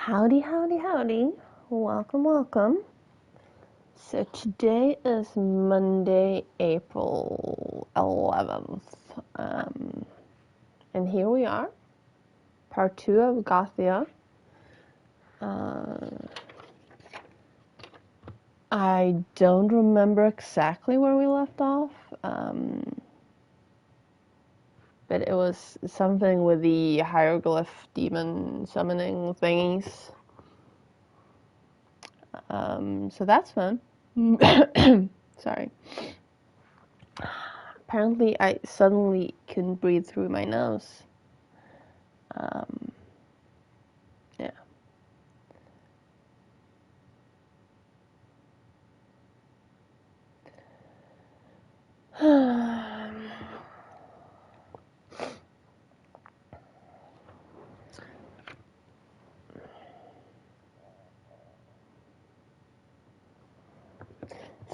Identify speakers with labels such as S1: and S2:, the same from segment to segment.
S1: Howdy, howdy, howdy. Welcome, welcome. So today is Monday, April 11th. And here we are, part 2 of Goetia. I don't remember exactly where we left off, but it was something with the hieroglyph demon summoning thingies. So that's fun. Sorry. Apparently, I suddenly couldn't breathe through my nose. Yeah.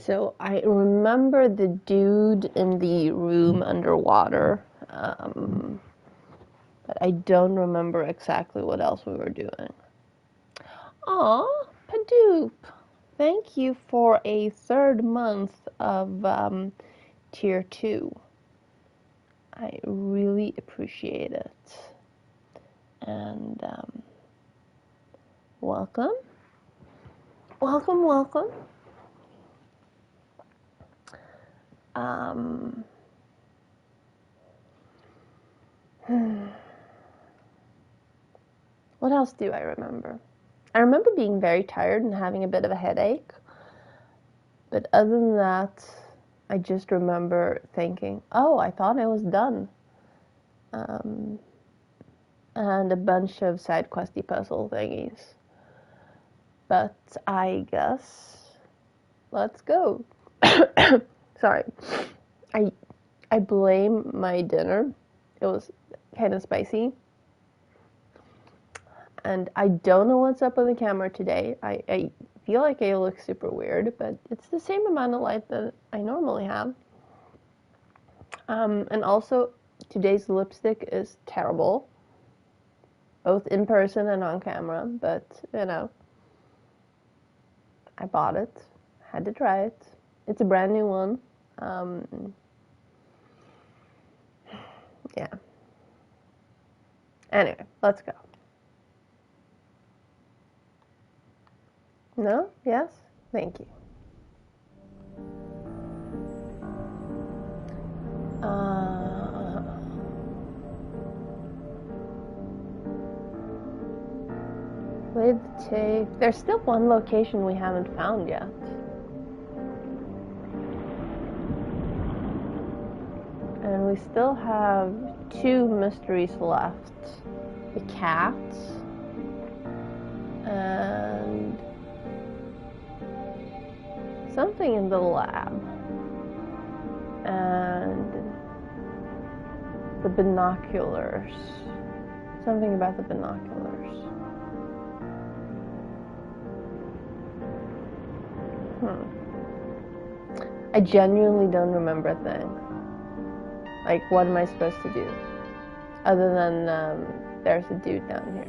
S1: So I remember the dude in the room underwater, but I don't remember exactly what else we were doing. Aw, Padoop, thank you for a third month of tier 2. I really appreciate it. And welcome. Welcome, welcome. What else do I remember? I remember being very tired and having a bit of a headache. But other than that, I just remember thinking, oh, I thought I was done. And a bunch of side questy puzzle thingies. But I guess let's go. Sorry. I blame my dinner. It was kind of spicy. And I don't know what's up with the camera today. I feel like I look super weird, but it's the same amount of light that I normally have. And also, today's lipstick is terrible, both in person and on camera, but, you know, I bought it, had to try it. It's a brand new one. Yeah. Anyway, let's go. No? Yes? Thank you. Play the tape. There's still one location we haven't found yet. And we still have 2 mysteries left. The cat and something in the lab. And the binoculars. Something about the binoculars. I genuinely don't remember a thing. Like, what am I supposed to do? Other than, there's a dude down here.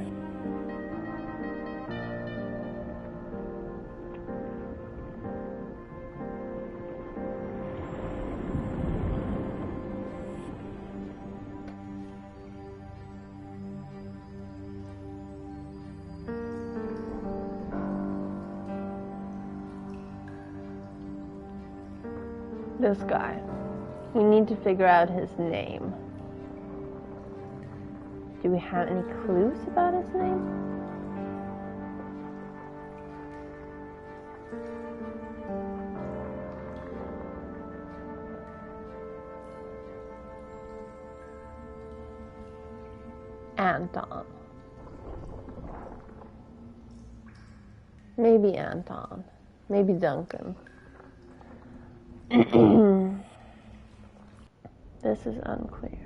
S1: This guy. We need to figure out his name. Do we have any clues about his name? Anton. Maybe Anton. Maybe Duncan. This is unclear.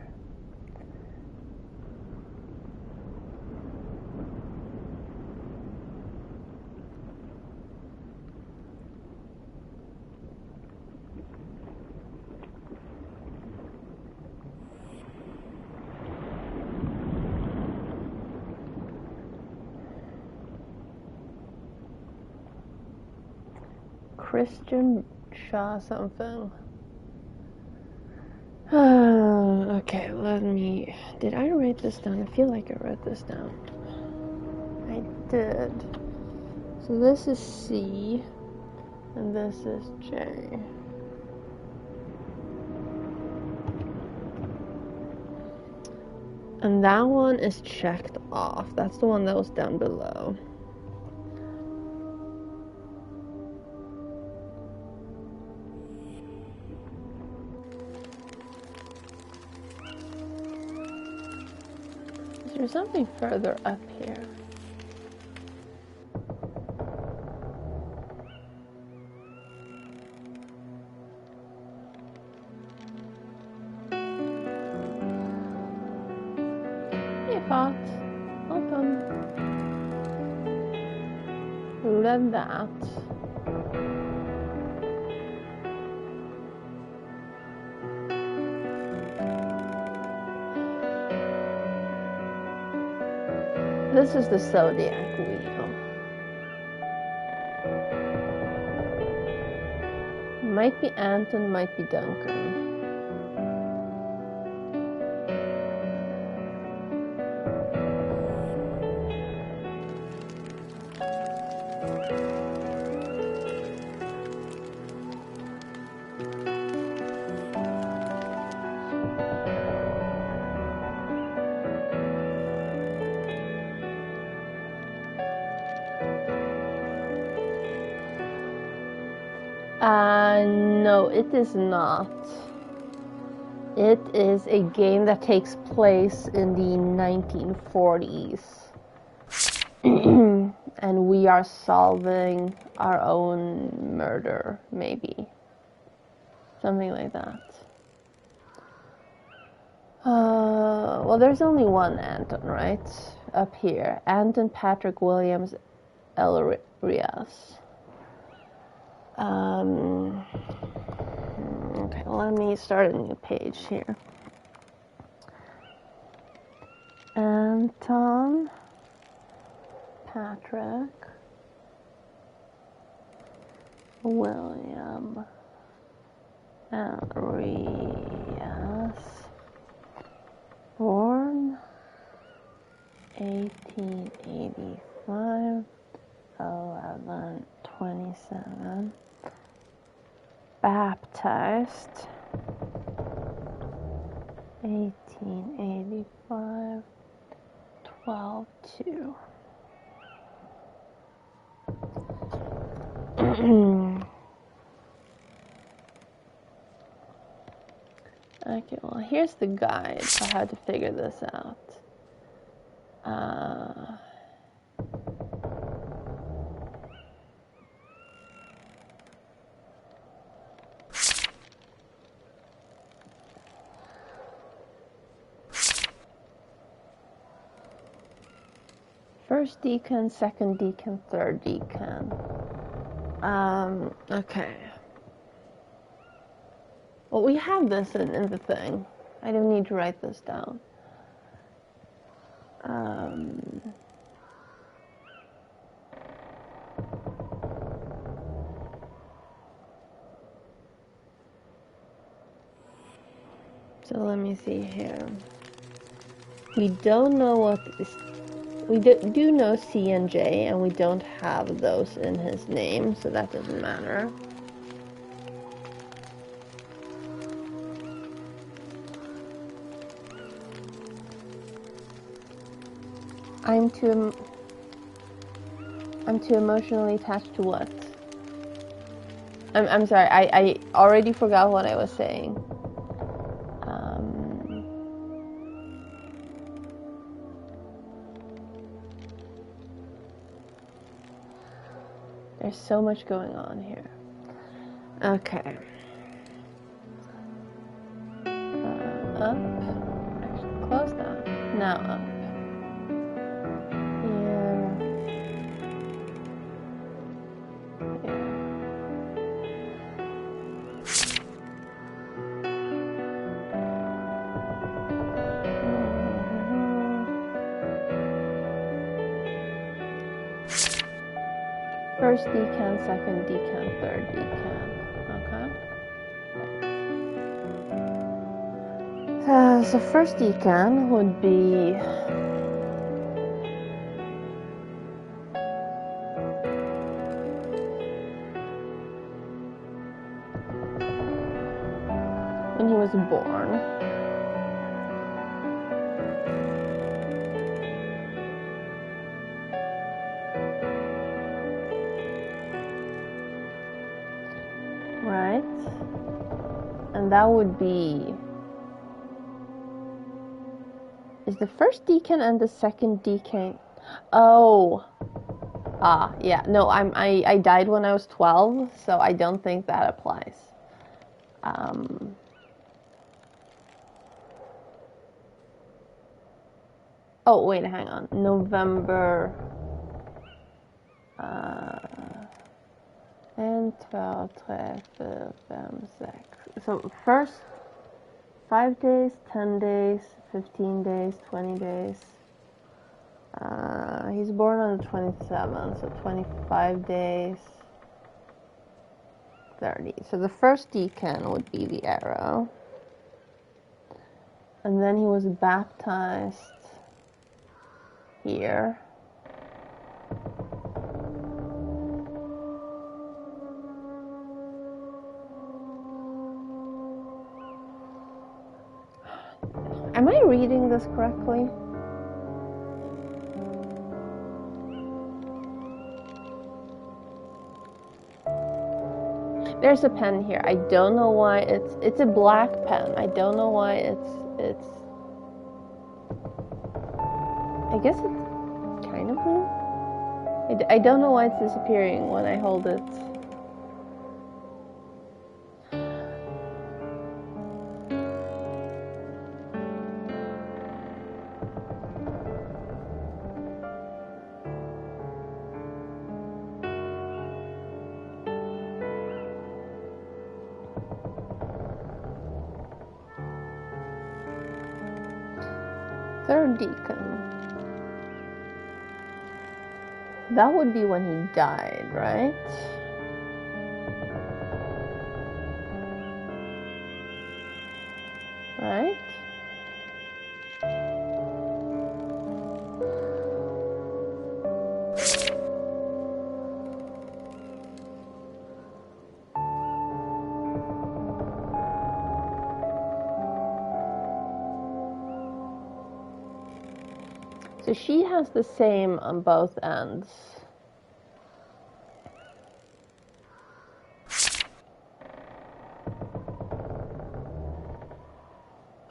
S1: Christian Shaw something. Okay, let me... Did I write this down? I feel like I wrote this down. I did. So this is C, and this is J. And that one is checked off. That's the one that was down below. Is there something further up here? Hey, Fat. Welcome. Who read that? This is the zodiac wheel. Might be Anton, might be Duncan. No, it is not. It is a game that takes place in the 1940s. And we are solving our own murder, maybe. Something like that. Well, there's only one Anton, right? Up here. Anton Patrick Williams Elrias. Okay, let me start a new page here. Anton Patrick William Elrias, born 1885, 11/27, baptized 1885, 12/2. Okay, well, here's the guide for how to figure this out. First deacon, second deacon, third deacon. Okay. Well, we have this in the thing. I don't need to write this down. So let me see here. We don't know what is. We do know C and J, and we don't have those in his name, so that doesn't matter. I'm too emotionally attached to what? I'm sorry, I already forgot what I was saying. There's so much going on here. Okay. Up. Actually, close that. Now up. First decan, second decan, third decan. Okay. So first decan would be when he was born. Right? And that would be, is the first decan and the second decan? Oh. Yeah. No, I died when I was 12, so I don't think that applies. Oh, wait, hang on. November. And 12, 13, 14, 15, 6. So first 5 days, 10 days, 15 days, 20 days. He's born on the 27th, so 25 days, 30. So the first decan would be the arrow. And then he was baptized here. Am I reading this correctly? There's a pen here. I don't know why it's a black pen. I don't know why it's I guess it's kind of blue. I don't know why it's disappearing when I hold it. Third deacon. That would be when he died, right? Right? So she has the same on both ends.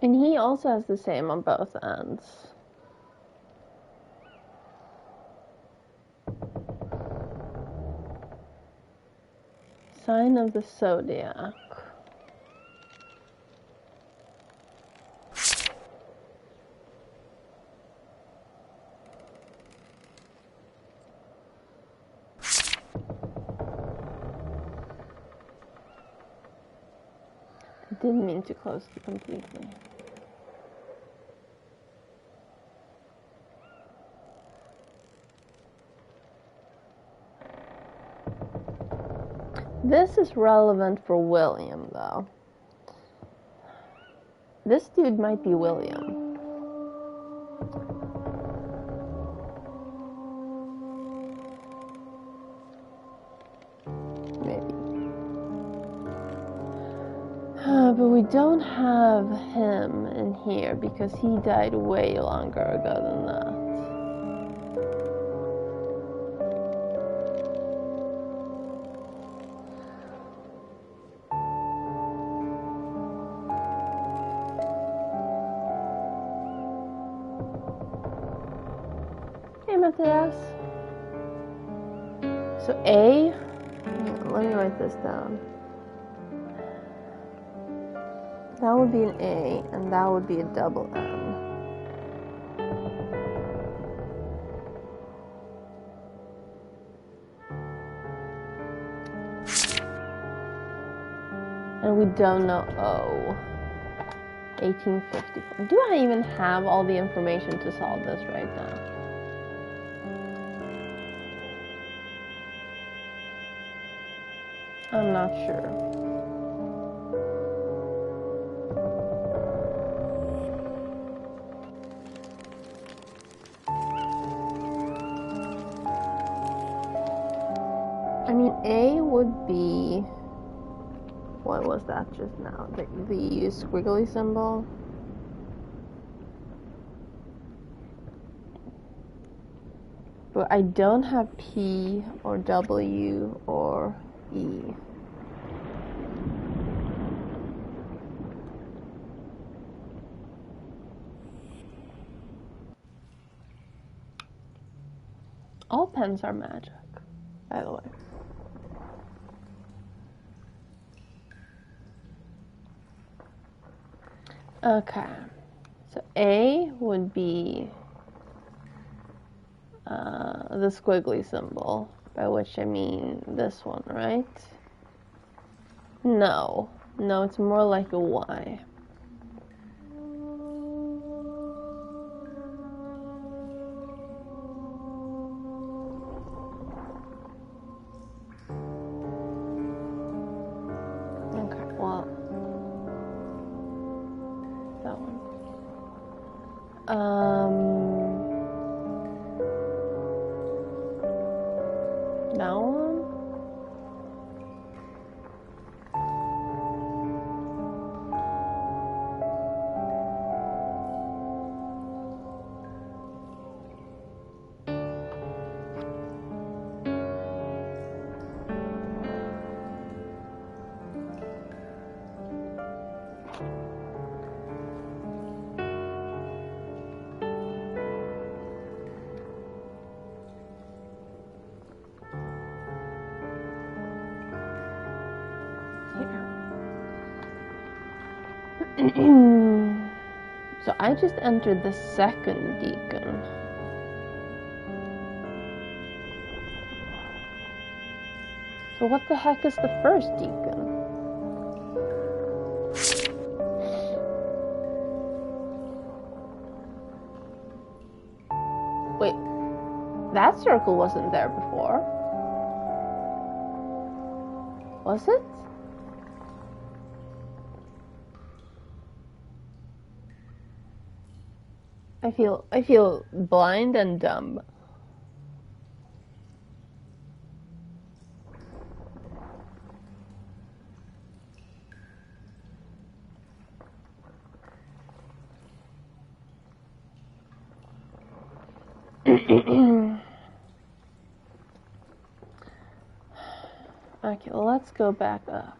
S1: And he also has the same on both ends. Sign of the zodiac. I didn't mean to close it completely. This is relevant for William, though. This dude might be William. Maybe. But we don't have him in here because he died way longer ago than that. Hey, Matthias. So A, let me write this down. That would be an A, and that would be a double N. And we don't know O. 1854. Do I even have all the information to solve this right now? I'm not sure. I mean, A would be... What was that just now? The squiggly symbol? But I don't have P or W or E. All pens are magic, by the way. Okay, so A would be the squiggly symbol, by which I mean this one, right? No, it's more like a Y. Okay, well, that one. That one? So I just entered the second deacon. So what the heck is the first deacon? Wait, that circle wasn't there before. Was it? I feel blind and dumb. Okay, well, let's go back up.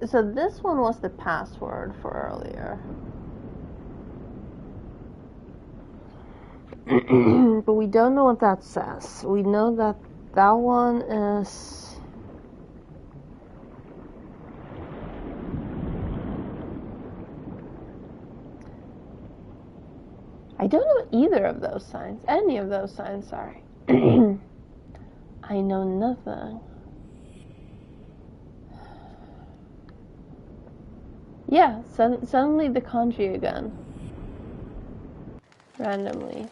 S1: So this one was the password for earlier. But we don't know what that says. We know that that one is... I don't know either of those signs. Any of those signs, sorry. I know nothing. Yeah, suddenly the kanji again. Randomly.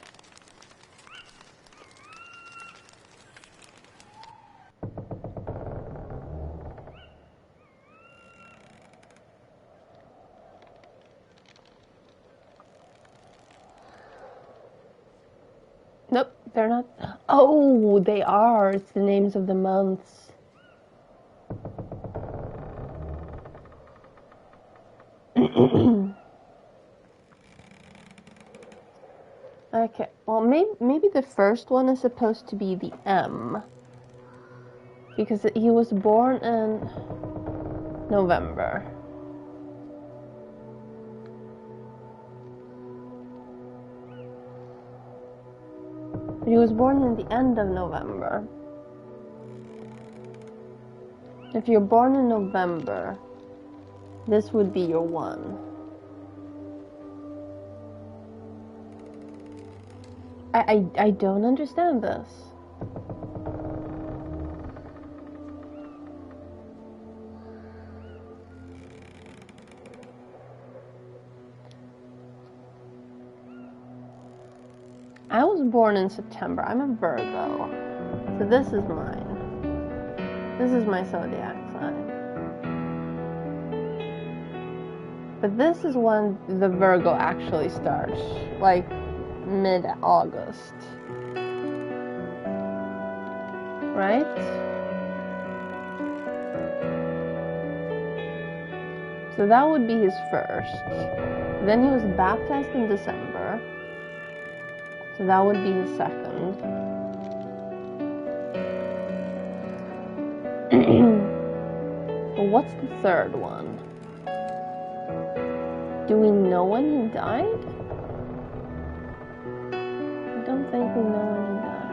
S1: Nope, they're not. Oh, they are. It's the names of the months. Okay, well, maybe the first one is supposed to be the M. Because he was born in November. He was born in the end of November. If you're born in November, this would be your 1. I don't understand this. I was born in September. I'm a Virgo. So this is mine. This is my zodiac sign. But this is when the Virgo actually starts, like mid-August. Right? So that would be his first. Then he was baptized in December. So that would be his second. But what's the third one? Do we know when he died? I don't think we know when he died.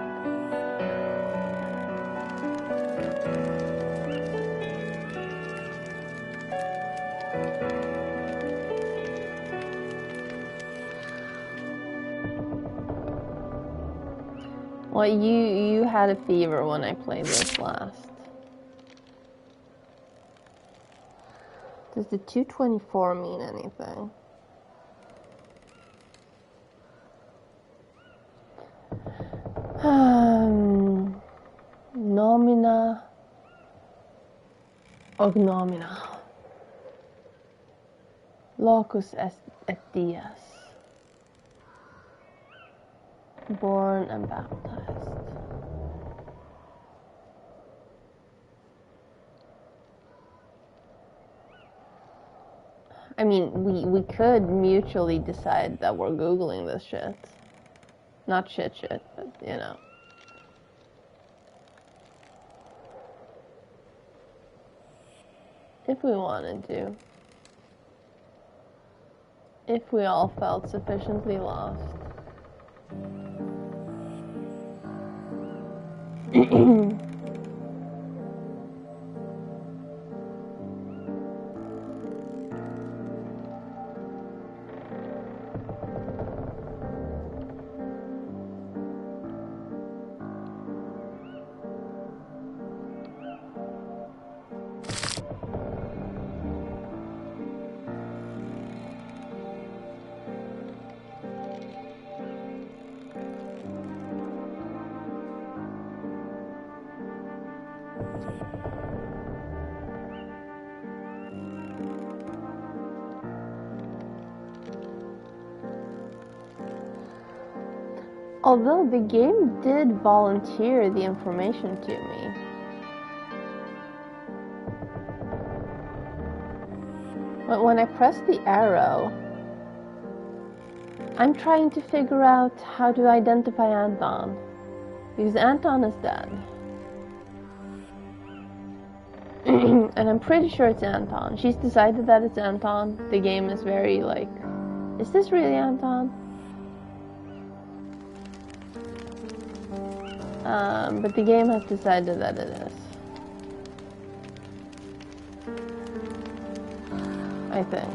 S1: Well, you had a fever when I played this last. Does the 224 mean anything? Nomina ognomina. Locus et dies. Born and baptized. I mean, we could mutually decide that we're Googling this shit. Not shit, but you know. If we wanted to. If we all felt sufficiently lost. Although the game did volunteer the information to me. But when I press the arrow, I'm trying to figure out how to identify Anton. Because Anton is dead. And I'm pretty sure it's Anton. She's decided that it's Anton. The game is very like, is this really Anton? But the game has decided that it is. I think.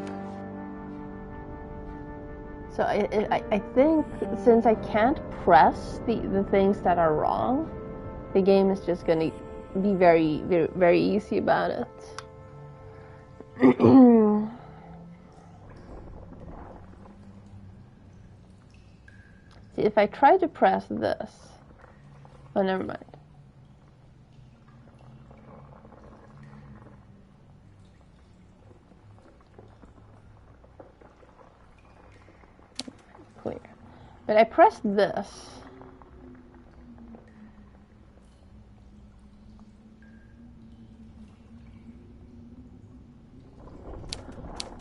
S1: So I think since I can't press the things that are wrong, the game is just gonna be very, very, very easy about it. See, if I try to press this, oh, never mind. Clear. But I pressed this.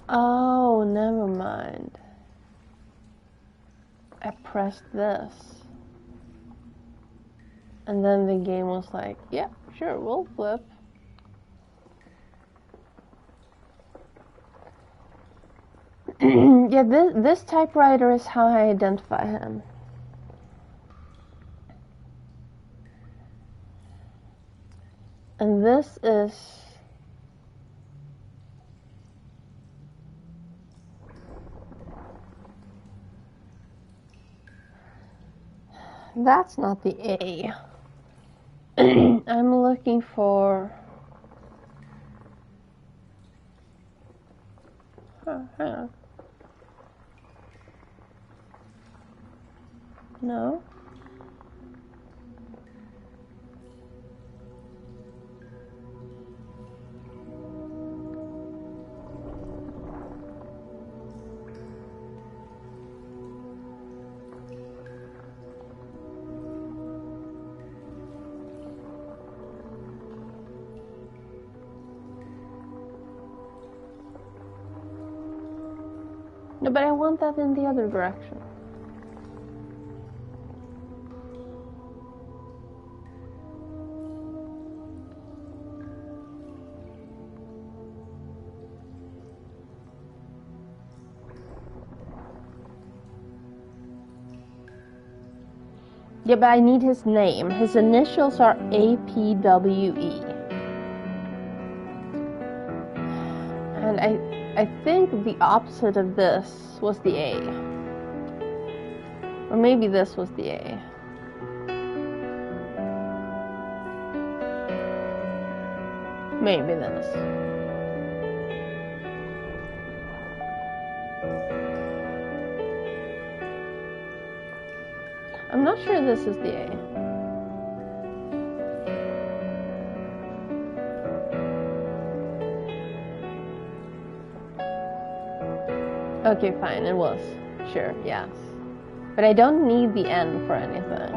S1: Oh, never mind. I pressed this. And then the game was like, yeah, sure, we'll flip. Yeah, this typewriter is how I identify him. And this is... That's not the A. I'm looking for... Oh, hang on. No. No, but I want that in the other direction. Yeah, but I need his name. His initials are APWE. And I think the opposite of this was the A. Or maybe this was the A. Maybe this. I'm not sure this is the A. Okay, fine, it was. Sure, yes. But I don't need the N for anything.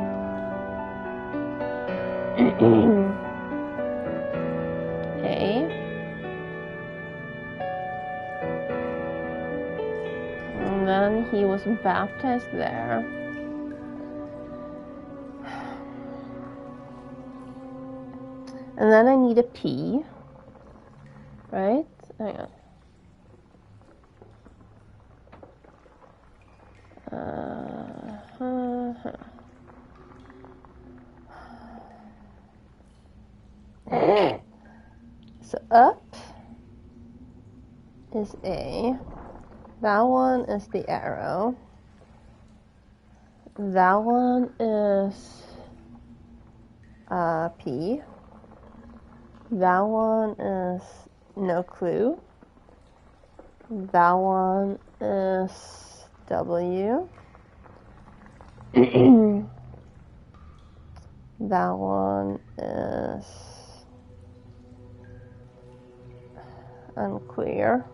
S1: A. And then he was baptized there. And then I need a P, right? Hang on. So up is A. That one is the arrow. That one is P. That one is no clue. That one is W. That one is unclear.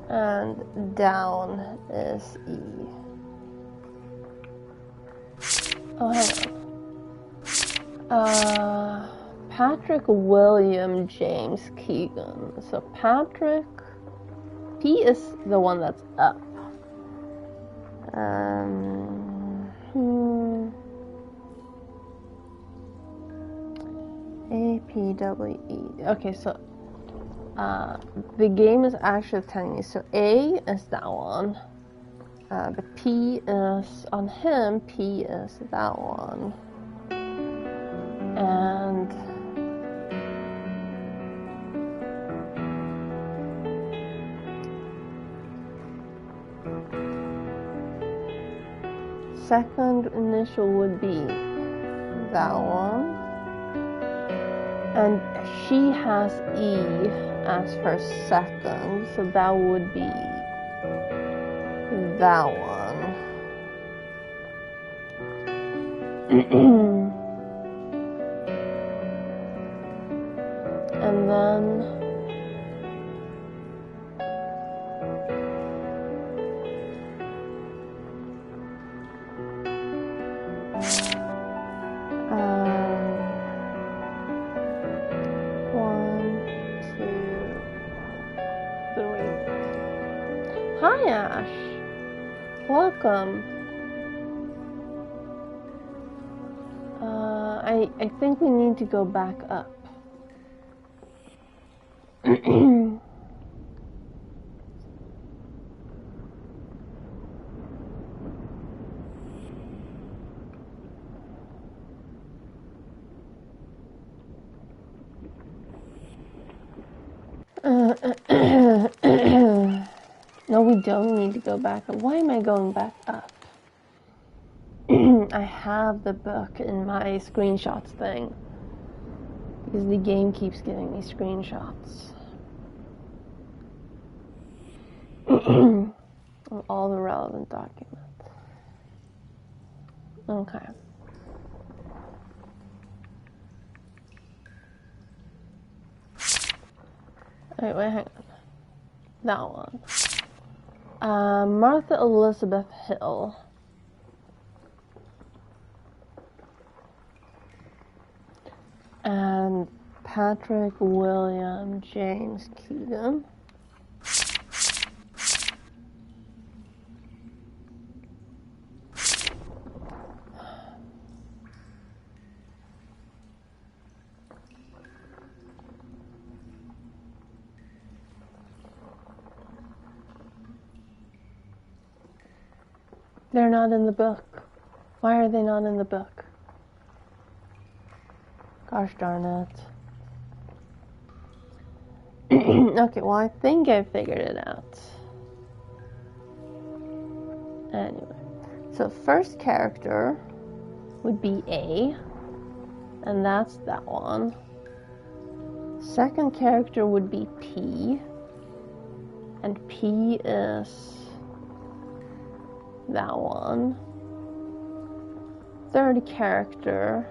S1: And down is E. Oh, hang on. Patrick William James Keegan. So Patrick, P is the one that's up. APWE. Okay, so the game is actually telling me. So A is that one. But P is on him. P is that one. And second initial would be that one. And she has E as her second, so that would be that one. And then hi Ash, welcome. I think we need to go back up. No, we don't need to go back up. Why am I going back up? I have the book in my screenshots thing. Because the game keeps giving me screenshots. Of all the relevant documents. Okay. Alright, wait, hang on. That one. Martha Elizabeth Hill. And Patrick William James Keegan. They're not in the book. Why are they not in the book? Gosh darn it. Okay, well, I think I figured it out. Anyway, so first character would be A, and that's that one. Second character would be P, and P is that one. Third character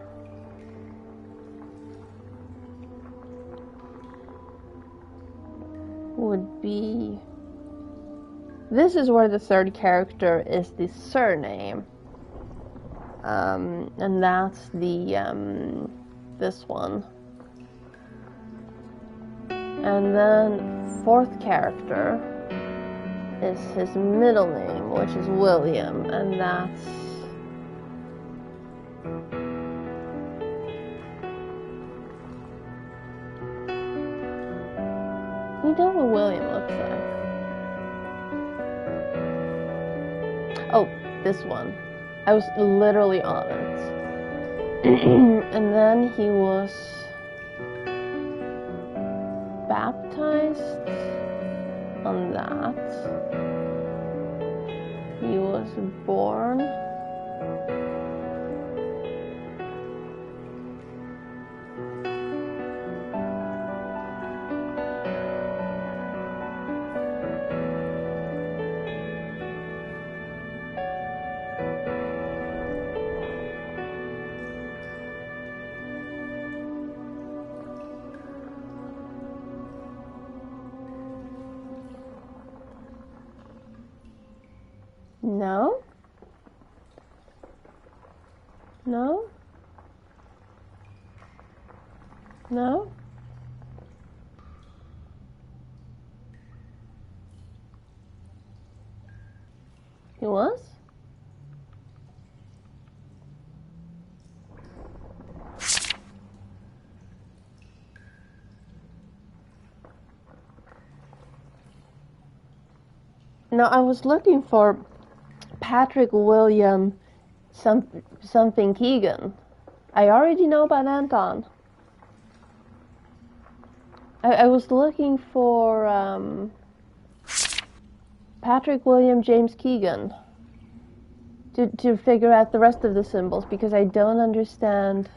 S1: would be... This is where the third character is the surname. And that's the, this one. And then fourth character is his middle name, which is William, and that's... You know what William looks like. Oh, this one. I was literally on it. And then he was baptized on that. He was born. No? No? No? He was? No, I was looking for Patrick William something Keegan. I already know about Anton. I was looking for Patrick William James Keegan to figure out the rest of the symbols, because I don't understand.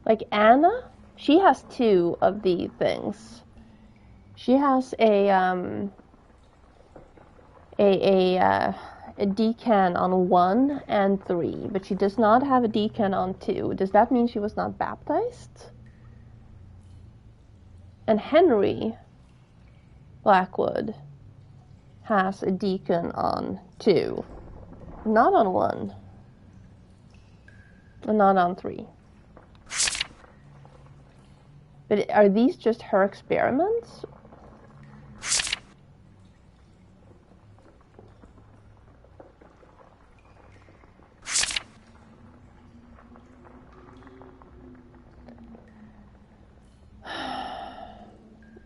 S1: Like Anna, she has two of the things. She has a decan on 1 and 3, but she does not have a decan on 2. Does that mean she was not baptized? And Henry Blackwood has a deacon on 2, not on 1, and not on 3. But are these just her experiments?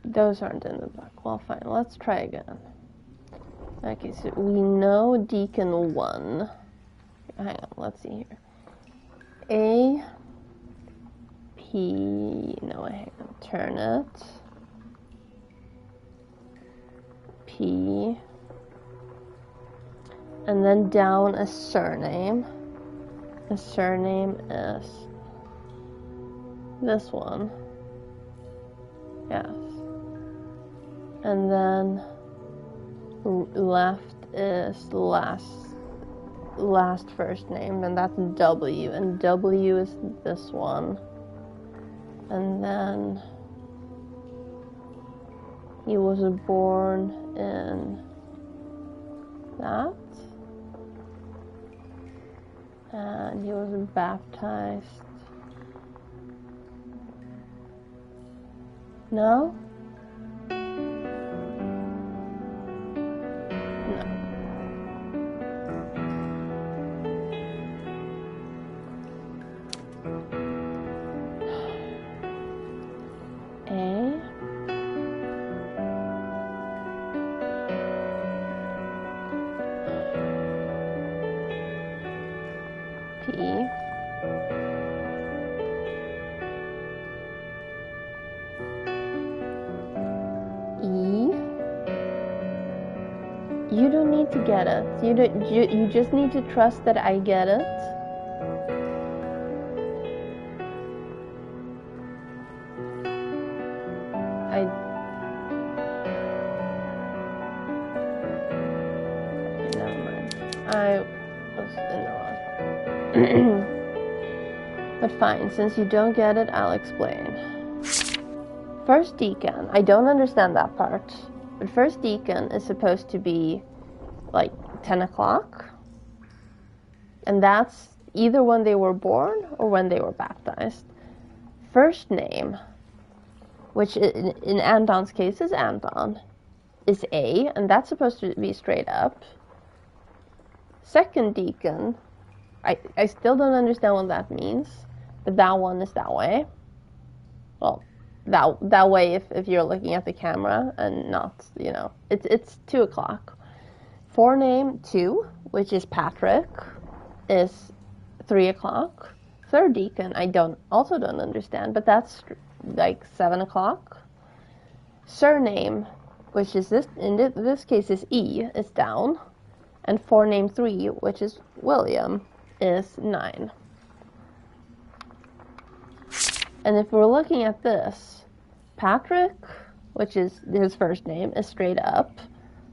S1: Those aren't in the book. Well, fine. Let's try again. Okay, so we know Deacon 1. Hang on, let's see here. A, P, no, hang on, turn it. P, and then down a surname. The surname is this one. Yes. And then left is last first name, and that's W, and W is this one. And then he was born in that, and he was baptized. No? P. E. You don't need to get it. You just need to trust that I get it. Never mind. I was in the wrong. But fine, since you don't get it, I'll explain. First deacon, I don't understand that part. But first deacon is supposed to be like 10 o'clock. And that's either when they were born or when they were baptized. First name, which in Anton's case is Anton, is A, and that's supposed to be straight up. Second deacon, I still don't understand what that means, but that one is that way. Well, that way if you're looking at the camera and not, you know, it's 2 o'clock. Forename 2, which is Patrick, is 3 o'clock. Third deacon, I also don't understand, but that's like 7 o'clock. Surname, which is in this case is E, is down. And forename 3, which is William, is 9. And if we're looking at this, Patrick, which is his first name, is straight up.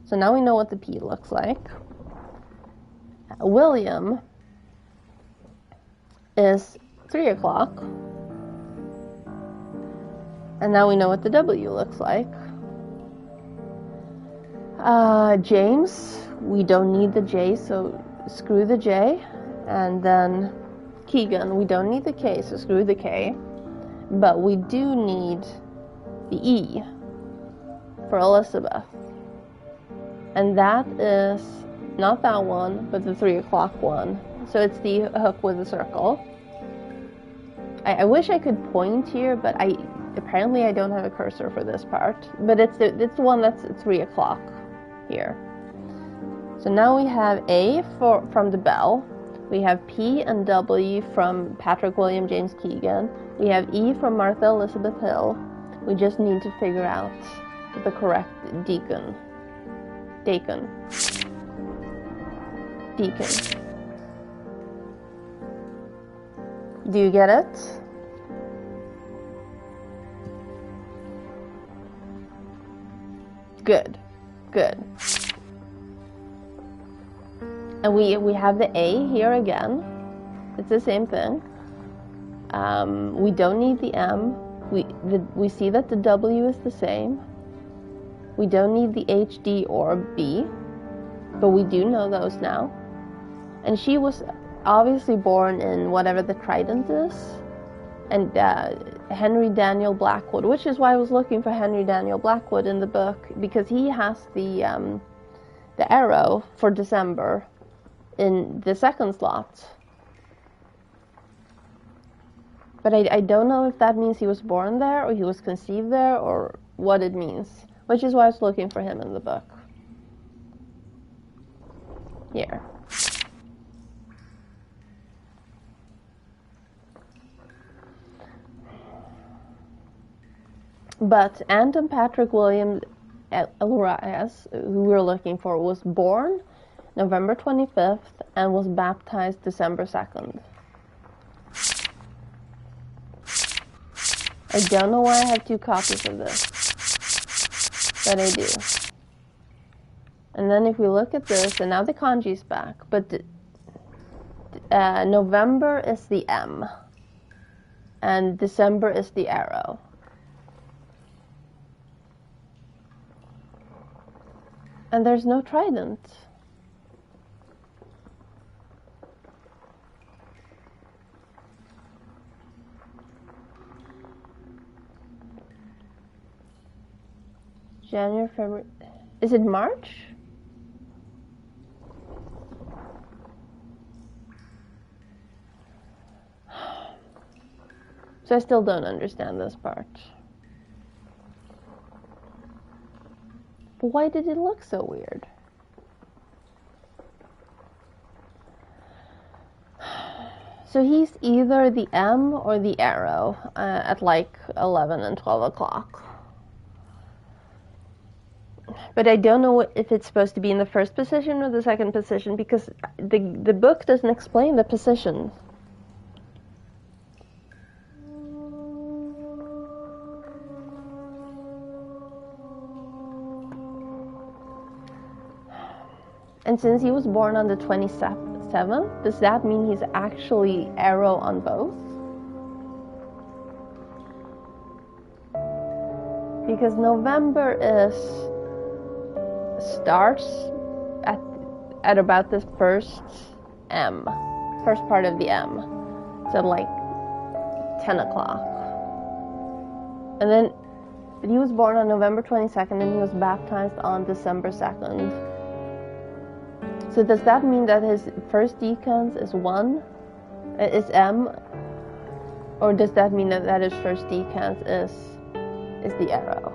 S1: So now we know what the P looks like. William is 3 o'clock. And now we know what the W looks like. James, we don't need the J, so screw the J. And then Keegan, we don't need the K, so screw the K. But we do need the E for Elizabeth. And that is not that one, but the 3 o'clock one. So it's the hook with the circle. I wish I could point here, but apparently I don't have a cursor for this part. But it's the one that's 3 o'clock here. So now we have A from the bell. We have P and W from Patrick, William, James, Keegan. We have E from Martha Elizabeth Hill. We just need to figure out the correct deacon. Deacon. Do you get it? Good. And we have the A here again. It's the same thing. We don't need the M. We see that the W is the same. We don't need the H, D, or B, but we do know those now. And she was obviously born in whatever the trident is, and Henry Daniel Blackwood, which is why I was looking for Henry Daniel Blackwood in the book, because he has the arrow for December in the second slot. But I don't know if that means he was born there, or he was conceived there, or what it means, which is why I was looking for him in the book. Here. But Anton Patrick William Elias, who we were looking for, was born November 25th and was baptized December 2nd. I don't know why I have 2 copies of this, but I do. And then if we look at this, and now the kanji's back, but November is the M, and December is the arrow. And there's no trident. January, February. Is it March? So I still don't understand this part. But why did it look so weird? So he's either the M or the arrow at like 11 and 12 o'clock. But I don't know if it's supposed to be in the first position or the second position, because the book doesn't explain the position. And since he was born on the 27th, does that mean he's actually arrow on both? Because November starts at about the first part of the M, so like 10 o'clock. And then he was born on November 22nd and he was baptized on December 2nd. So does that mean that his first decans is M, or does that mean that his first decans is the arrow?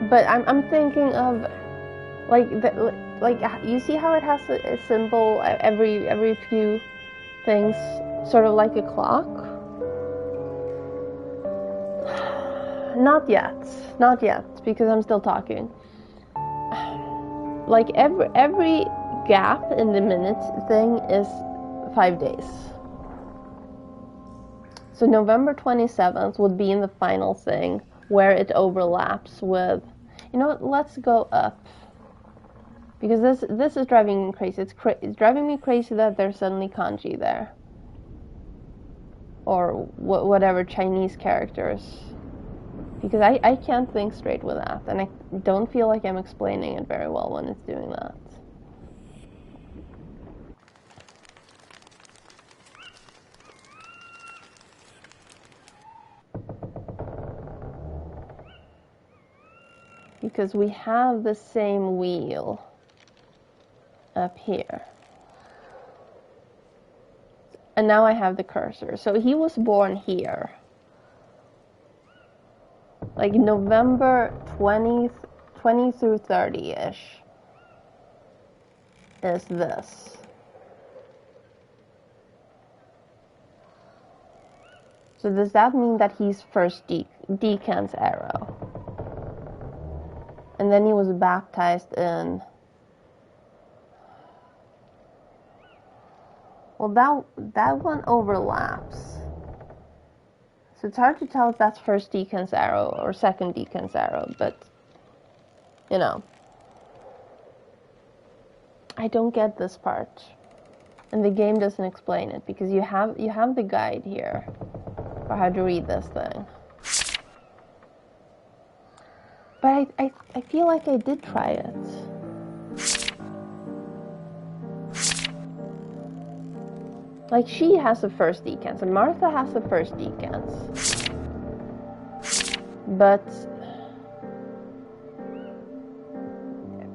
S1: But I'm thinking of like you see how it has a symbol every few things, sort of like a clock. Not yet, because I'm still talking. Like every gap in the minute thing is 5 days. So November 27th would be in the final thing where it overlaps with, you know what, let's go up. Because this is driving me crazy. It's driving me crazy that there's suddenly kanji there. Or whatever Chinese characters. Because I can't think straight with that. And I don't feel like I'm explaining it very well when it's doing that. Because we have the same wheel up here. And now I have the cursor. So he was born here. Like November 20 through 30-ish is this. So does that mean that he's first decan's arrow? And then he was baptized in... Well, that one overlaps. So it's hard to tell if that's first decan's arrow or second decan's arrow, but, you know. I don't get this part. And the game doesn't explain it, because you have the guide here for how to read this thing. But I feel like I did try it. Like, she has the first decans, and Martha has the first decans. But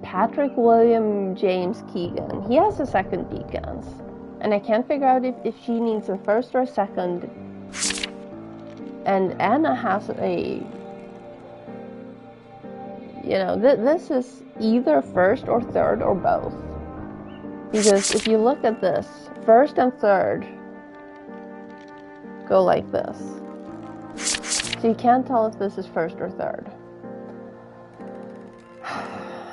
S1: Patrick William James Keegan, he has the second decans. And I can't figure out if she needs a first or a second. And Anna has a... You know, this is either first or third or both. Because if you look at this, first and third go like this. So you can't tell if this is first or third.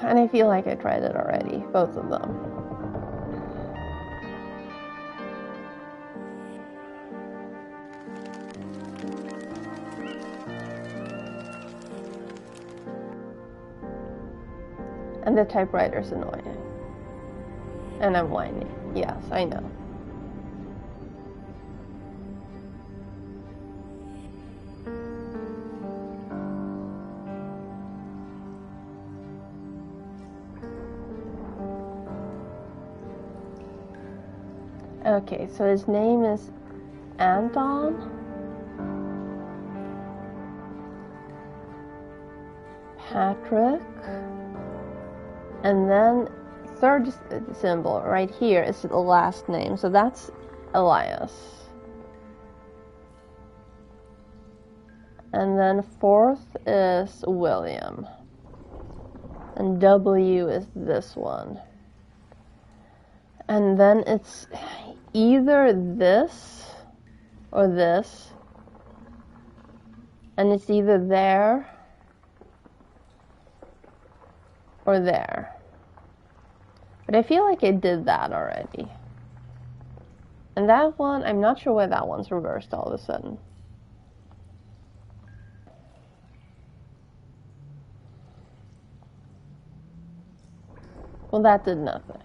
S1: And I feel like I tried it already, both of them. And the typewriter's annoying. And I'm whining. Yes, I know. Okay, so his name is Anton. Patrick. And then third symbol right here is the last name, so that's Elias. And then fourth is William. And W is this one. And then it's either this or this. And it's either there or there. But I feel like I did that already. And that one, I'm not sure why that one's reversed all of a sudden. Well, that did nothing.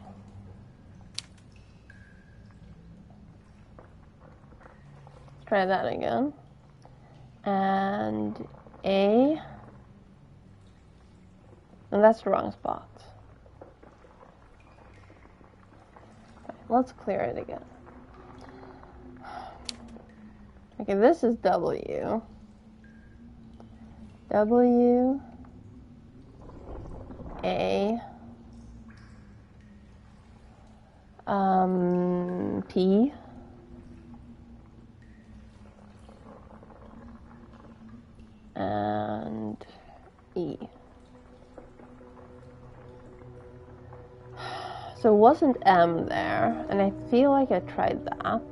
S1: Let's try that again. And A. And that's the wrong spot. Let's clear it again. Okay, this is W. W. A. P. And E. So it wasn't M there, and I feel like I tried that.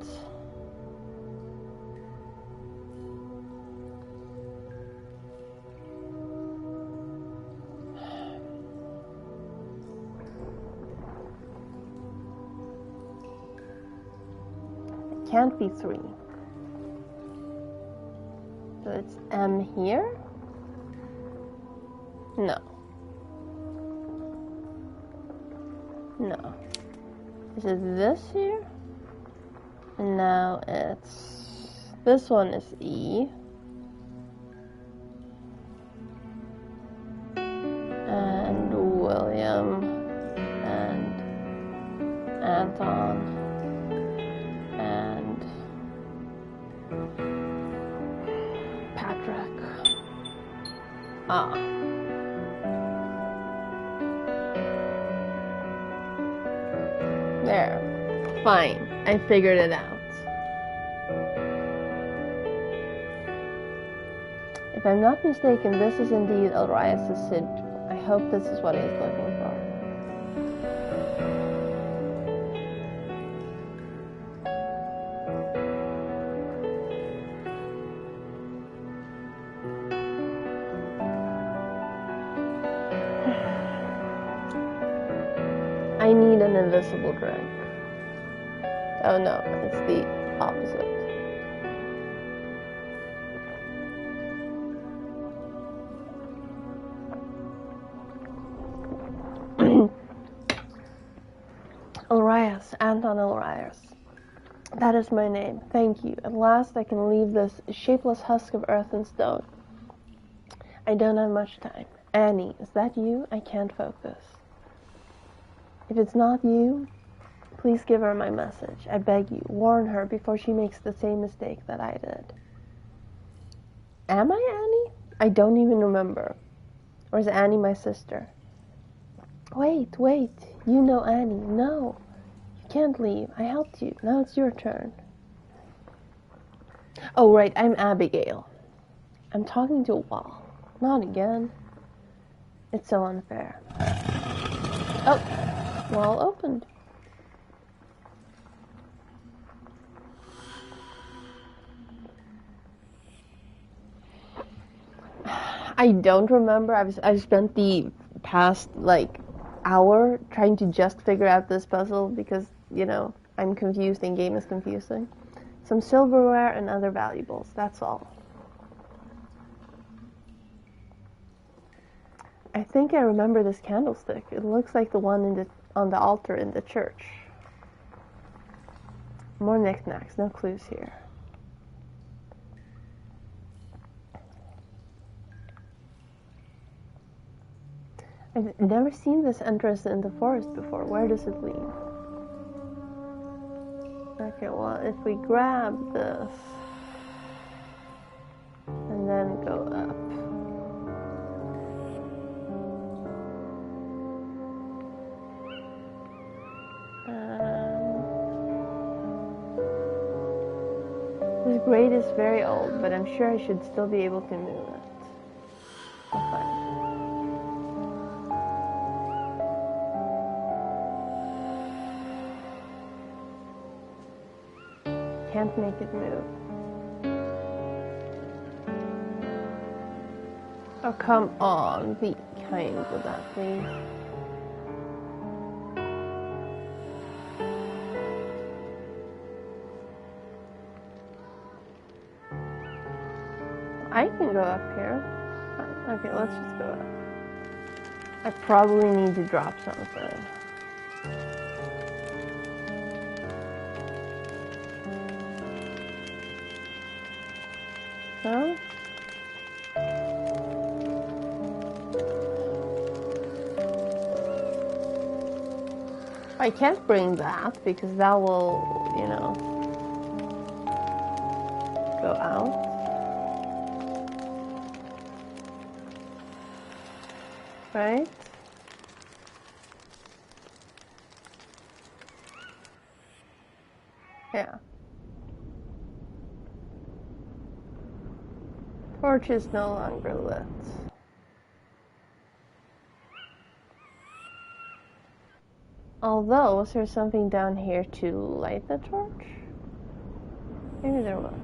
S1: It can't be 3. So it's M here? No. No. Is it this here? And now it's... This one is E. And William. And Anton. And Patrick. Ah. There. Fine. I figured it out. If I'm not mistaken, this is indeed Elias' Sid. I hope this is what he's looking for. I need an invisible drink. Oh no, it's the opposite. Elias, Anton Elias. That is my name. Thank you. At last I can leave this shapeless husk of earth and stone. I don't have much time. Annie, is that you? I can't focus. If it's not you, please give her my message. I beg you, warn her before she makes the same mistake that I did. Am I Annie? I don't even remember. Or is Annie my sister? Wait. You know Annie. No. You can't leave. I helped you. Now it's your turn. Oh, right. I'm Abigail. I'm talking to a wall. Not again. It's so unfair. Oh. Wall opened. I don't remember. I've spent the past hour trying to just figure out this puzzle because, you know, I'm confused and game is confusing. Some silverware and other valuables, that's all. I think I remember this candlestick. It looks like the one on the altar in the church. More knickknacks, no clues here. I've never seen this entrance in the forest before. Where does it lead? Okay, well, if we grab this and then go up. This grate is very old, but I'm sure I should still be able to move it. I'll find it. Can't make it move. Oh, come on. Be kind with that, please. I can go up here. Okay, let's just go up. I probably need to drop something. No? I can't bring that because that will, you know, go out. Right? Yeah. Torch is no longer lit. Although, was there something down here to light the torch? Maybe there was.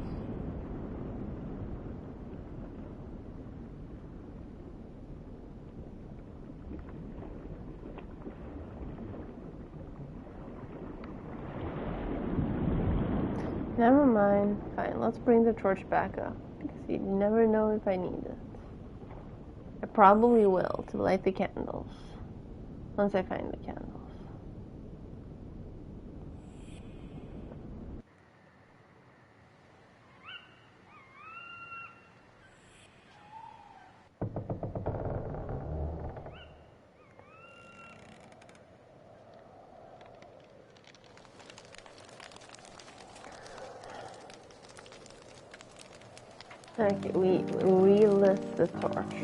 S1: Never mind. Fine, let's bring the torch back up. Because you never know if I need it. I probably will, to light the candles. Once I find the candles. Okay, we relit the torch.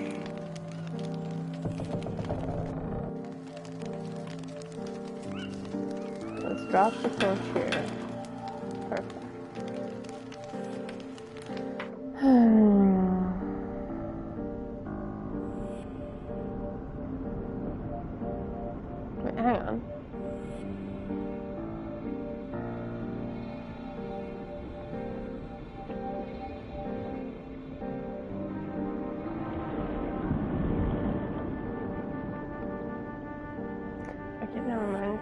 S1: Let's drop the torch here. Perfect. Wait, hang on. Okay, never mind.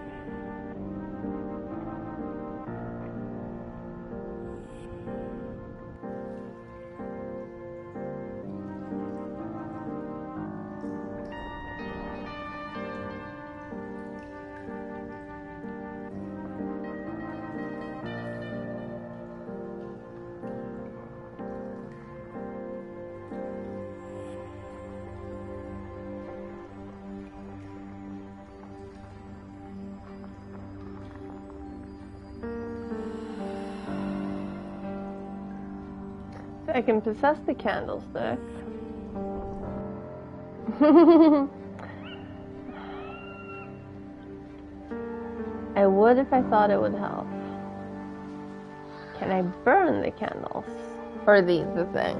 S1: I can possess the candlestick. I would if I thought it would help. Can I burn the candles? Or the thing?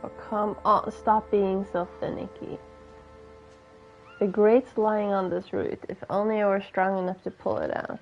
S1: Oh, come on, stop being so finicky. The grate's lying on this root. If only I were strong enough to pull it out.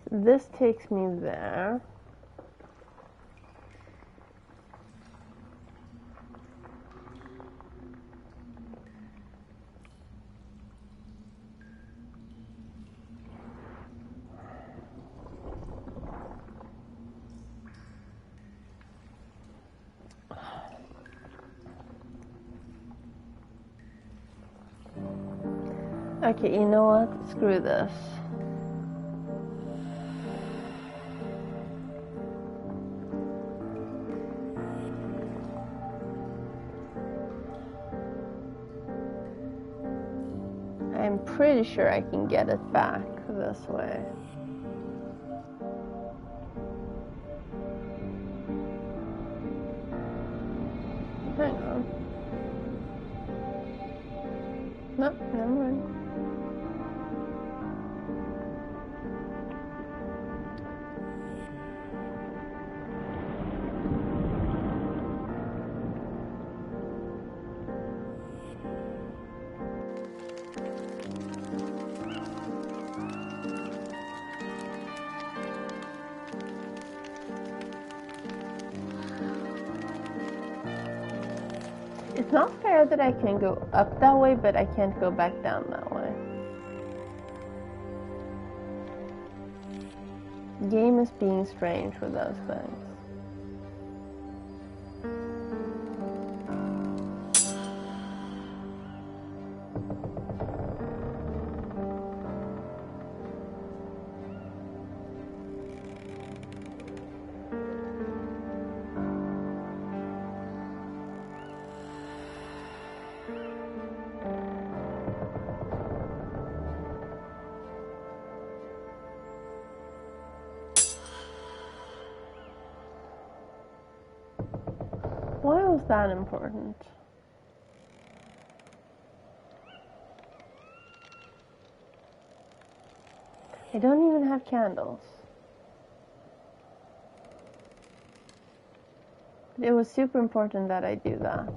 S1: This takes me there. Okay, you know what? Screw this. I'm pretty sure I can get it back this way. Hang on. Nope, never mind. It's not fair that I can go up that way, but I can't go back down that way. The game is being strange with those things. Why was that important? I don't even have candles. It was super important that I do that.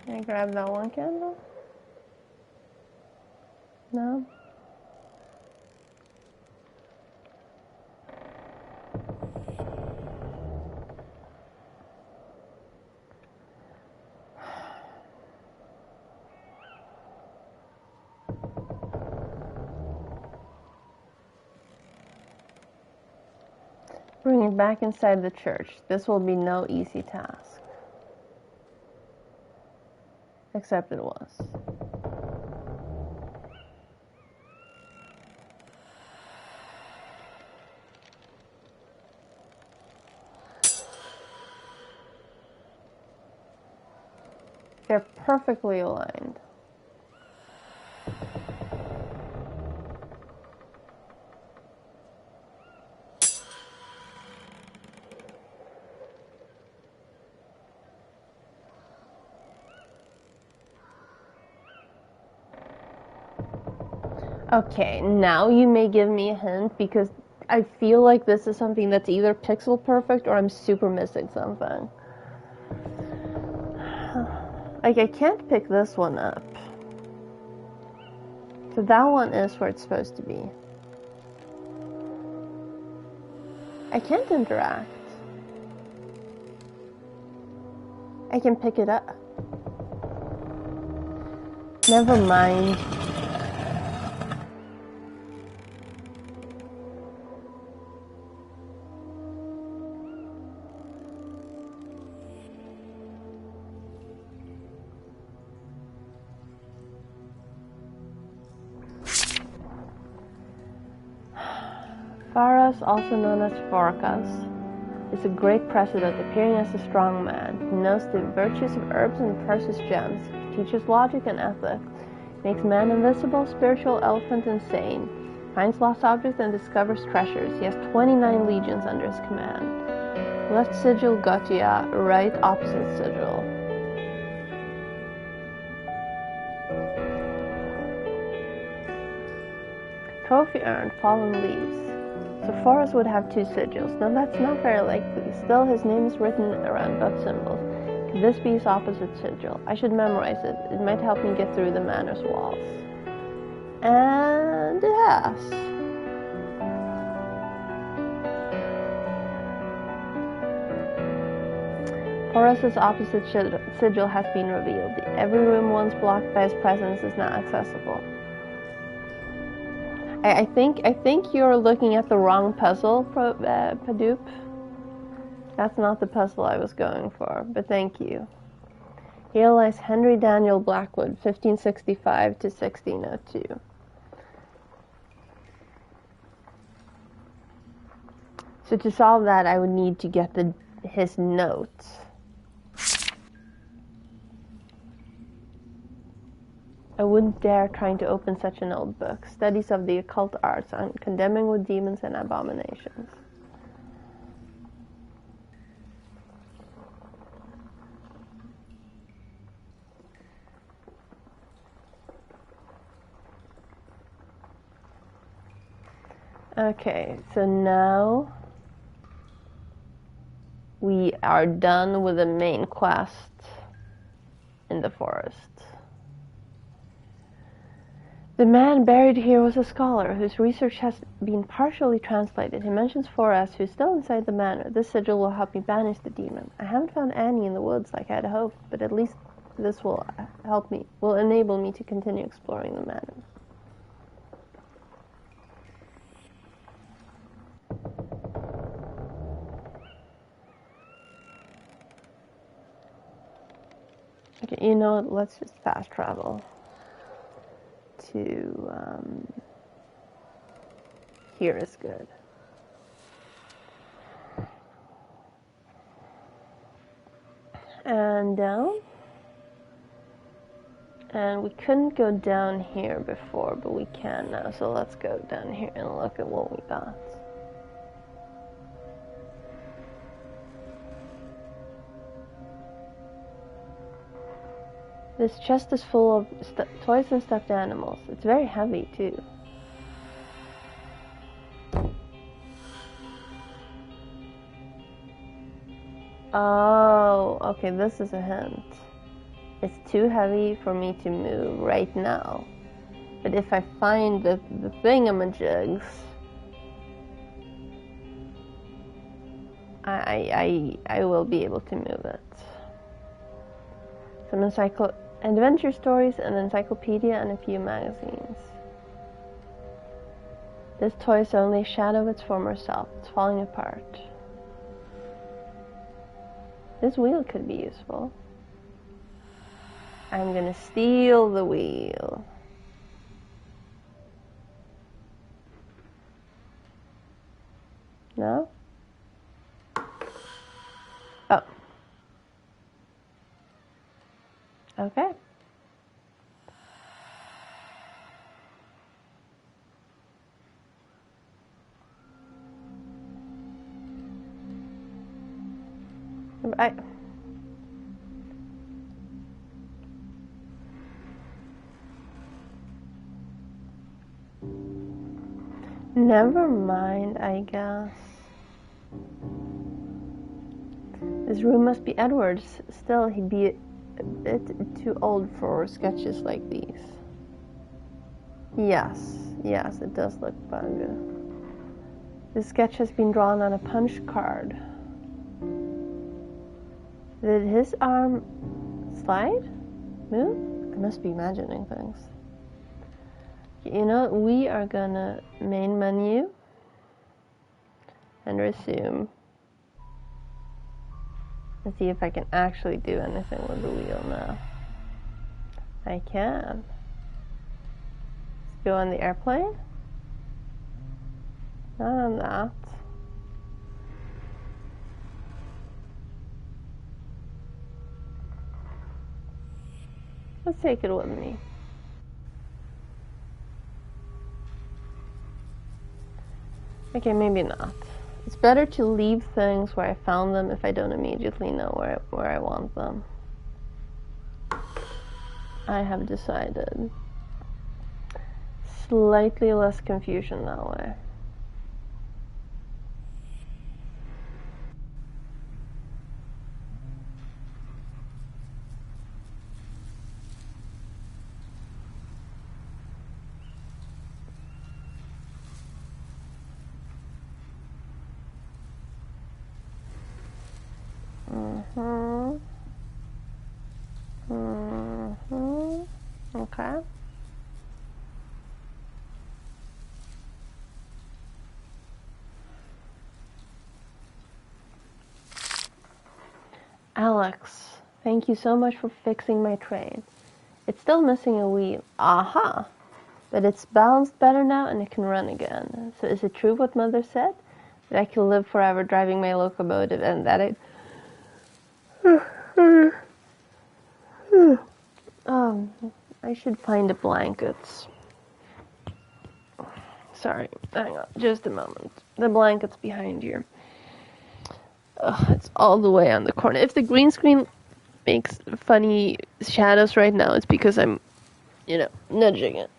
S1: Can I grab that one candle? No? Bring it back inside the church. This will be no easy task. Except it was. They're perfectly aligned. Okay, now you may give me a hint because I feel like this is something that's either pixel perfect or I'm super missing something. Like, I can't pick this one up. So that one is where it's supposed to be. I can't interact. I can pick it up. Never mind. Pharos, also known as Phorcus, is a great president appearing as a strong man. He knows the virtues of herbs and precious gems, teaches logic and ethics, makes man invisible, spiritual elephant insane, finds lost objects and discovers treasures. He has 29 legions under his command. Left sigil Goetia, right opposite sigil. Trophy earned, fallen leaves. So Forrest would have two sigils. Now that's not very likely. Still, his name is written around both symbols. Could this be his opposite sigil? I should memorize it. It might help me get through the manor's walls. And it has. Forrest's opposite sigil has been revealed. Every room once blocked by his presence is now accessible. I think you're looking at the wrong puzzle, Padoop. That's not the puzzle I was going for, but thank you. Here lies Henry Daniel Blackwood, 1565 to 1602. So to solve that, I would need to get his notes. I wouldn't dare trying to open such an old book. Studies of the occult arts on condemning with demons and abominations. Okay, so now we are done with the main quest in the forest. The man buried here was a scholar whose research has been partially translated. He mentions Forrest, who's still inside the manor. This sigil will help me banish the demon. I haven't found Annie in the woods like I had hoped, but at least this will enable me to continue exploring the manor. Okay, you know what? Let's just fast travel to here is good. And down. And we couldn't go down here before, but we can now. So let's go down here and look at what we got. This chest is full of toys and stuffed animals. It's very heavy, too. Oh, okay, this is a hint. It's too heavy for me to move right now. But if I find the thingamajigs, I will be able to move it. Some adventure stories, an encyclopedia, and a few magazines. This toy is only a shadow of its former self. It's falling apart. This wheel could be useful. I'm gonna steal the wheel. No? Oh. Okay. Never mind, I guess. This room must be Edward's. Still, he'd be a bit too old for sketches like these. Yes, it does look bug. This sketch has been drawn on a punch card. Did his arm slide? Move? I must be imagining things. You know, we are gonna main menu and resume and see if I can actually do anything with the wheel now. I can. Let's go on the airplane. Not on that. Let's take it with me. Okay, maybe not. It's better to leave things where I found them if I don't immediately know where I want them. I have decided. Slightly less confusion that way. Okay. Alex. Thank you so much for fixing my train. It's still missing a wheel. Aha! But it's balanced better now and it can run again. So is it true what Mother said? That I can live forever driving my locomotive and that it... I should find the blankets. Sorry, hang on, just a moment. The blanket's behind here. It's all the way on the corner. If the green screen makes funny shadows right now, it's because I'm, nudging it.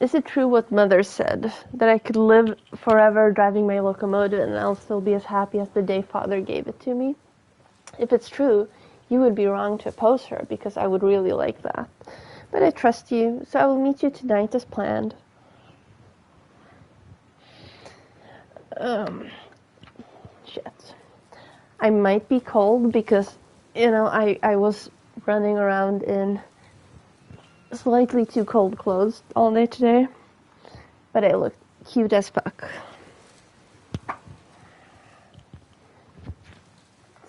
S1: Is it true what Mother said? That I could live forever driving my locomotive and I'll still be as happy as the day Father gave it to me? If it's true, you would be wrong to oppose her, because I would really like that. But I trust you, so I will meet you tonight as planned. Shit. I might be cold because, I was running around in slightly too cold clothes all day today. But I look cute as fuck.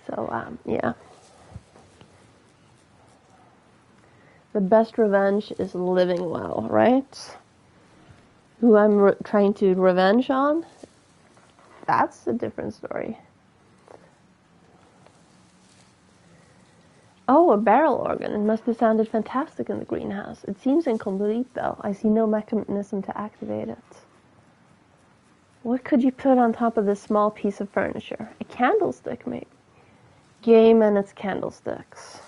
S1: So, yeah. The best revenge is living well, right? Who I'm trying to revenge on? That's a different story. Oh, a barrel organ. It must have sounded fantastic in the greenhouse. It seems incomplete, though. I see no mechanism to activate it. What could you put on top of this small piece of furniture? A candlestick, maybe? Game and its candlesticks.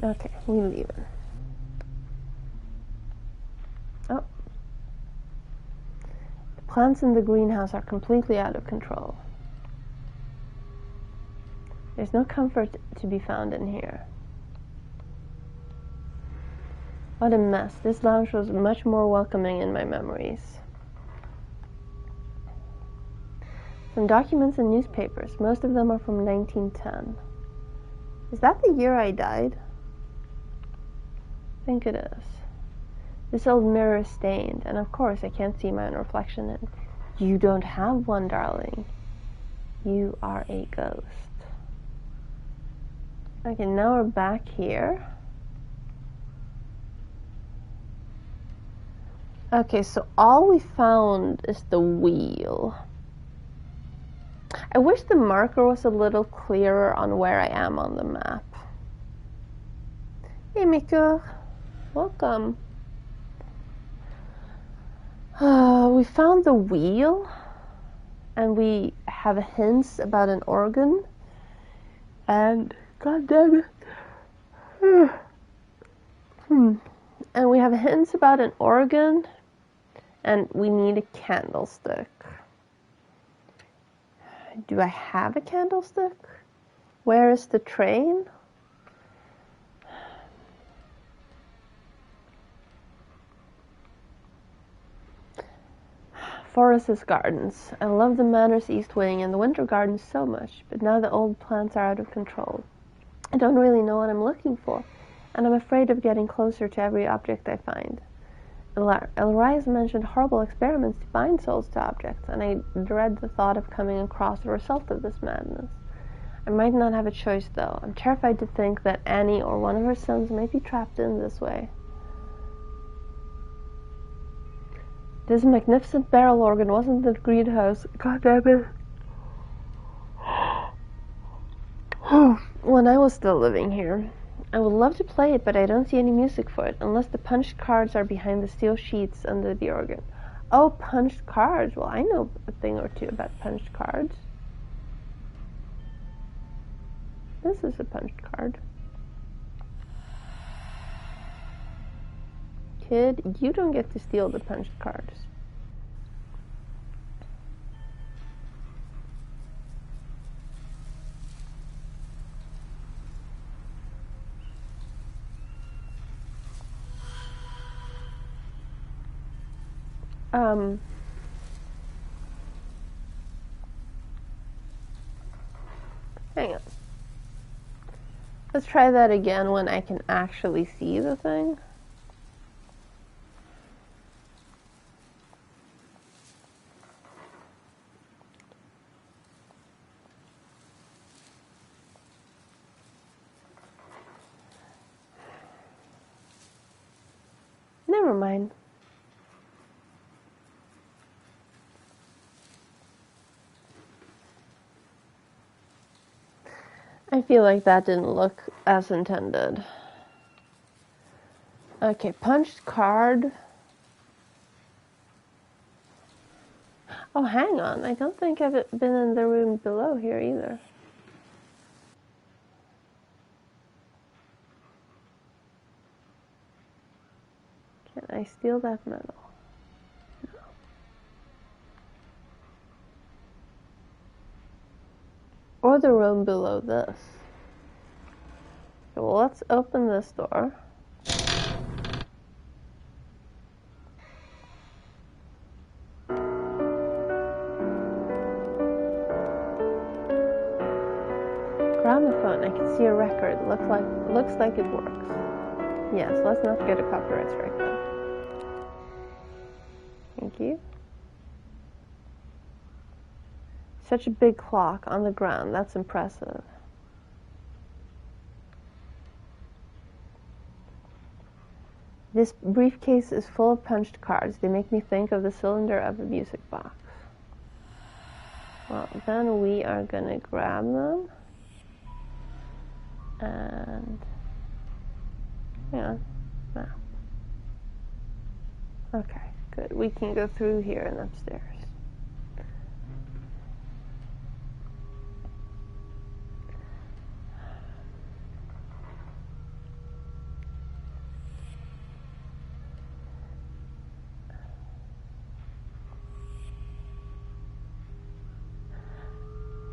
S1: Okay, we leave it. Oh. The plants in the greenhouse are completely out of control. There's no comfort to be found in here. What a mess. This lounge was much more welcoming in my memories. Some documents and newspapers. Most of them are from 1910. Is that the year I died? I think it is. This old mirror is stained, and of course I can't see my own reflection in it. You don't have one, darling. You are a ghost. Okay, now we're back here. Okay, so all we found is the wheel. I wish the marker was a little clearer on where I am on the map. Hey, Miko. Welcome. We found the wheel, and we have hints about an organ, and god damn it. And we have hints about an organ, and we need a candlestick. Do I have a candlestick? Where is the train? Forest's gardens. I love the Manor's east wing and the winter gardens so much, but now the old plants are out of control. I don't really know what I'm looking for, and I'm afraid of getting closer to every object I find. Elrise mentioned horrible experiments to bind souls to objects, and I dread the thought of coming across the result of this madness. I might not have a choice, though. I'm terrified to think that Annie or one of her sons may be trapped in this way. This magnificent barrel organ wasn't the greenhouse. God damn it. When I was still living here. I would love to play it, but I don't see any music for it, unless the punched cards are behind the steel sheets under the organ. Oh, punched cards. Well, I know a thing or two about punched cards. This is a punched card. Kid, you don't get to steal the punched cards. Hang on. Let's try that again when I can actually see the thing. Never mind. I feel like that didn't look as intended. Okay, punched card. Oh, hang on. I don't think I've been in the room below here either. Can I steal that medal? No. Or the room below this. Okay, well, let's open this door. Gramophone. I can see a record. Looks like it works. Yes, let's not get a copyright strike though. Thank you. Such a big clock on the ground. That's impressive. This briefcase is full of punched cards. They make me think of the cylinder of a music box. Well, then we are gonna grab them. And hang on. Map. Okay, good. We can go through here and upstairs.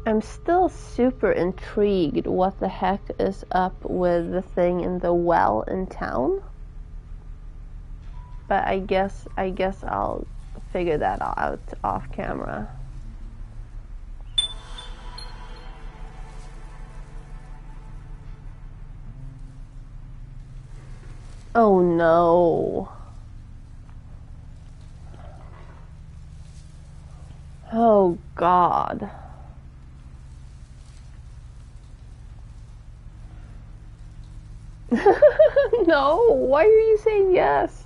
S1: I'm still super intrigued what the heck is up with the thing in the well in town. But I guess I'll figure that out off camera. Oh no. Oh God. No, why are you saying yes?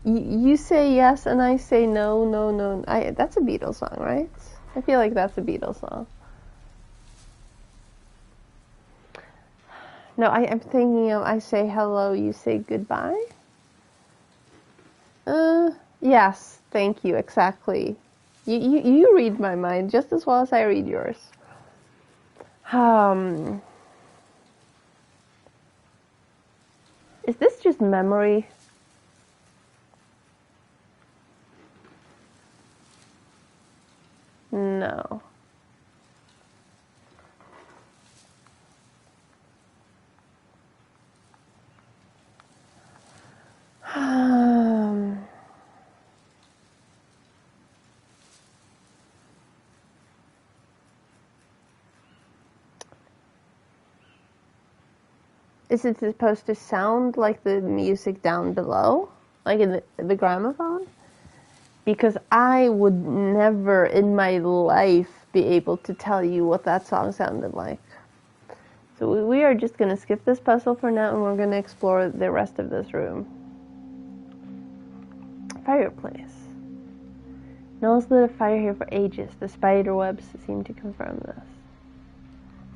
S1: You say yes and I say no, no, no. That's a Beatles song, right? I feel like that's a Beatles song. No, I'm thinking of I say hello, you say goodbye. Yes, thank you, exactly. You read my mind just as well as I read yours. Is this just memory? No. Is it supposed to sound like the music down below? Like in the gramophone? Because I would never in my life be able to tell you what that song sounded like. So we are just going to skip this puzzle for now and we're going to explore the rest of this room. Fireplace. Noel's lit a fire here for ages. The spider webs seem to confirm this.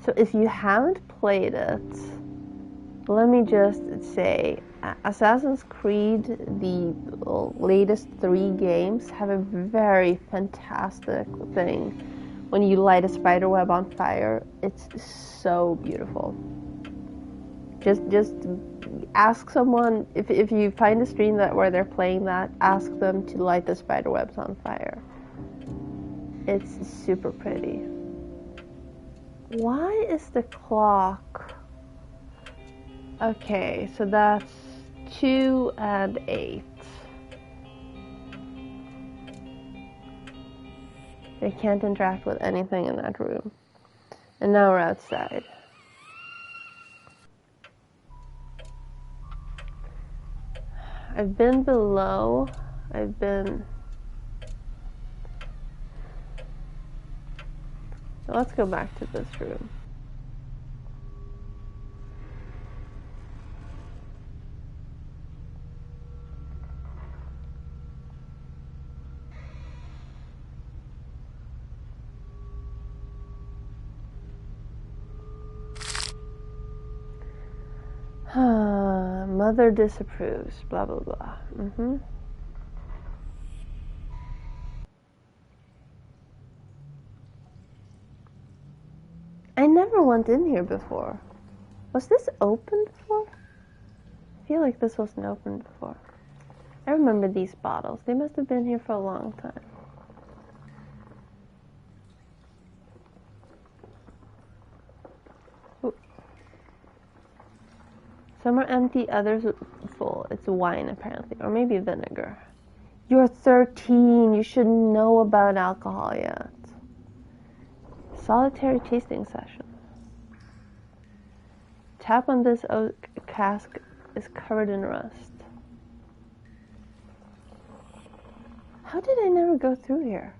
S1: So if you haven't played it, let me just say, Assassin's Creed, the latest 3 games, have a very fantastic thing. When you light a spider web on fire, it's so beautiful. Just ask someone, if you find a stream where they're playing that, ask them to light the spider webs on fire. It's super pretty. Why is the clock... Okay, so that's 2 and 8. They can't interact with anything in that room. And now we're outside. I've been below. So let's go back to this room. Mother disapproves, blah, blah, blah. I never went in here before. Was this open before? I feel like this wasn't open before. I remember these bottles. They must have been here for a long time. Ooh. Some are empty, others full. It's wine, apparently. Or maybe vinegar. You're 13. You should know about alcohol yet. Solitary tasting session. Tap on this oak cask is covered in rust. How did I never go through here?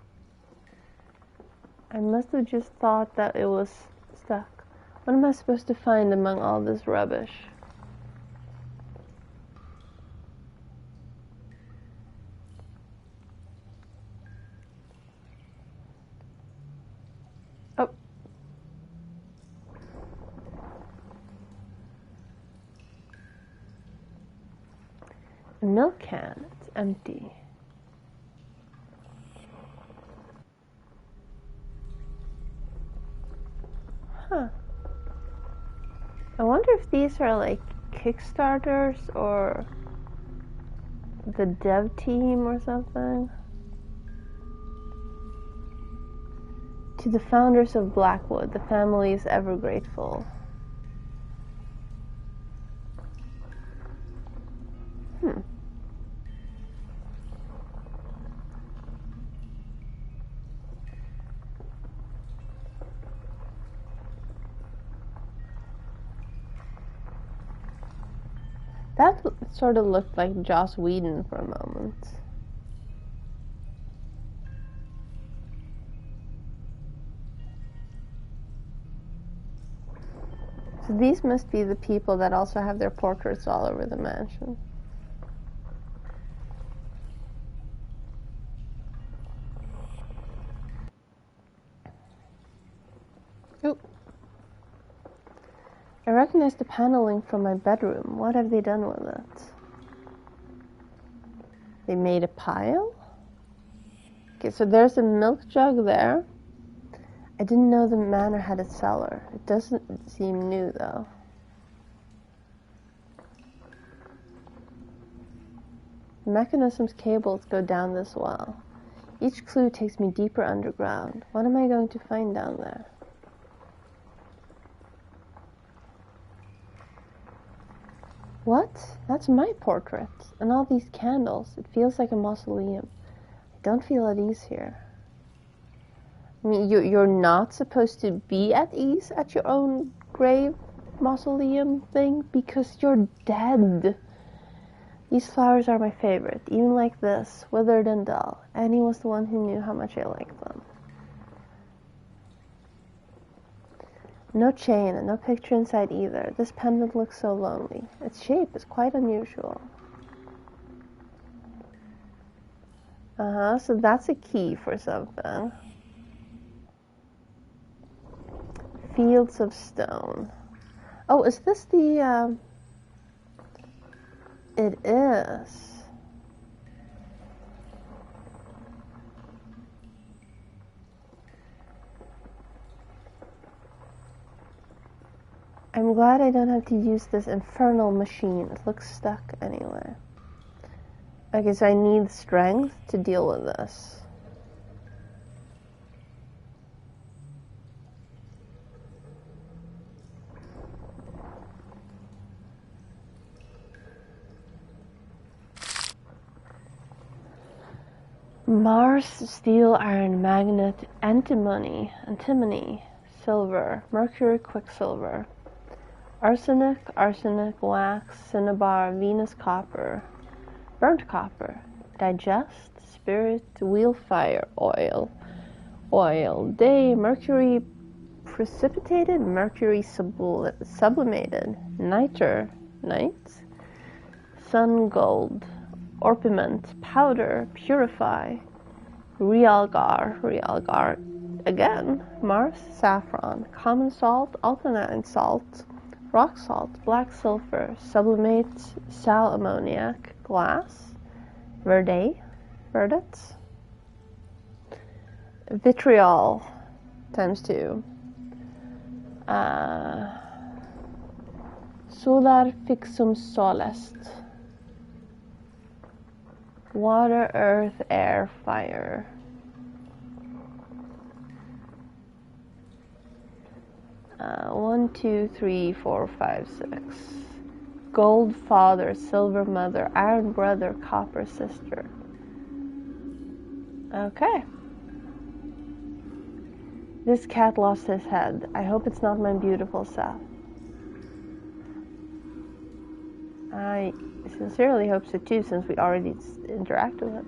S1: I must have just thought that it was stuck. What am I supposed to find among all this rubbish? Oh. A milk can. It's empty. Huh. I wonder if these are like Kickstarters or the dev team or something. To the founders of Blackwood, the family is ever grateful. That sort of looked like Joss Whedon for a moment. So these must be the people that also have their portraits all over the mansion. Oop. I recognize the paneling from my bedroom. What have they done with it? They made a pile? Okay, so there's a milk jug there. I didn't know the manor had a cellar. It doesn't seem new, though. The mechanism's cables go down this well. Each clue takes me deeper underground. What am I going to find down there? What? That's my portrait. And all these candles. It feels like a mausoleum. I don't feel at ease here. I mean, you're not supposed to be at ease at your own grave mausoleum thing because you're dead. These flowers are my favorite, even like this, withered and dull. Annie was the one who knew how much I liked them. No chain and no picture inside either. This pendant looks so lonely. Its shape is quite unusual. So that's a key for something. Fields of stone. Oh, is this the, It is. I'm glad I don't have to use this infernal machine. It looks stuck anyway. Okay, so I need strength to deal with this. Mars, steel, iron, magnet, antimony, silver, mercury, quicksilver, arsenic, wax, cinnabar, Venus copper, burnt copper, digest, spirit, wheel fire, oil, day, mercury precipitated, mercury sublimated, nitre, sun gold, orpiment, powder, purify, realgar again, Mars, saffron, common salt, alkaline salt, rock salt, black sulfur, sublimate sal ammoniac, glass, verdate, vitriol times 2, solar fixum solest, water, earth, air, fire. One, two, three, four, five, 6. Gold father, silver mother, iron brother, copper sister. Okay. This cat lost his head. I hope it's not my beautiful self. I sincerely hope so too, since we already interacted with it.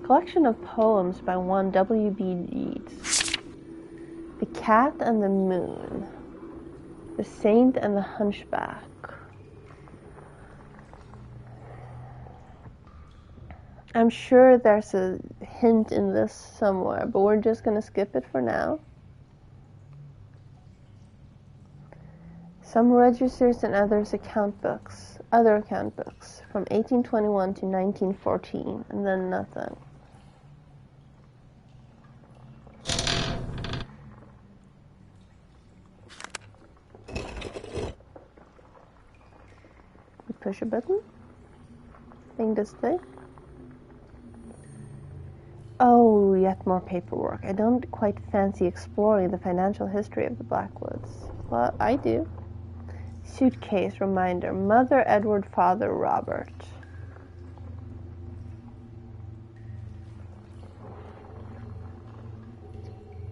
S1: Collection of poems by one W.B. Yeats. The Cat and the Moon. The Saint and the Hunchback. I'm sure there's a hint in this somewhere, but we're just gonna skip it for now. Some registers and others other account books, from 1821 to 1914, and then nothing. Push a button. Think this thing. Oh, yet more paperwork. I don't quite fancy exploring the financial history of the Blackwoods. Well, I do. Suitcase reminder. Mother Edward, Father Robert.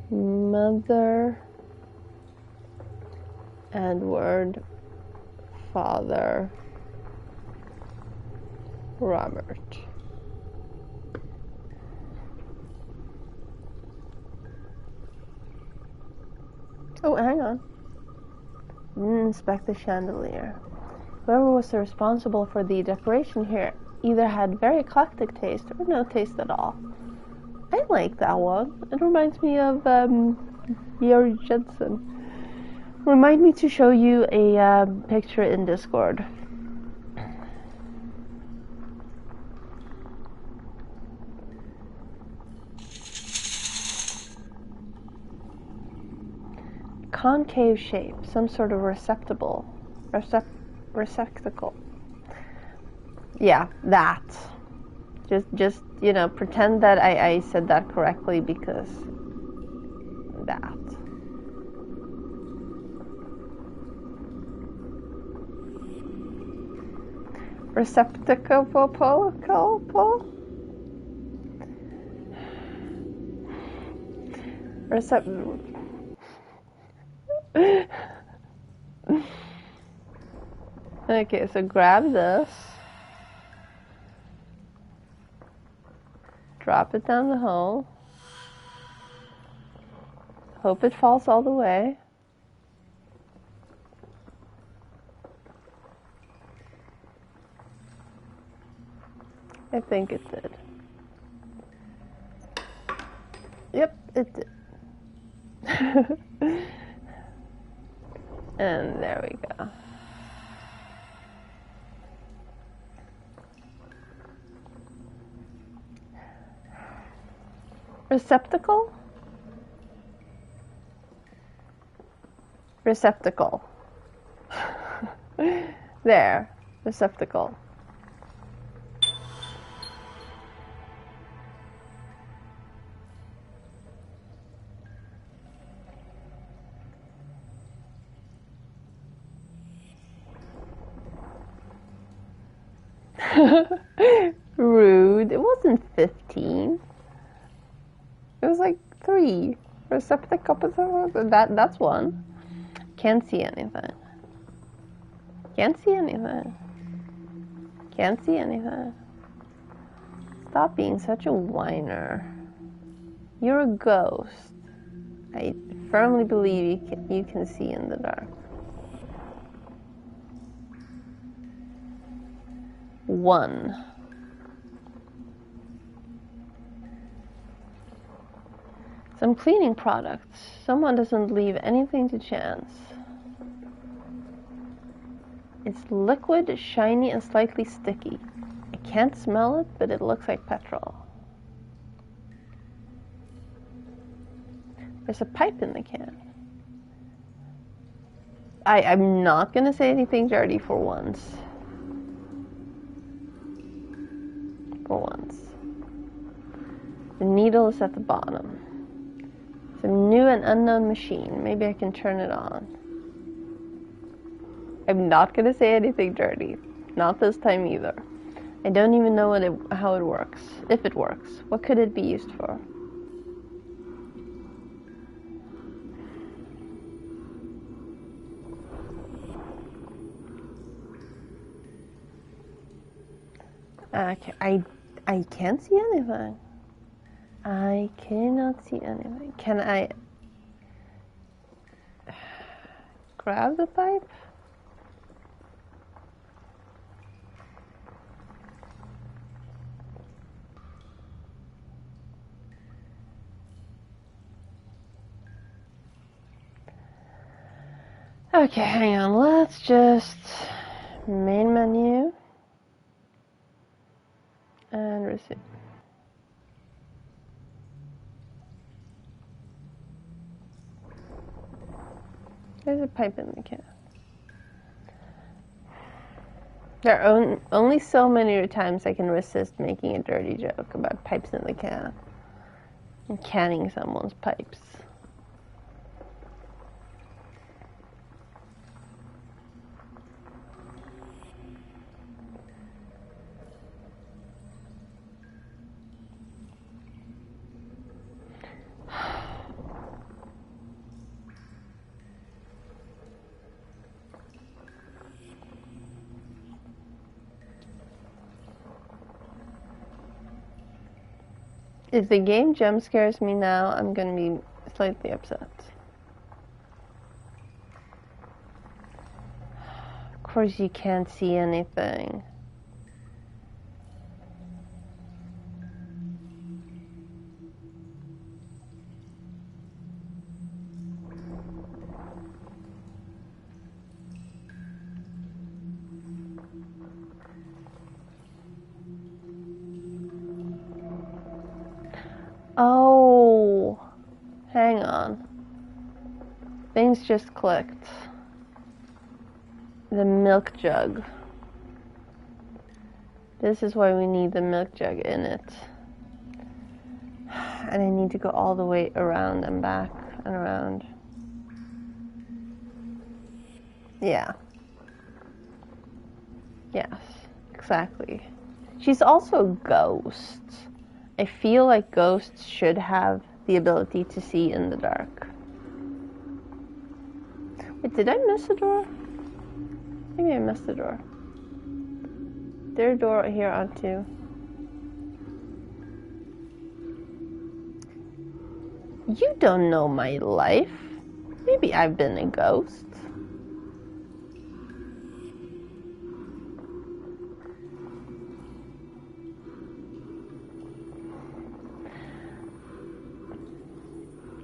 S1: Mother Edward, Father Robert. Oh, hang on. Inspect the chandelier. Whoever was responsible for the decoration here either had very eclectic taste or no taste at all. I like that one. It reminds me of Georg Jensen. Remind me to show you a picture in Discord. Concave shape, some sort of receptacle. Yeah, that. Just pretend that I said that correctly, because that. Receptacle. Okay, so grab this, drop it down the hole, hope it falls all the way. I think it did. Yep, it did. And there we go. Receptacle? Receptacle. There, receptacle. Rude. It wasn't 15. It was like 3. Receptacle. That's one. Can't see anything. Can't see anything. Can't see anything. Stop being such a whiner. You're a ghost. I firmly believe you can see in the dark. 1. Some cleaning products. Someone doesn't leave anything to chance. It's liquid, shiny, and slightly sticky. I can't smell it, but it looks like petrol. There's a pipe in the can. I'm not gonna say anything dirty for once. For once. The needle is at the bottom. It's a new and unknown machine. Maybe I can turn it on. I'm not gonna say anything dirty. Not this time either. I don't even know how it works. If it works. What could it be used for? Okay, I can't see anything. I cannot see anything. Can I grab the pipe? Okay, hang on. Let's just main menu and receipt. There's a pipe in the can. There are only so many times I can resist making a dirty joke about pipes in the can and canning someone's pipes. If the game jump scares me now, I'm gonna be slightly upset. Of course you can't see anything. Oh, hang on. Things just clicked. The milk jug. This is why we need the milk jug in it. And I need to go all the way around and back and around. Yeah. Yes, exactly. She's also a ghost. I feel like ghosts should have the ability to see in the dark. Wait, did I miss a door? Maybe I missed a door. There's a door here on too. You don't know my life. Maybe I've been a ghost.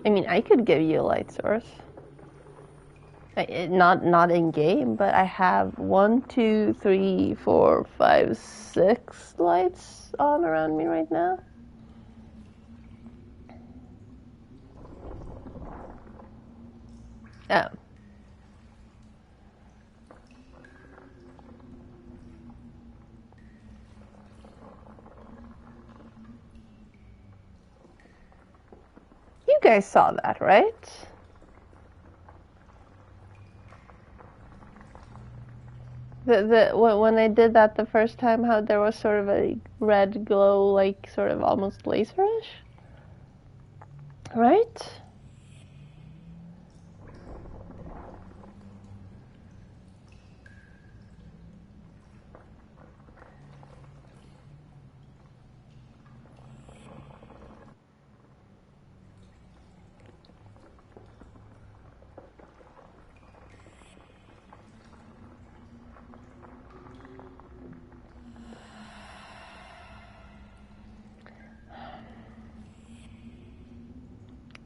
S1: I mean, I could give you a light source. Not in game, but I have 1, 2, 3, 4, 5, 6 lights on around me right now. Oh. You guys saw that, right? When I did that the first time, how there was sort of a red glow, like sort of almost laserish, right?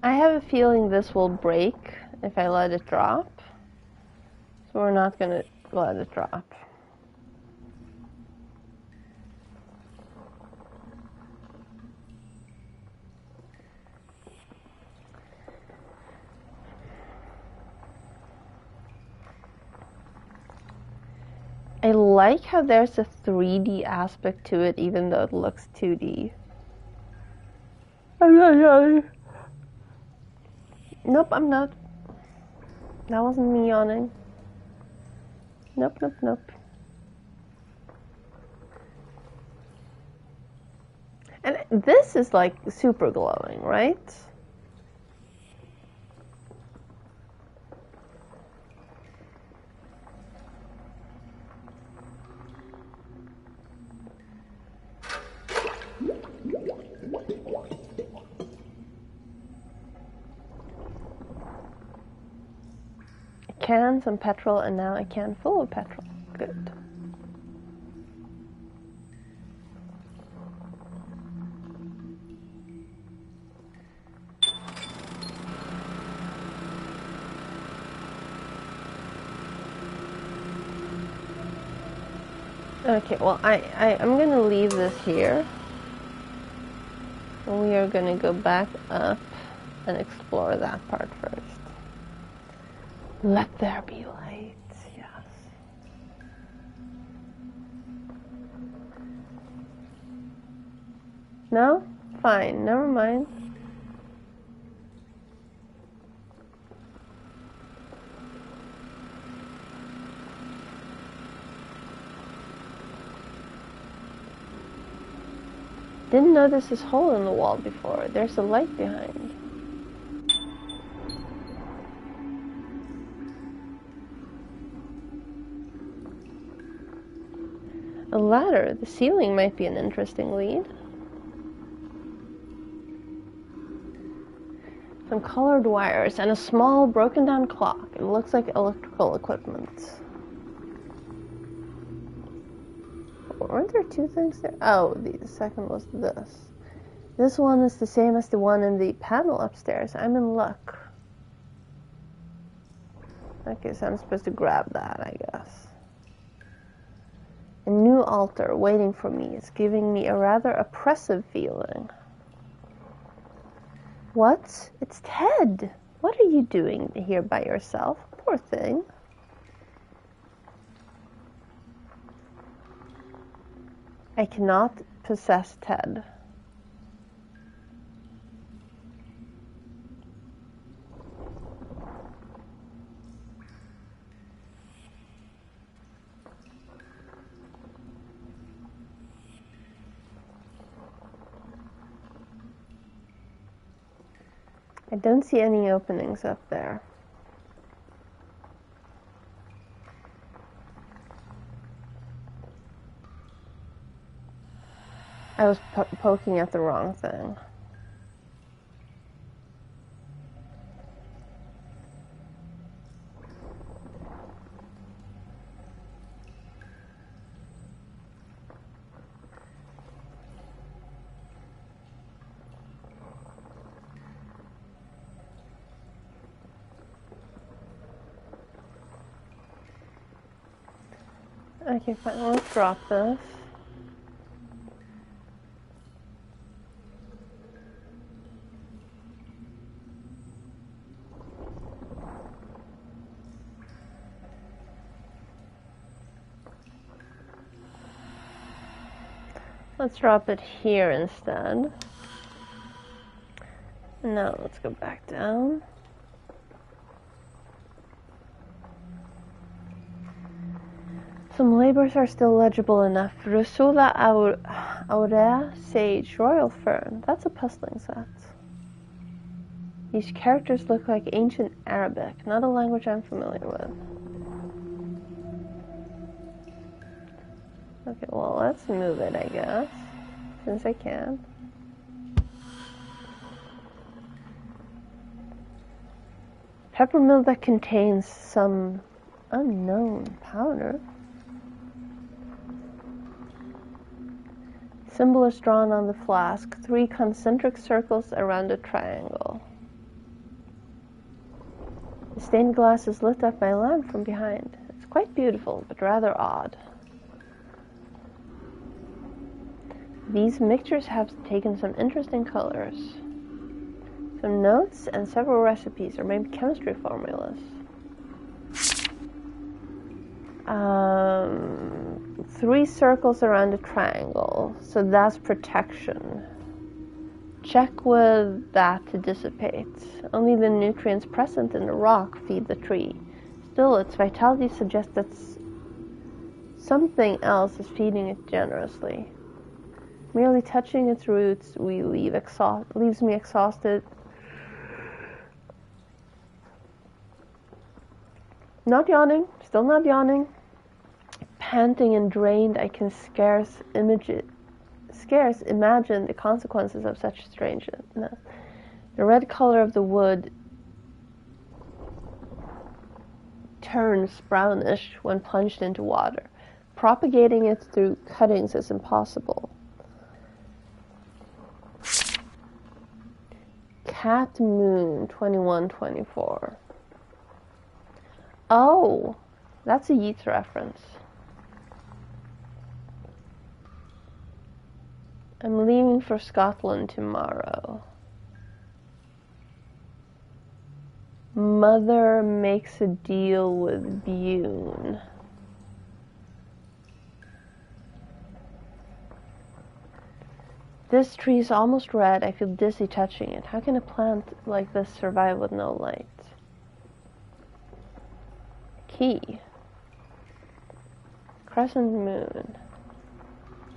S1: I have a feeling this will break if I let it drop. So we're not gonna let it drop. I like how there's a 3D aspect to it, even though it looks 2D. I'm not yawning. Nope, I'm not. That wasn't me yawning. Nope, nope, nope. And this is like super glowing, right? A can, some petrol, and now a can full of petrol. Good. Okay, well, I'm gonna leave this here. We are gonna go back up and explore that part first. Let there be light, yes. No? Fine, never mind. Didn't notice this hole in the wall before. There's a light behind. A ladder. The ceiling might be an interesting lead. Some colored wires and a small broken down clock. It looks like electrical equipment. Weren't there two things there? Oh, the second was this. This one is the same as the one in the panel upstairs. I'm in luck. Okay, so I'm supposed to grab that, I guess. A new altar waiting for me. It's giving me a rather oppressive feeling. What? It's Ted. What are you doing here by yourself? Poor thing. I cannot possess Ted. I don't see any openings up there. I was poking at the wrong thing. Okay, fine. Let's drop this. Let's drop it here instead. Now let's go back down. Some labels are still legible enough. Rusula aurea, sage, royal fern. That's a puzzling set. These characters look like ancient Arabic, not a language I'm familiar with. Okay, well, let's move it, I guess, since I can. Peppermint that contains some unknown powder. Symbol is drawn on the flask, 3 concentric circles around a triangle. The stained glass is lit up by a lamp from behind. It's Quite beautiful, but rather odd. These mixtures have taken some interesting colors. Some notes and several recipes, or maybe chemistry formulas. 3 circles around a triangle, so that's protection. Check with that to dissipate. Only the nutrients present in the rock feed the tree. Still, its vitality suggests that something else is feeding it generously. Merely touching its roots leaves me exhausted. Not yawning, still not yawning. Panting and drained, I can scarce imagine the consequences of such strangeness. The red color of the wood turns brownish when plunged into water. Propagating it through cuttings is impossible. Cat Moon 2124. Oh, that's a Yeats reference. I'm leaving for Scotland tomorrow. Mother makes a deal with Bune. This tree is almost red. I feel dizzy touching it. How can a plant like this survive with no light? Key. Crescent moon.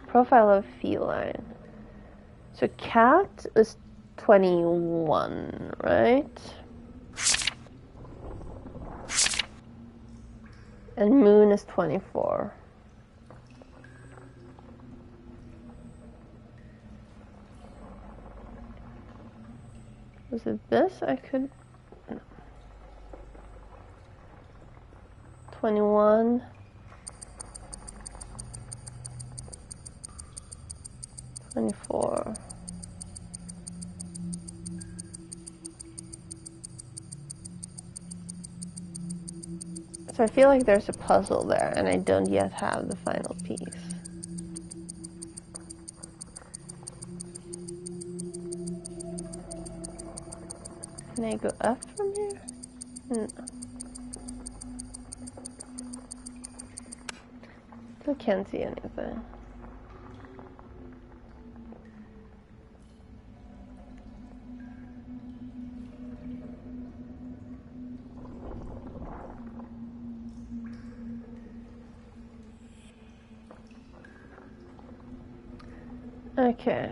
S1: Profile of feline. So cat is 21, right? And moon is 24. Was it this? I could... No. 21. 24. So I feel like there's a puzzle there, and I don't yet have the final piece. Can I go up from here? No. Still can't see anything. Okay.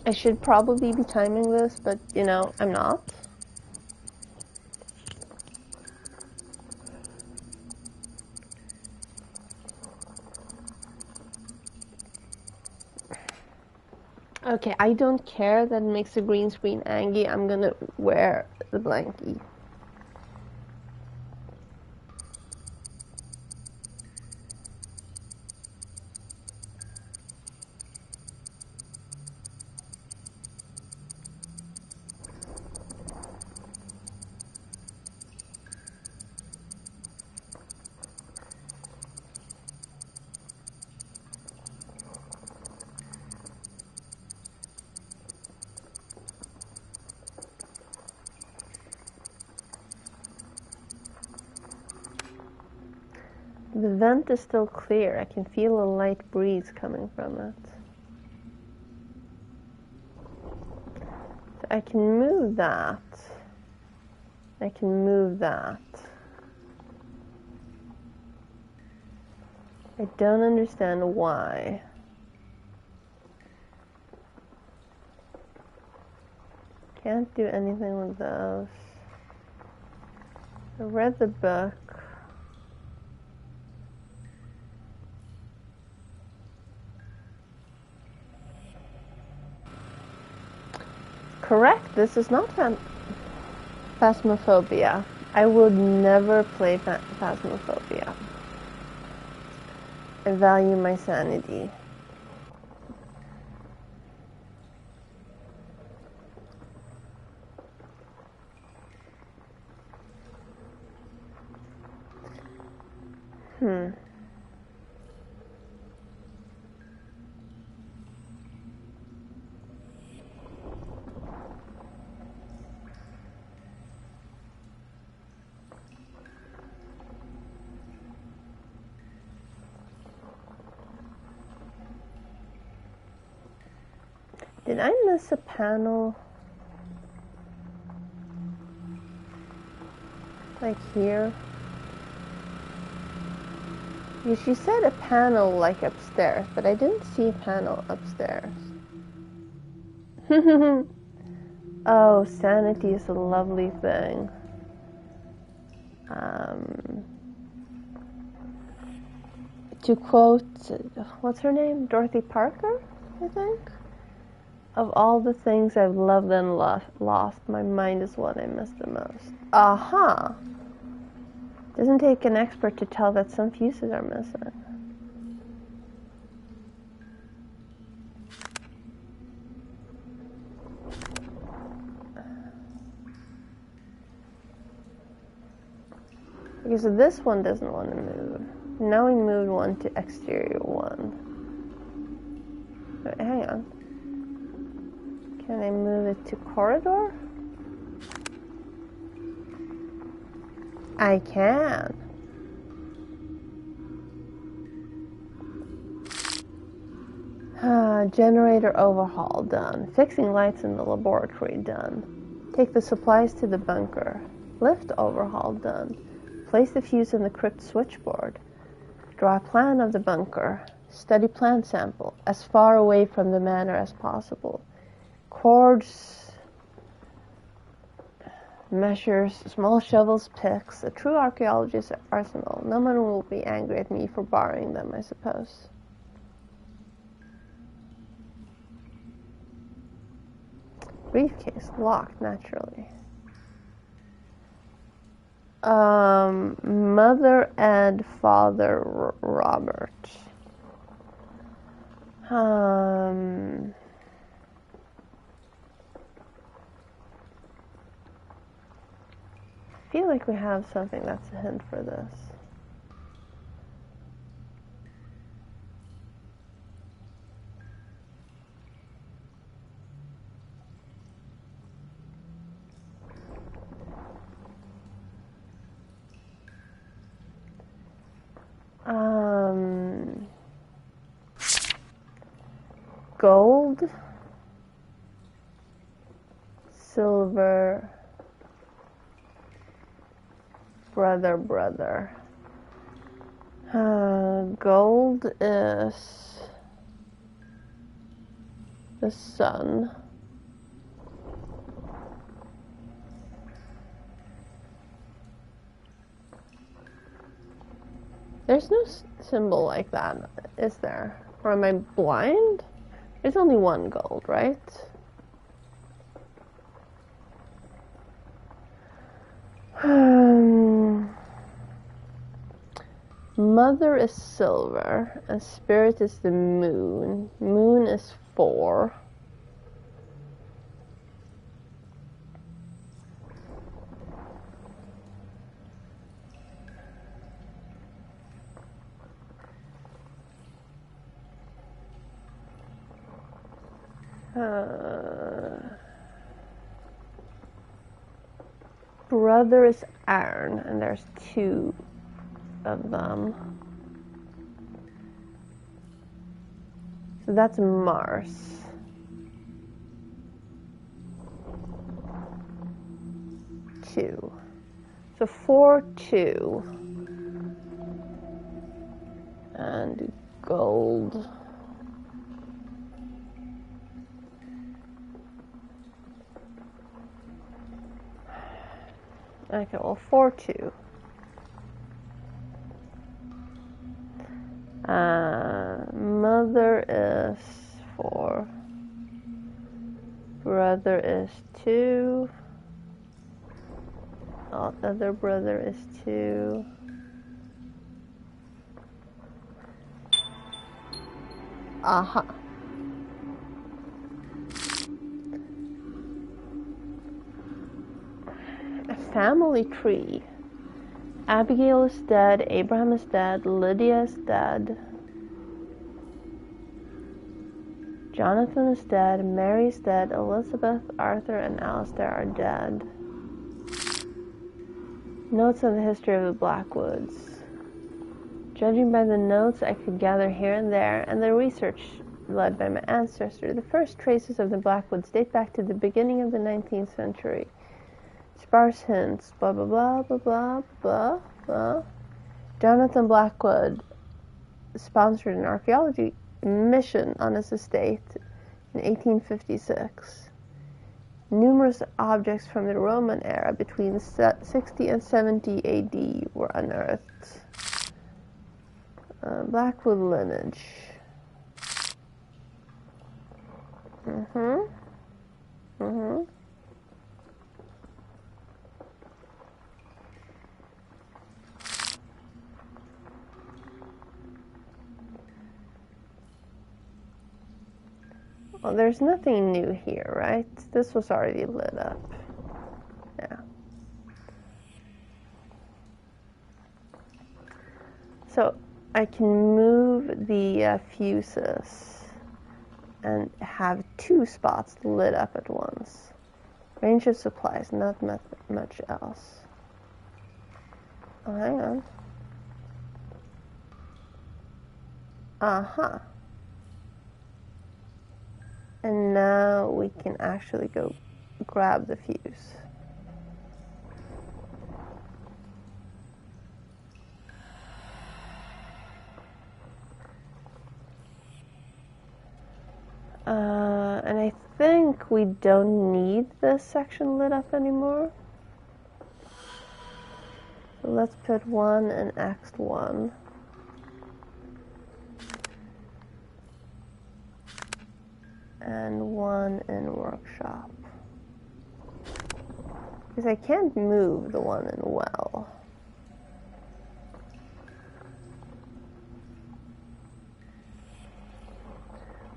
S1: I should probably be timing this, but, you know, I'm not. Okay, I don't care that it makes the green screen angry. I'm gonna wear the blankie. The vent is still clear. I can feel a light breeze coming from it. So I can move that. I can move that. I don't understand why. Can't do anything with those. I read the book. Correct, this is not Phasmophobia. I would never play Phasmophobia. I value my sanity. Did I miss a panel? Like here? Because she said a panel like upstairs, but I didn't see a panel upstairs. Oh, sanity is a lovely thing. To quote, what's her name? Dorothy Parker, I think? Of all the things I've loved and lost, my mind is what I miss the most. Aha! Doesn't take an expert to tell that some fuses are missing. Okay, so this one doesn't want to move. Now we moved one to exterior one. Wait, hang on. Can I move it to corridor? I can. Generator overhaul done. Fixing lights in the laboratory done. Take the supplies to the bunker. Lift overhaul done. Place the fuse in the crypt switchboard. Draw a plan of the bunker. Study plant sample as far away from the manor as possible. Cords, measures, small shovels, picks, a true archaeologist's arsenal. No one will be angry at me for borrowing them, I suppose. Briefcase, locked, naturally. Mother and Father Robert. I feel like we have something that's a hint for this. Gold, silver, brother. Gold is the sun. There's no symbol like that, is there? Or am I blind? There's only one gold, right? Mother is silver, and spirit is the moon. Moon is 4. Brother is iron, and there's 2 of them. So that's Mars. 2. So 4, 2. And gold. Okay, well, 4, 2. Mother is 4. Brother is 2. Other brother is 2. Aha. A family tree. Abigail is dead, Abraham is dead, Lydia is dead, Jonathan is dead, Mary is dead, Elizabeth, Arthur, and Alistair are dead. Notes on the history of the Blackwoods. Judging by the notes I could gather here and there, and the research led by my ancestor, the first traces of the Blackwoods date back to the beginning of the 19th century. Sparse hints, blah blah blah blah blah blah blah. Jonathan Blackwood sponsored an archaeology mission on his estate in 1856. Numerous objects from the Roman era between 60 and 70 AD were unearthed. Blackwood lineage. Well, there's nothing new here, right? This was already lit up. Yeah. So I can move the fuses and have 2 spots lit up at once. Range of supplies, not much else. Oh, hang on. Aha. And now we can actually go grab the fuse. And I think we don't need this section lit up anymore. So let's put 1 in X1. And 1 in workshop. Because I can't move the one in well.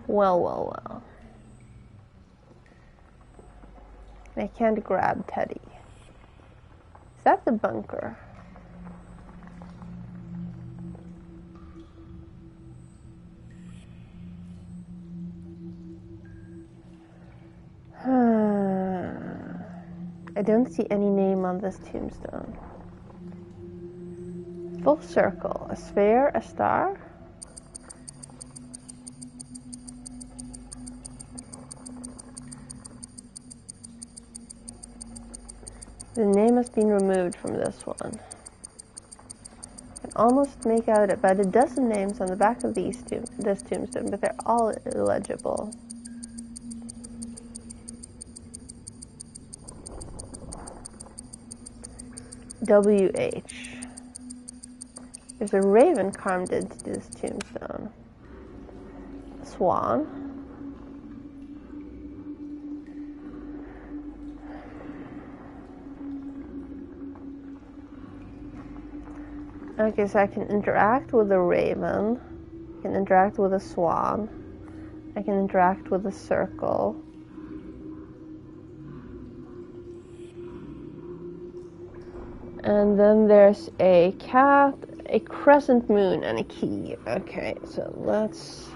S1: Well. I can't grab Teddy. Is that the bunker? I don't see any name on this tombstone. Full circle. A sphere, a star. The name has been removed from this one. I can almost make out about a dozen names on the back of this tombstone, but they're all illegible. WH. There's a raven carved into this tombstone. A swan. Okay, so I can interact with a raven. I can interact with a swan. I can interact with a circle. And then there's a cat, a crescent moon, and a key. Okay, so let's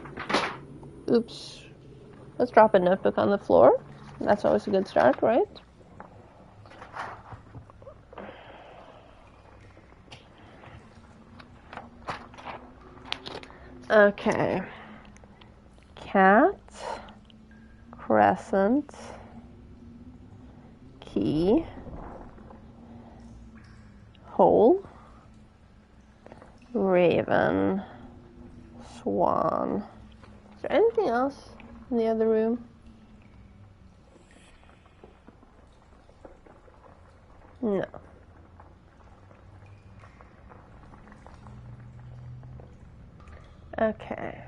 S1: drop a notebook on the floor. That's always a good start, right? Okay. Cat, crescent, key, hole, raven, swan. Is there anything else in the other room? No. Okay.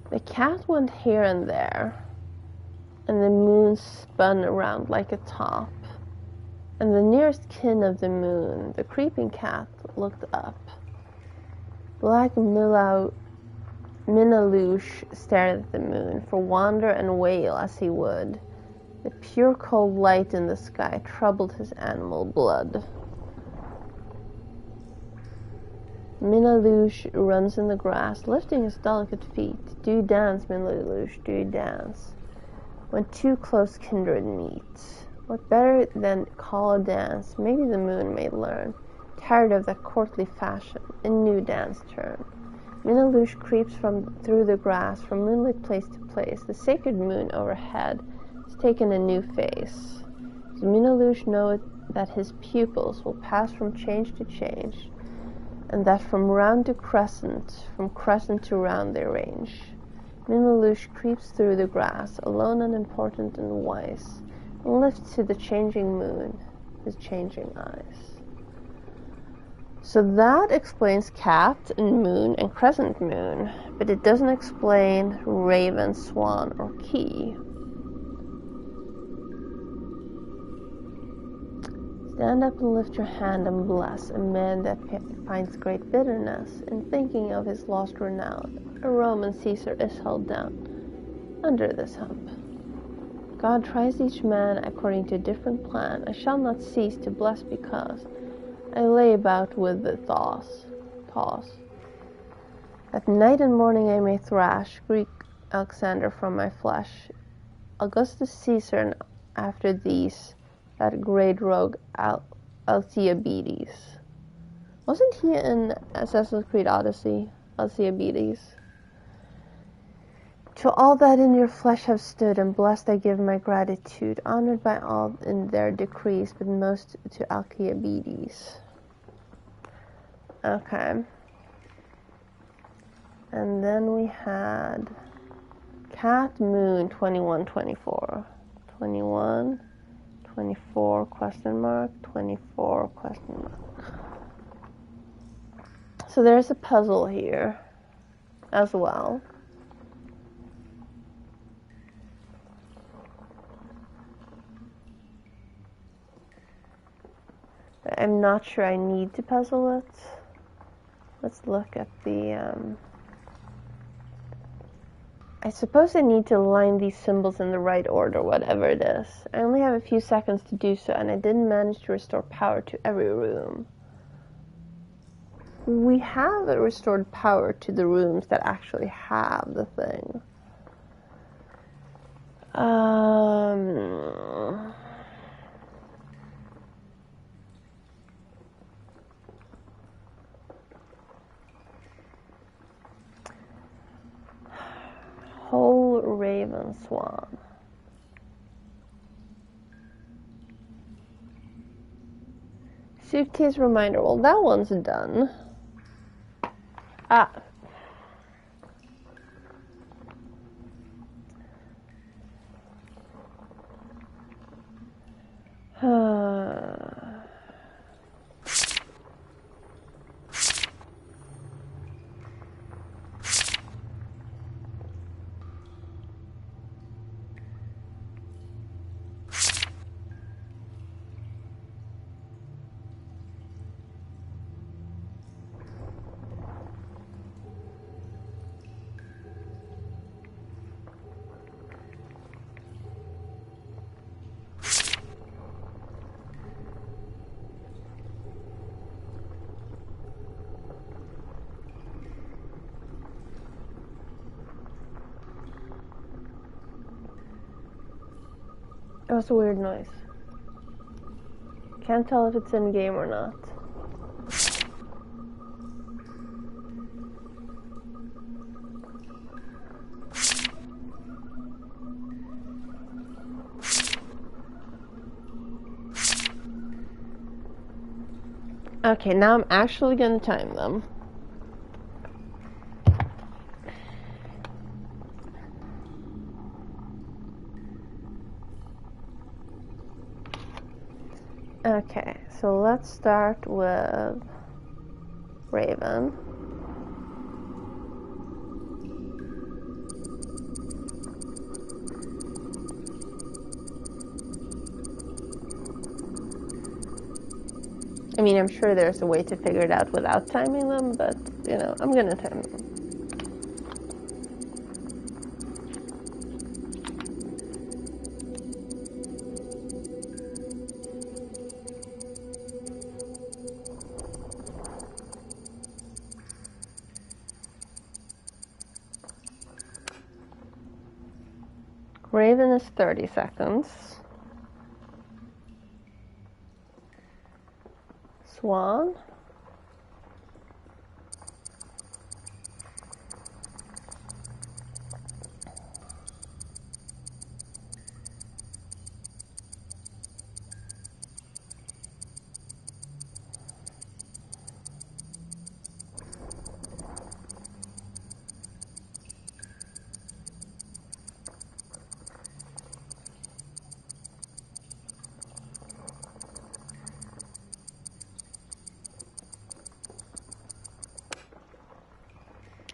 S1: The cat went here and there, and the moon spun around like a top. And the nearest kin of the moon, the creeping cat, looked up. Black Minalouche stared at the moon, for wander and wail as he would. The pure cold light in the sky troubled his animal blood. Minalouche runs in the grass, lifting his delicate feet. Do you dance, Minalouche, do you dance? When two close kindred meet, what better than call a dance? Maybe the moon may learn. Tired of that courtly fashion, a new dance turn. Minalouche creeps through the grass, from moonlit place to place. The sacred moon overhead has taken a new face. Does Minalouche know that his pupils will pass from change to change, and that from round to crescent, from crescent to round they range? Minalouche creeps through the grass, alone, unimportant and wise, and lifts to the changing moon his changing eyes. So that explains cat and moon and crescent moon, but it doesn't explain raven, swan, or key. Stand up and lift your hand and bless a man that finds great bitterness in thinking of his lost renown. A Roman Caesar is held down under this hump. God tries each man according to a different plan. I shall not cease to bless because I lay about with the cause. At night and morning I may thrash Greek Alexander from my flesh, Augustus Caesar, and after these that great rogue Alcibiades. Wasn't he in Assassin's Creed Odyssey? Alcibiades. To all that in your flesh have stood, and blessed I give my gratitude, honored by all in their decrees, but most to Alcibiades. Okay. And then we had cat, moon, 21, 24. 21, 24, question mark, 24, question mark. So there's a puzzle here as well. I'm not sure I need to puzzle it. Let's look at the, I suppose I need to line these symbols in the right order, whatever it is. I only have a few seconds to do so, and I didn't manage to restore power to every room. We have restored power to the rooms that actually have the thing. Whole raven swan. Suitcase reminder. Well, that one's done. Ah. That was a weird noise. Can't tell if it's in game or not. Okay, now I'm actually gonna time them. Okay, so let's start with Raven. I mean, I'm sure there's a way to figure it out without timing them, but, you know, I'm gonna time them. Raven is 30 seconds. Swan.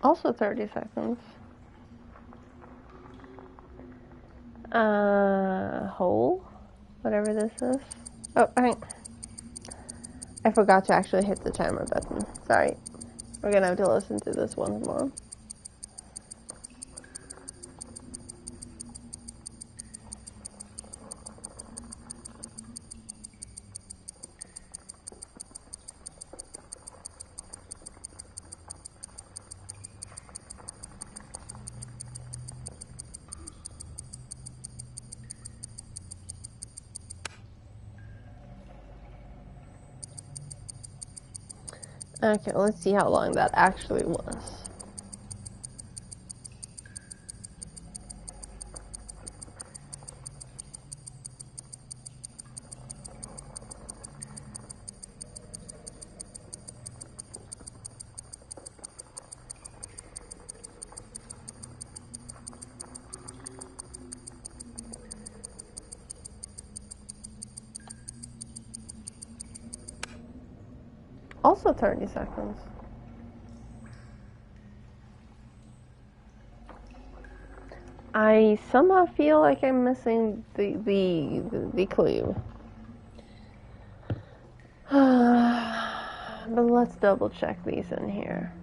S1: Also 30 seconds. Hole. Whatever this is. Oh, I forgot to actually hit the timer button. Sorry. We're gonna have to listen to this once more. Okay, let's see how long that actually was. Also 30 seconds. I somehow feel like I'm missing the clue. But let's double check these in here.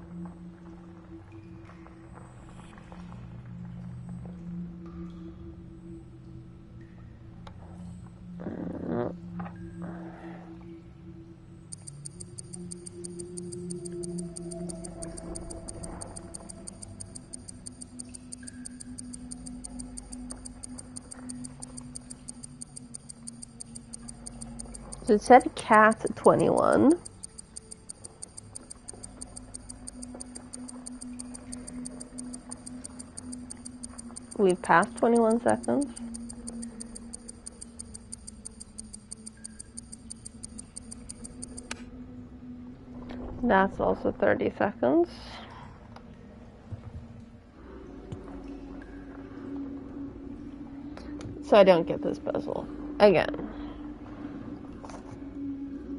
S1: So it said cat 21. We've passed 21 seconds. That's also 30 seconds. So I don't get this puzzle. Again.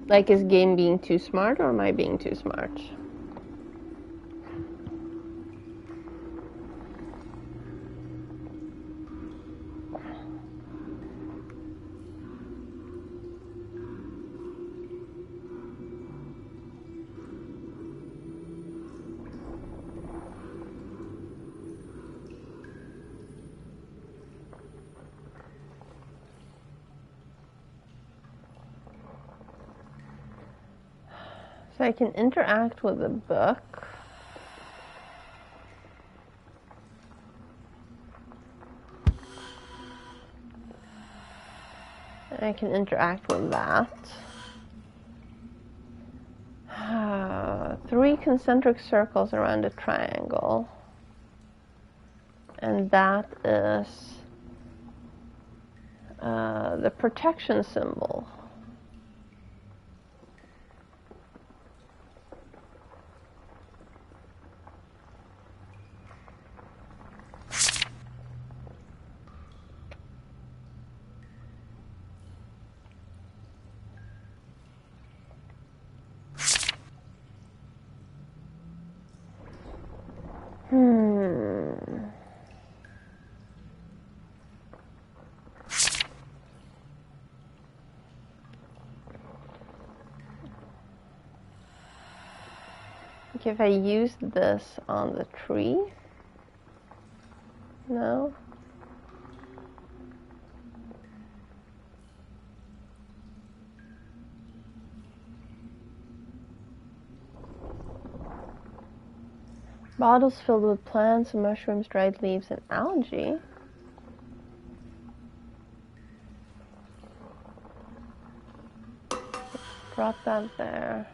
S1: Like, is game being too smart or am I being too smart? So I can interact with the book. I can interact with that. 3 concentric circles around a triangle. And that is the protection symbol. Okay, if I use this on the tree? No? Bottles filled with plants, mushrooms, dried leaves, and algae. Drop that there.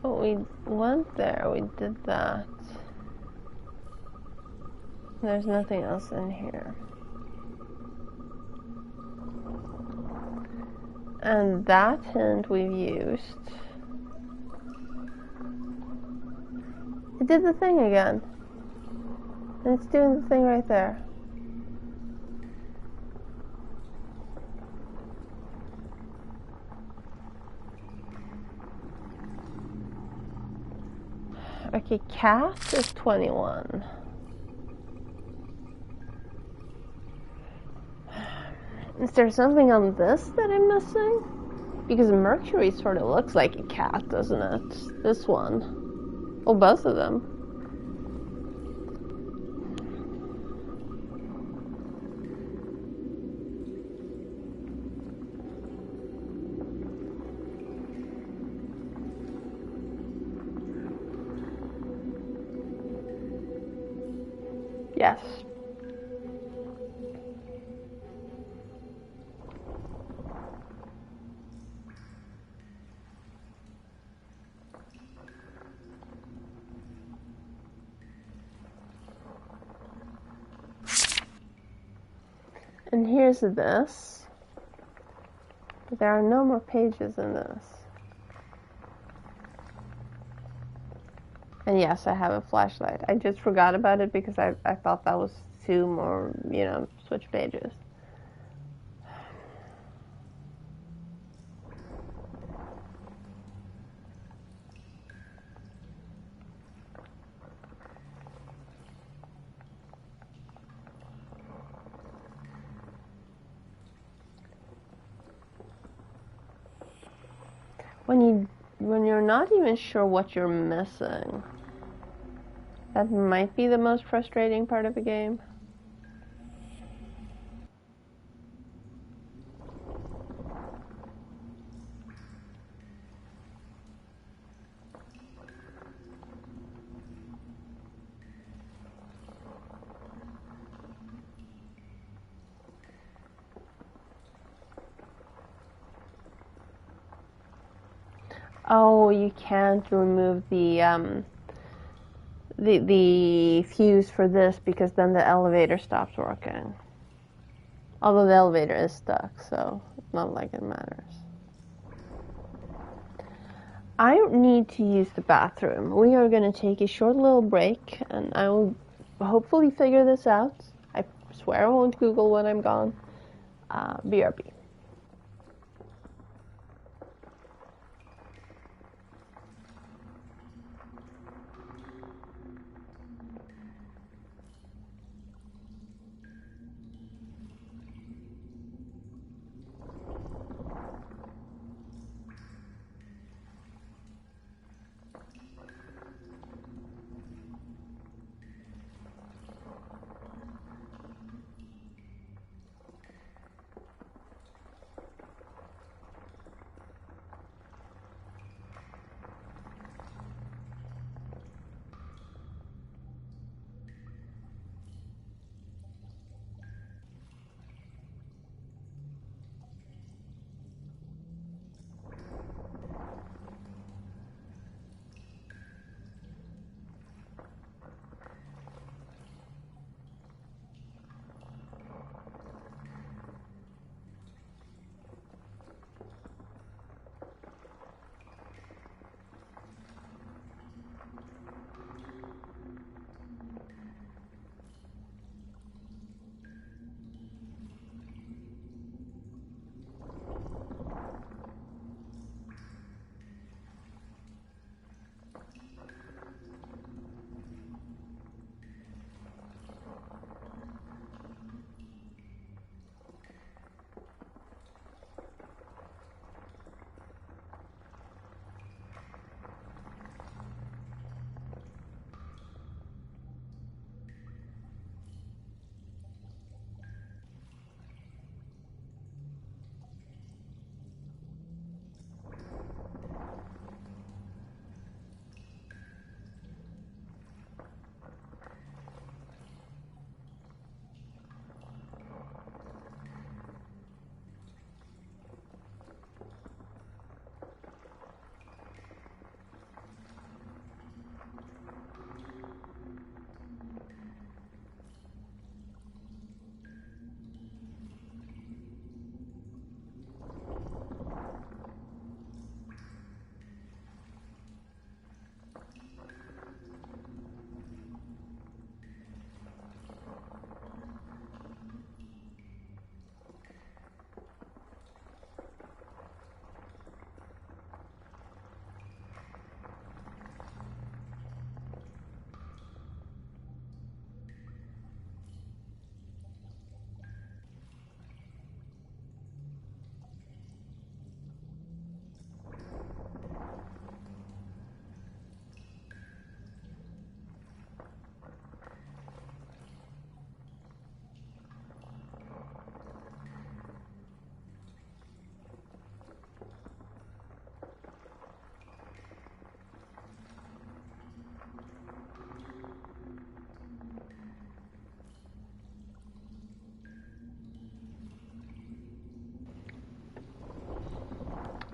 S1: Oh, we went there, we did that. There's nothing else in here. And that hint we've used. It did the thing again. And it's doing the thing right there. Okay, cat is 21. Is there something on this that I'm missing? Because Mercury sort of looks like a cat, doesn't it? This one. Oh, both of them. Yes. And here's this. There are no more pages in this. And yes, I have a flashlight. I just forgot about it because I thought that was 2 more, switch pages. When you're not even sure what you're missing, that might be the most frustrating part of the game. Oh, you can't remove the fuse for this because then the elevator stops working. Although the elevator is stuck, so it's not like it matters. I need to use the bathroom. We are going to take a short little break, and I will hopefully figure this out. I swear I won't Google when I'm gone. BRB.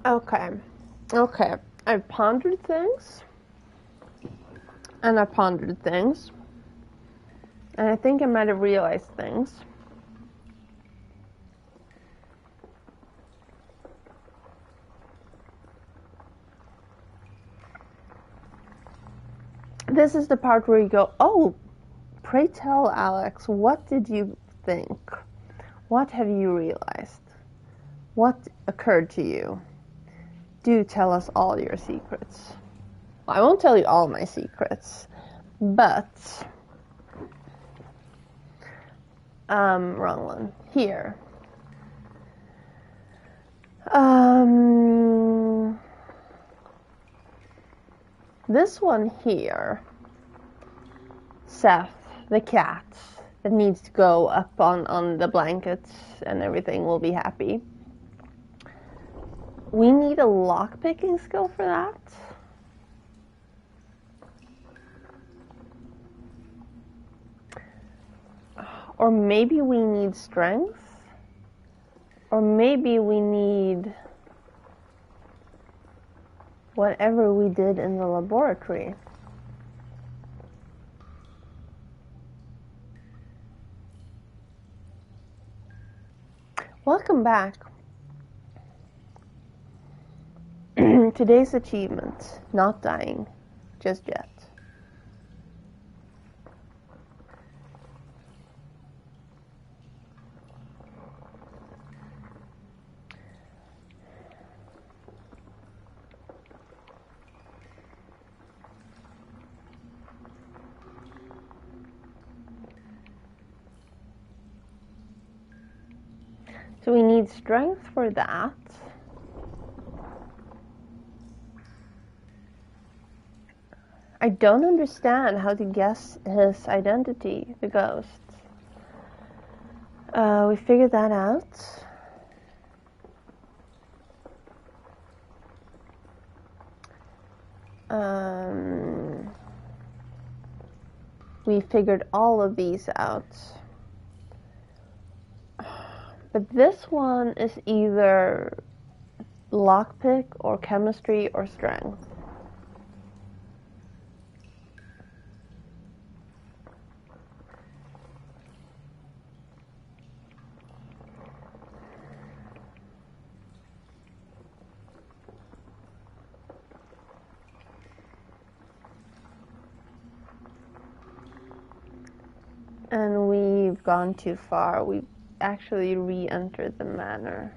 S1: Okay. Okay. I've pondered things. And I pondered things. And I think I might have realized things. This is the part where you go, oh, pray tell, Alex, what did you think? What have you realized? What occurred to you? Do tell us all your secrets. Well, I won't tell you all my secrets, but wrong one. Here. This one here, Seth, the cat that needs to go up on the blankets and everything will be happy. We need a lockpicking skill for that. Or maybe we need strength. Or maybe we need whatever we did in the laboratory. Welcome back. Today's achievement, not dying just yet. So we need strength for that. I don't understand how to guess his identity, the ghost. We figured that out. We figured all of these out. But this one is either lockpick or chemistry or strength. And we've gone too far. We've actually re-entered the manor.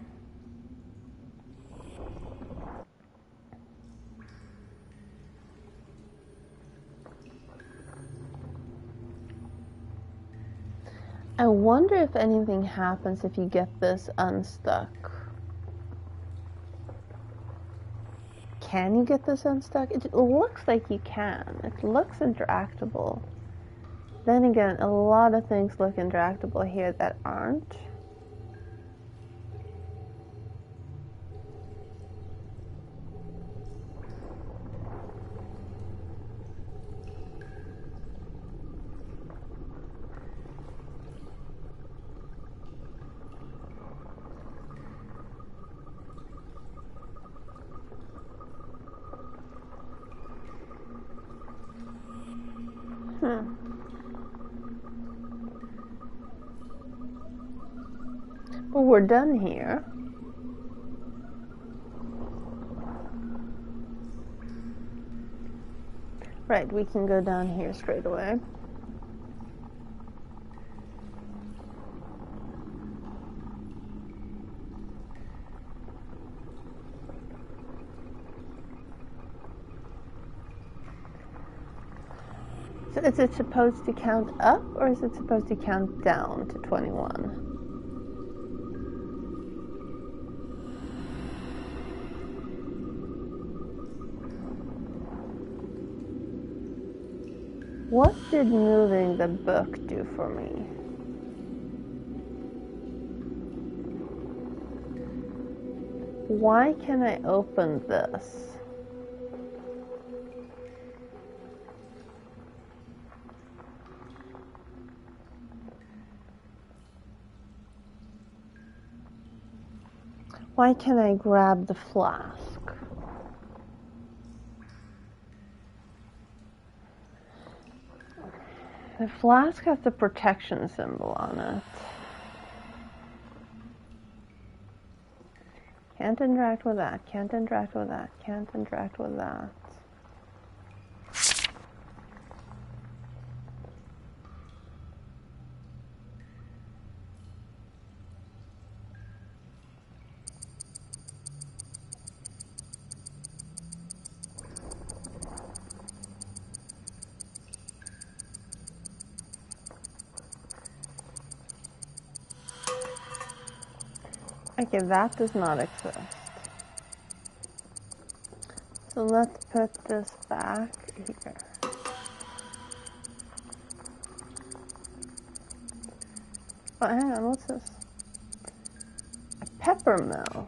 S1: I wonder if anything happens if you get this unstuck. Can you get this unstuck? It looks like you can. It looks interactable. Then again, a lot of things look interactable here that aren't. Well, we're done here. Right, we can go down here straight away. So is it supposed to count up or is it supposed to count down to 21? What did moving the book do for me? Why can I open this? Why can't I grab the flask? The flask has the protection symbol on it. Can't interact with that, can't interact with that, can't interact with that. Okay, that does not exist. So let's put this back here. Oh, hang on, what's this? A pepper mill.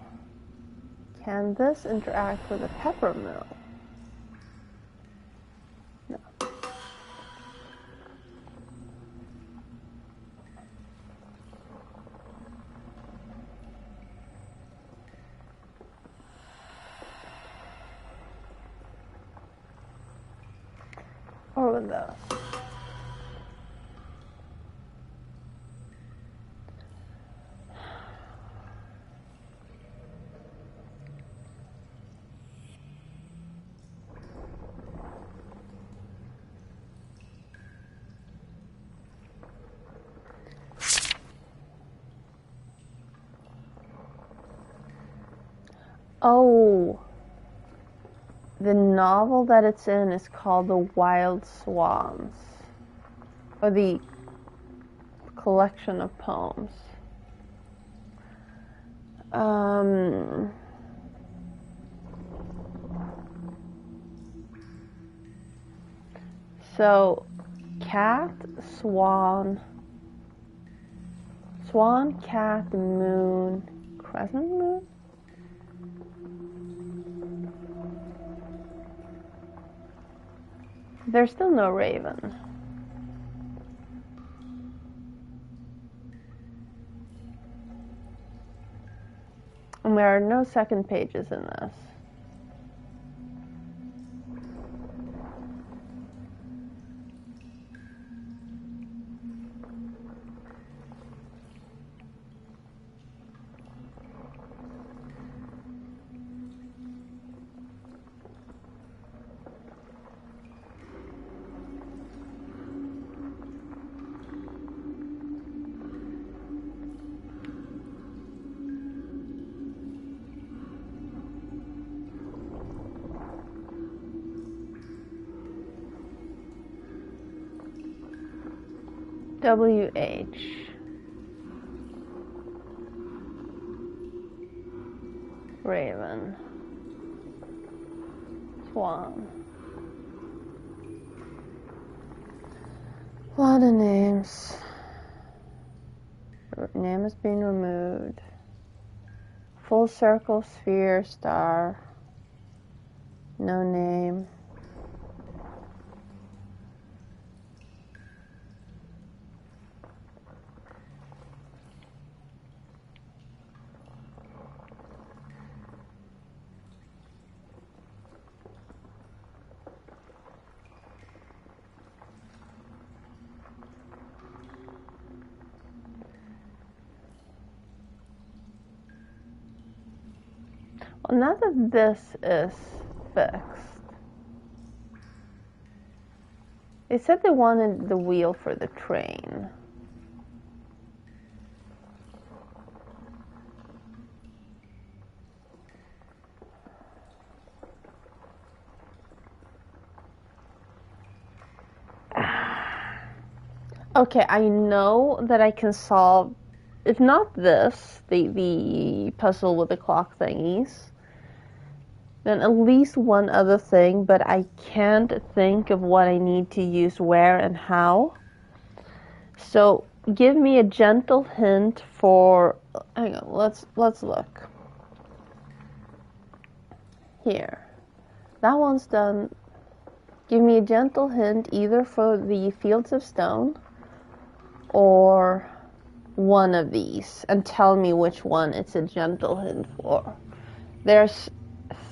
S1: Can this interact with a pepper mill? No. Or with this. Oh, the novel that it's in is called The Wild Swans, or the collection of poems. So, cat, swan, cat, moon, crescent moon? There's still no raven. And there are no second pages in this. WH. Raven. Swan. A lot of names. Name has been removed. Full circle, sphere, star. No name. Well, now that this is fixed, they said they wanted the wheel for the train. Okay, I know that I can solve, if not this, the puzzle with the clock thingies, then at least one other thing, but I can't think of what I need to use where and how. So give me a gentle hint for, hang on, let's look. Here. That one's done. Give me a gentle hint either for the Fields of Stone or one of these and tell me which one it's a gentle hint for. There's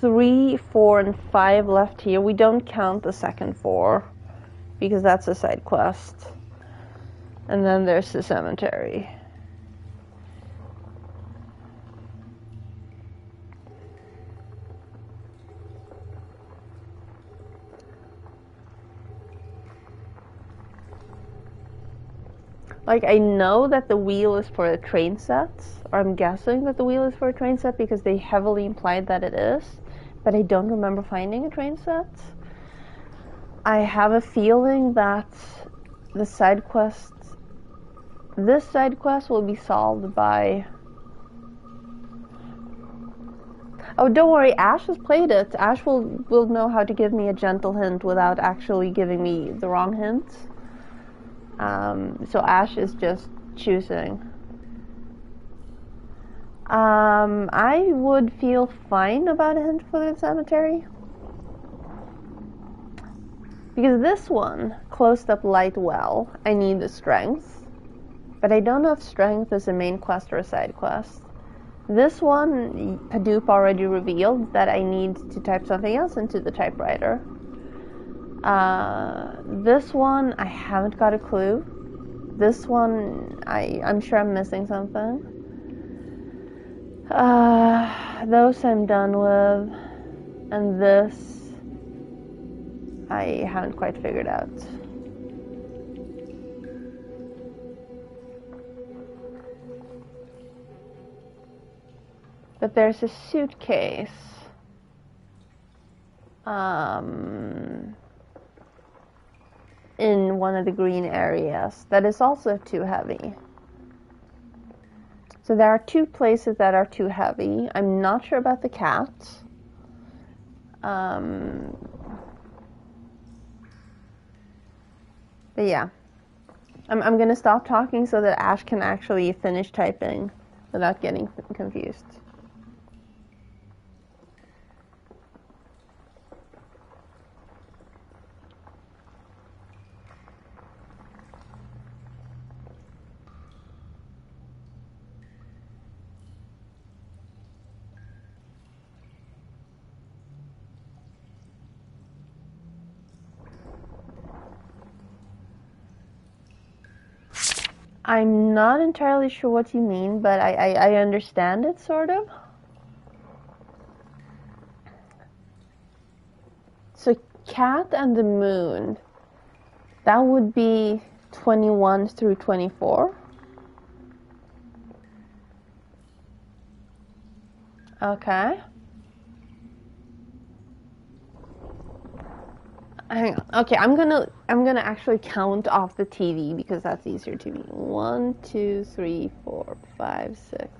S1: 3, 4, and 5 left here. We don't count the second 4 because that's a side quest. And then there's the cemetery. Like, I know that the wheel is for a train set, or I'm guessing that the wheel is for a train set because they heavily implied that it is, but I don't remember finding a train set. I have a feeling that the side quest, this side quest will be solved by... Oh, don't worry, Ash has played it. Ash will know how to give me a gentle hint without actually giving me the wrong hint. So Ash is just choosing. I would feel fine about a hint for the cemetery. Because this one, closed up light well, I need the strength. But I don't know if strength is a main quest or a side quest. This one, Hadoop already revealed that I need to type something else into the typewriter. This one, I haven't got a clue. This one, I'm sure I'm missing something. Those I'm done with. And this, I haven't quite figured out. But there's a suitcase. In one of the green areas that is also too heavy. So there are 2 places that are too heavy. I'm not sure about the cat. But yeah. I'm gonna stop talking so that Ash can actually finish typing without getting confused. I'm not entirely sure what you mean, but I understand it, sort of. So, cat and the moon, that would be 21 through 24. Okay. Hang on. Okay, I'm gonna actually count off the TV because that's easier to me. 1, 2, 3, 4, 5, 6, 7,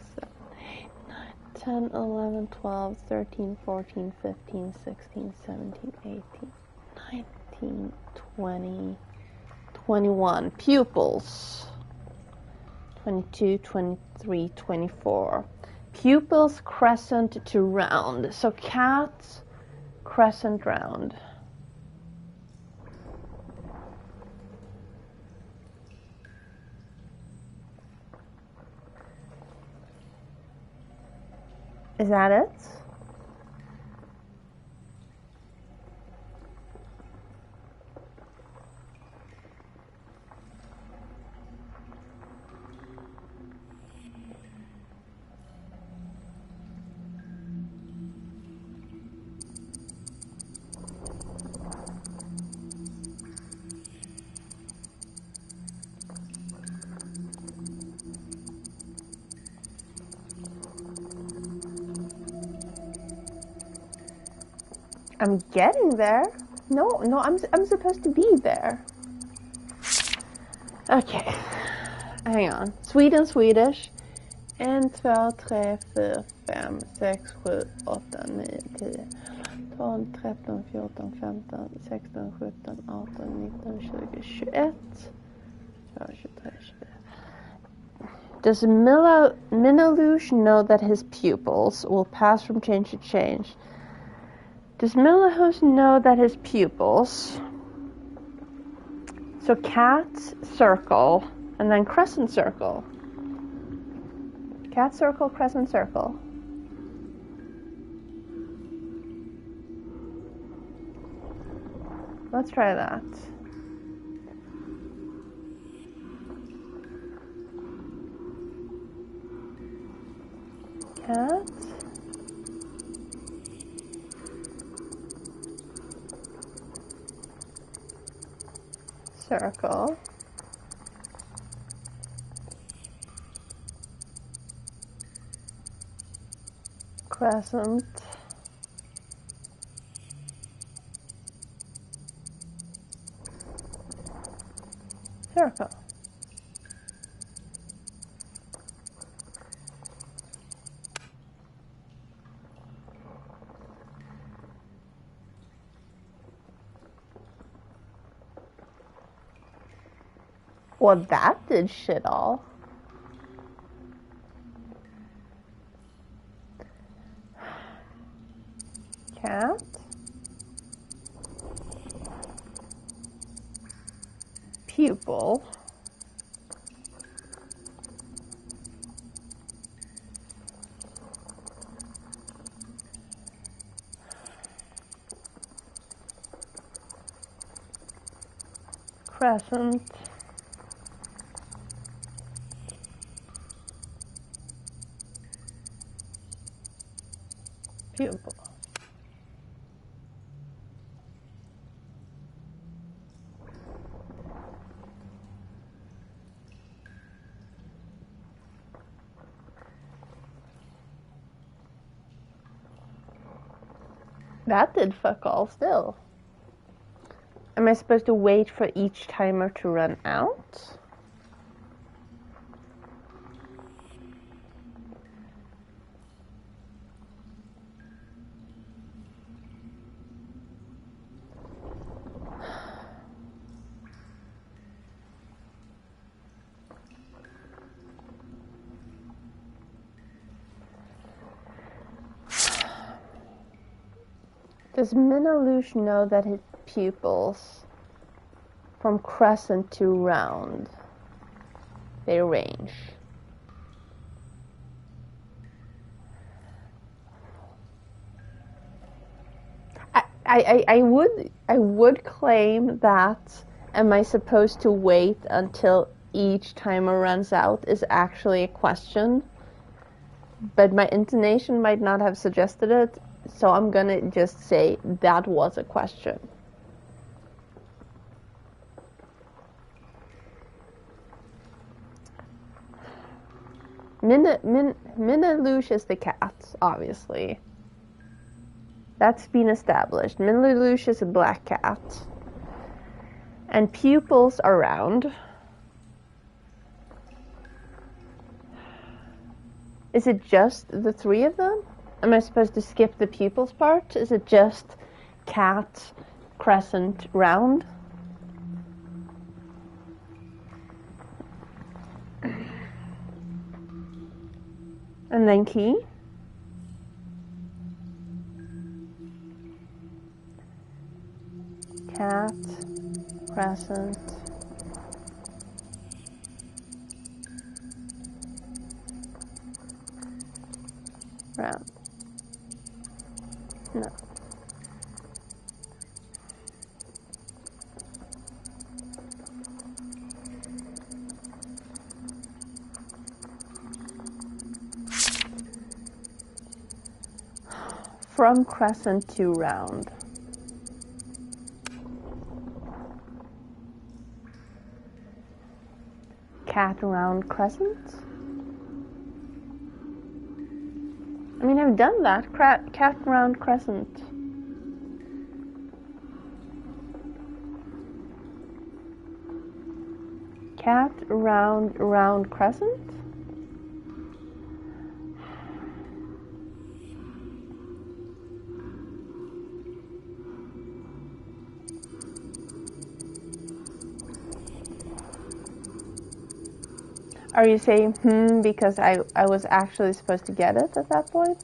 S1: 8, 9, 10, 11, 12, 13, 14, 15, 16, 17, 18, 19, 20, 21. Pupils. 22, 23, 24. Pupils, crescent to round. So cat, crescent, round. Is that it? I'm getting there. No, I'm supposed to be there. Okay. Hang on. Swedish. 1, 2, 3, 4, 5, 6, 7, 8, 9, 10, 12, 13, 14, 15, 16, 17, 18, 19, 20, 21. 22, 23, 24. Does Minalush know that his pupils will pass from change to change? Does Minalush know that his pupils... So cat, circle, and then crescent circle. Cat circle, crescent circle. Let's try that. Cat. Circle. Crescent. Circle. Well, that did shit all. Cat. Pupil. Crescent. Pupil. That did fuck all still. Am I supposed to wait for each timer to run out? Does Minalush know that his pupils from crescent to round, they range? I would claim that am I supposed to wait until each timer runs out is actually a question, but my intonation might not have suggested it, so I'm gonna just say that was a question. Minalush is the cat, obviously. That's been established. Minalush is a black cat. And pupils are round. Is it just the three of them? Am I supposed to skip the pupils part? Is it just cat, crescent, round? And then key? Cat, crescent, round. No. From crescent to round. Cat, round, crescent? I mean, I've done that. Cat, round, crescent. Cat, round, round, crescent? Are you saying because I was actually supposed to get it at that point?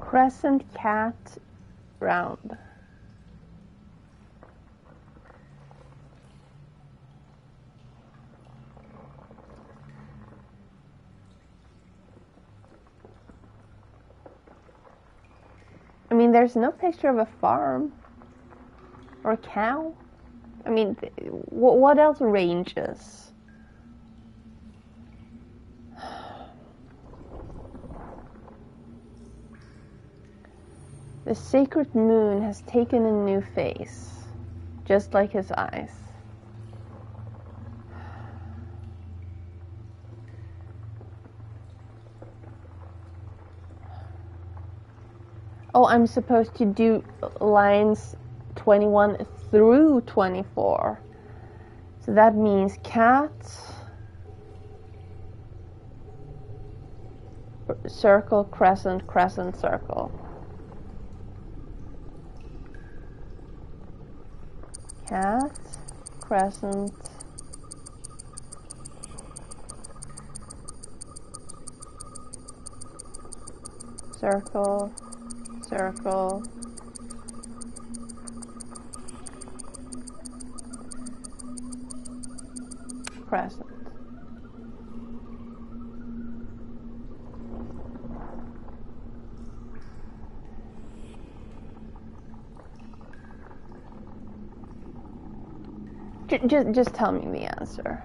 S1: Crescent, cat, round. I mean, there's no picture of a farm or a cow. I mean, what else ranges? The sacred moon has taken a new face, just like his eyes. Oh, I'm supposed to do lines 21 through 24. So that means cat, circle, crescent, crescent, circle. Cat, crescent, circle, circle, crescent. Just tell me the answer.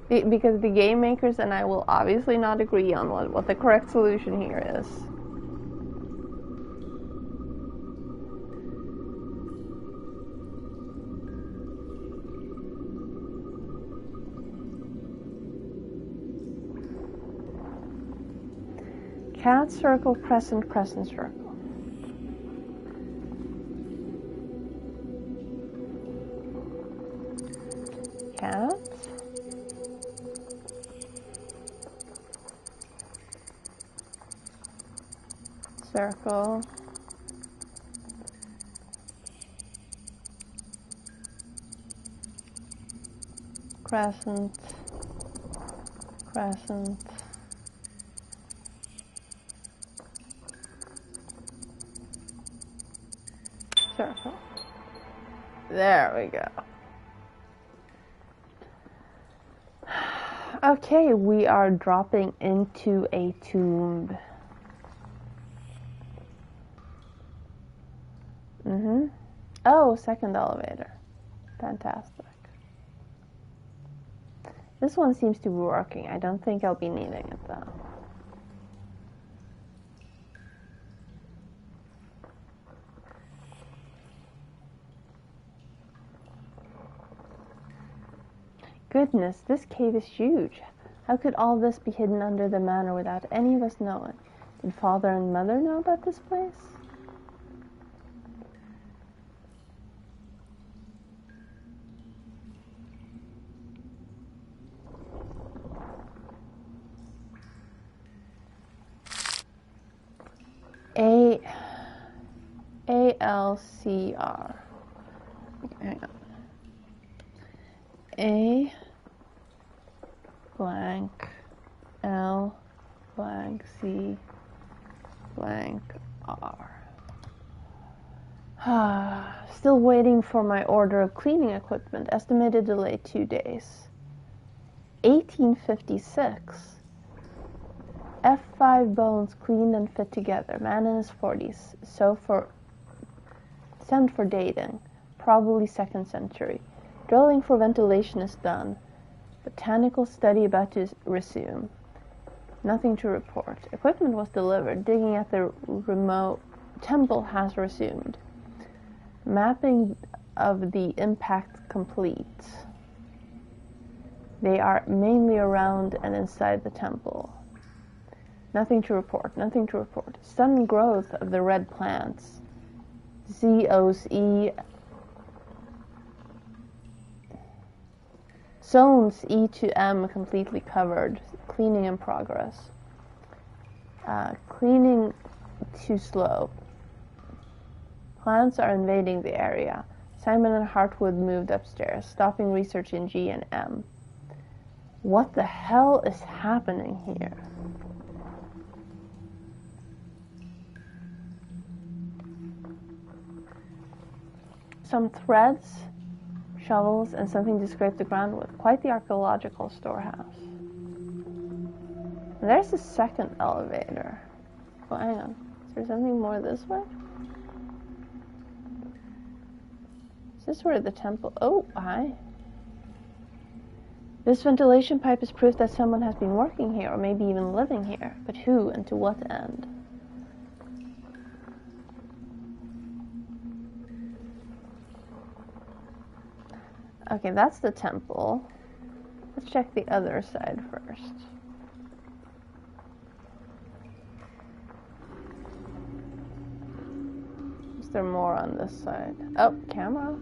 S1: Because the game makers and I will obviously not agree on what the correct solution here is. Cat, circle, crescent, crescent, circle. Cat, circle, crescent, crescent, circle. There we go. Okay, we are dropping into a tomb. Oh, second elevator. Fantastic. This one seems to be working. I don't think I'll be needing it though. Goodness, this cave is huge. How could all this be hidden under the manor without any of us knowing? Did Father and Mother know about this place? ALCR. Hang on. A blank L blank C blank R. Still waiting for my order of cleaning equipment. Estimated delay 2 days. 1856. F5 bones cleaned and fit together. Man in his 40s. Send for dating. Probably 2nd century. Drilling for ventilation is done. Botanical study about to resume. Nothing to report. Equipment was delivered. Digging at the remote temple has resumed. Mapping of the impact complete. They are mainly around and inside the temple. Nothing to report. Nothing to report. Sudden growth of the red plants. ZOE. Zones E to M completely covered. Cleaning in progress. Cleaning too slow. Plants are invading the area. Simon and Hartwood moved upstairs, stopping research in G and M. What the hell is happening here? Some threads, shovels, and something to scrape the ground with. Quite the archaeological storehouse. And there's a second elevator. Oh, hang on. Is there something more this way? Is this where the temple... Oh, hi. This ventilation pipe is proof that someone has been working here, or maybe even living here. But who, and to what end? Okay, that's the temple. Let's check the other side first. Is there more on this side? Oh, camera.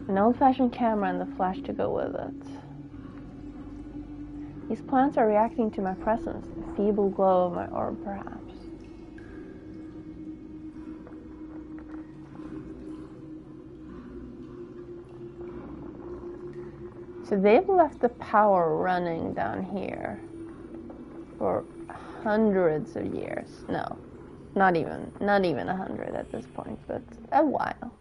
S1: An old-fashioned camera and the flash to go with it. These plants are reacting to my presence, the feeble glow of my orb, perhaps. So they've left the power running down here for hundreds of years. No, not even 100 at this point, but a while.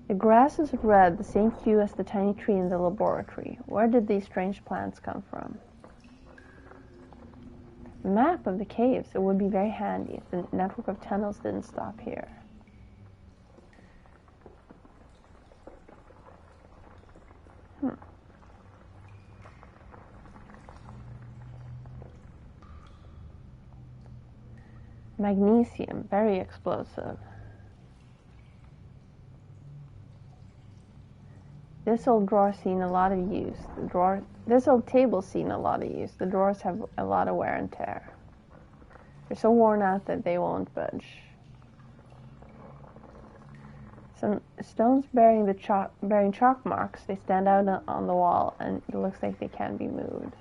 S1: The grass is red, the same hue as the tiny tree in the laboratory. Where did these strange plants come from? A map of the caves. It would be very handy if the network of tunnels didn't stop here. Magnesium, very explosive. This old drawer's seen a lot of use. This old table's seen a lot of use. The drawers have a lot of wear and tear. They're so worn out that they won't budge. Some stones bearing chalk marks. They stand out on the wall, and it looks like they can be moved.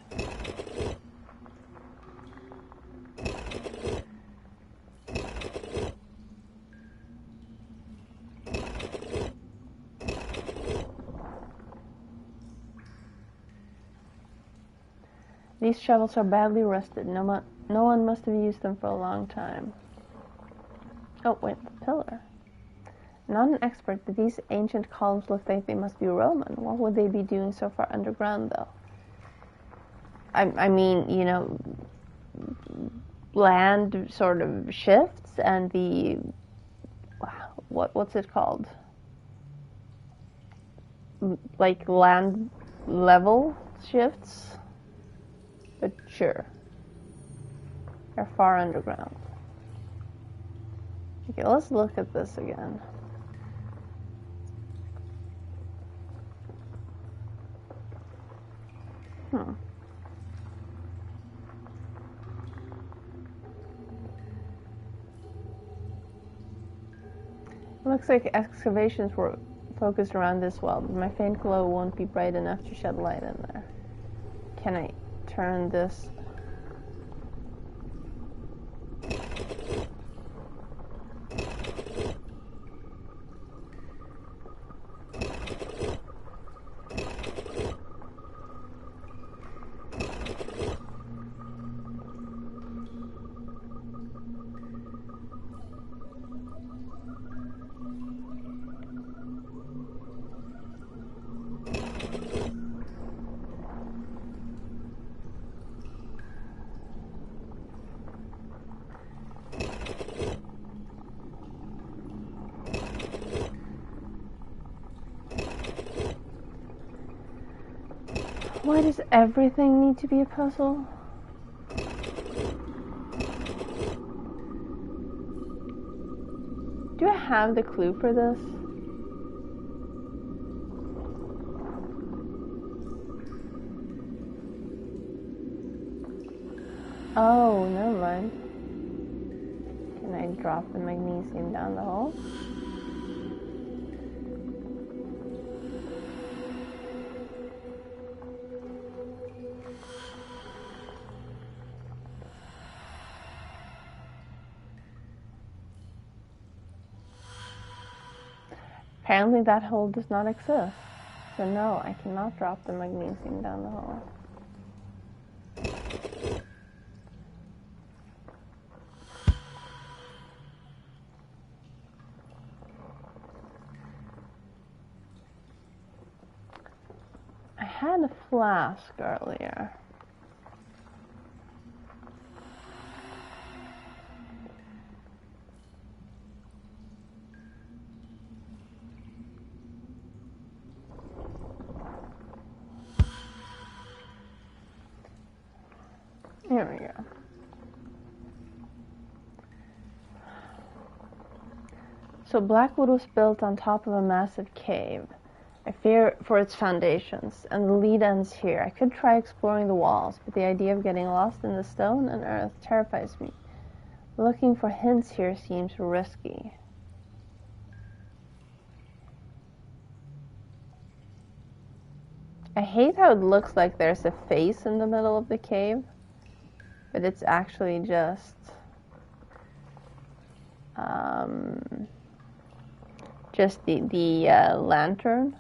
S1: These shovels are badly rusted. No one must have used them for a long time. Oh, wait, the pillar. Not an expert, but these ancient columns look like they must be Roman. What would they be doing so far underground, though? I mean, you know, land sort of shifts, and the... What's it called? Like land level shifts? But sure. They're far underground. Okay, let's look at this again. It looks like excavations were focused around this well, but my faint glow won't be bright enough to shed light in there. Can I turn this? Why does everything need to be a puzzle? Do I have the clue for this? Oh, never mind. Can I drop the magnesium down the hole? Apparently that hole does not exist. So no, I cannot drop the magnesium down the hole. I had a flask earlier. Here we go. So Blackwood was built on top of a massive cave. I fear for its foundations, and the lead ends here. I could try exploring the walls, but the idea of getting lost in the stone and earth terrifies me. Looking for hints here seems risky. I hate how it looks like there's a face in the middle of the cave, but it's actually just the lantern.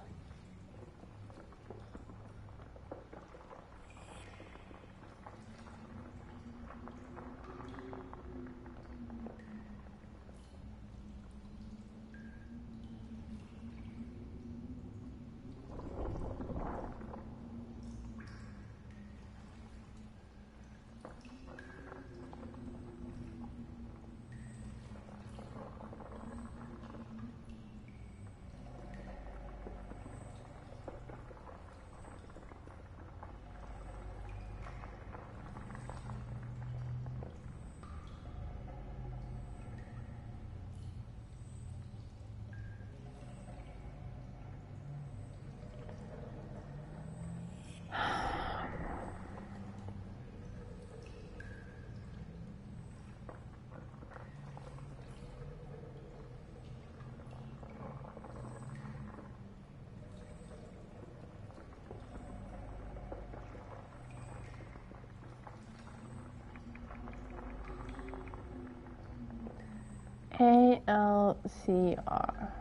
S1: ALCR.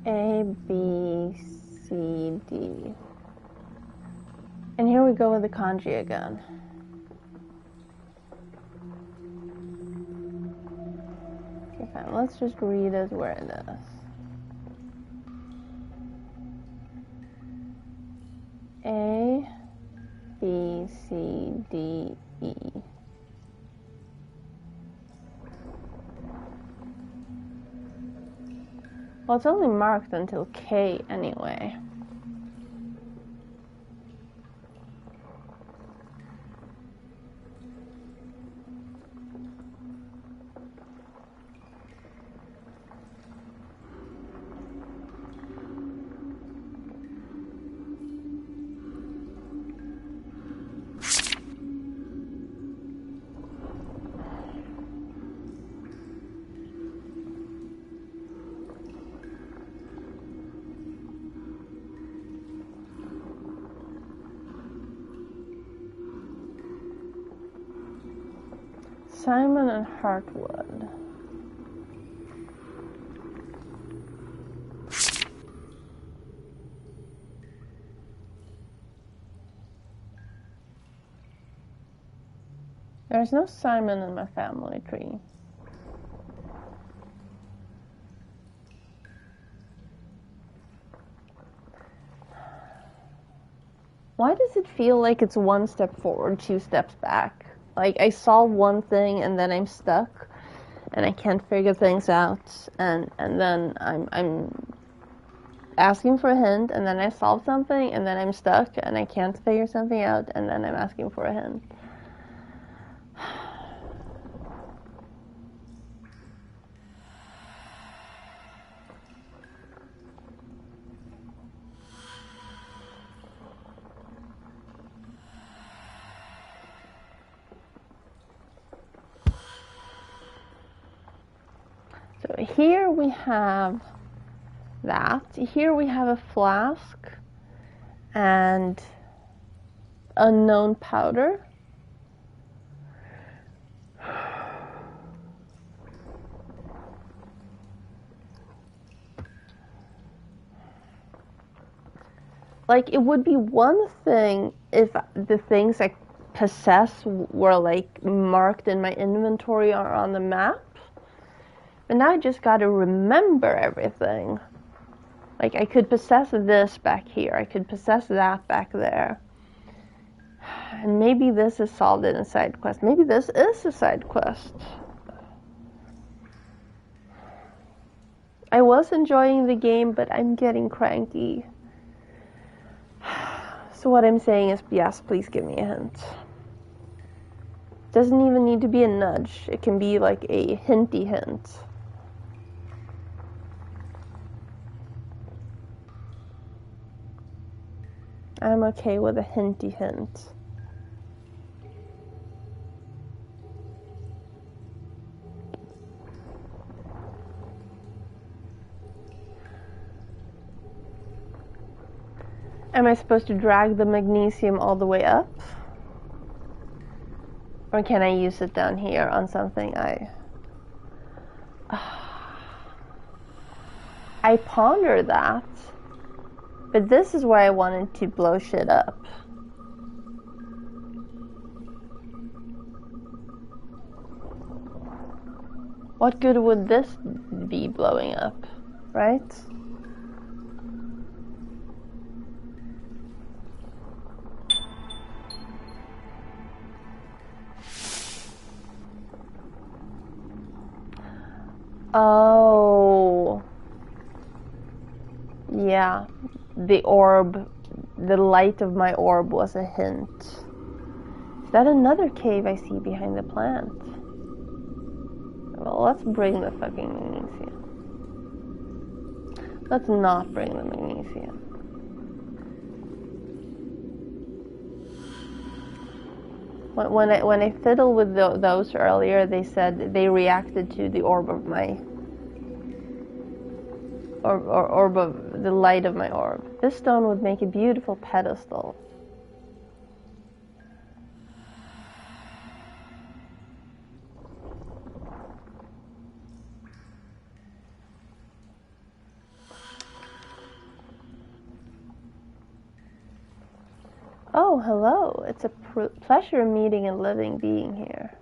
S1: A, B, C, D. And here we go with the kanji again. Okay, fine. Let's just read it where it is. A, B, C, D, E. Well, it's only marked until K anyway. Simon and Hartwood. There's no Simon in my family tree. Why does it feel like it's one step forward, two steps back? Like I solve one thing and then I'm stuck and I can't figure things out and then I'm asking for a hint and then I solve something and then I'm stuck and I can't figure something out and then I'm asking for a hint. So here we have that. Here we have a flask and Unknown powder. Like, it would be one thing if the things I possess were, like, marked in my inventory or on the map. But now I just gotta remember everything. Like, I could possess this back here. I could possess that back there. And maybe this is solved in a side quest. Maybe this is a side quest. I was enjoying the game, but I'm getting cranky. So what I'm saying is, yes, please give me a hint. Doesn't even need to be a nudge. It can be like a hinty hint. I'm okay with a hinty hint. Am I supposed to drag the magnesium all the way up? Or can I use it down here on something I ponder that. But this is why I wanted to blow shit up. What good would this be blowing up, right? Oh. Yeah. The orb, the light of my orb was a hint. Is that another cave I see behind the plant? Well, let's bring the fucking magnesium. Let's not bring the magnesium. When I fiddled with those earlier, they said they reacted to the orb of my orb of the light of my orb. This stone would make a beautiful pedestal. Oh, hello. It's a pleasure meeting a living being here.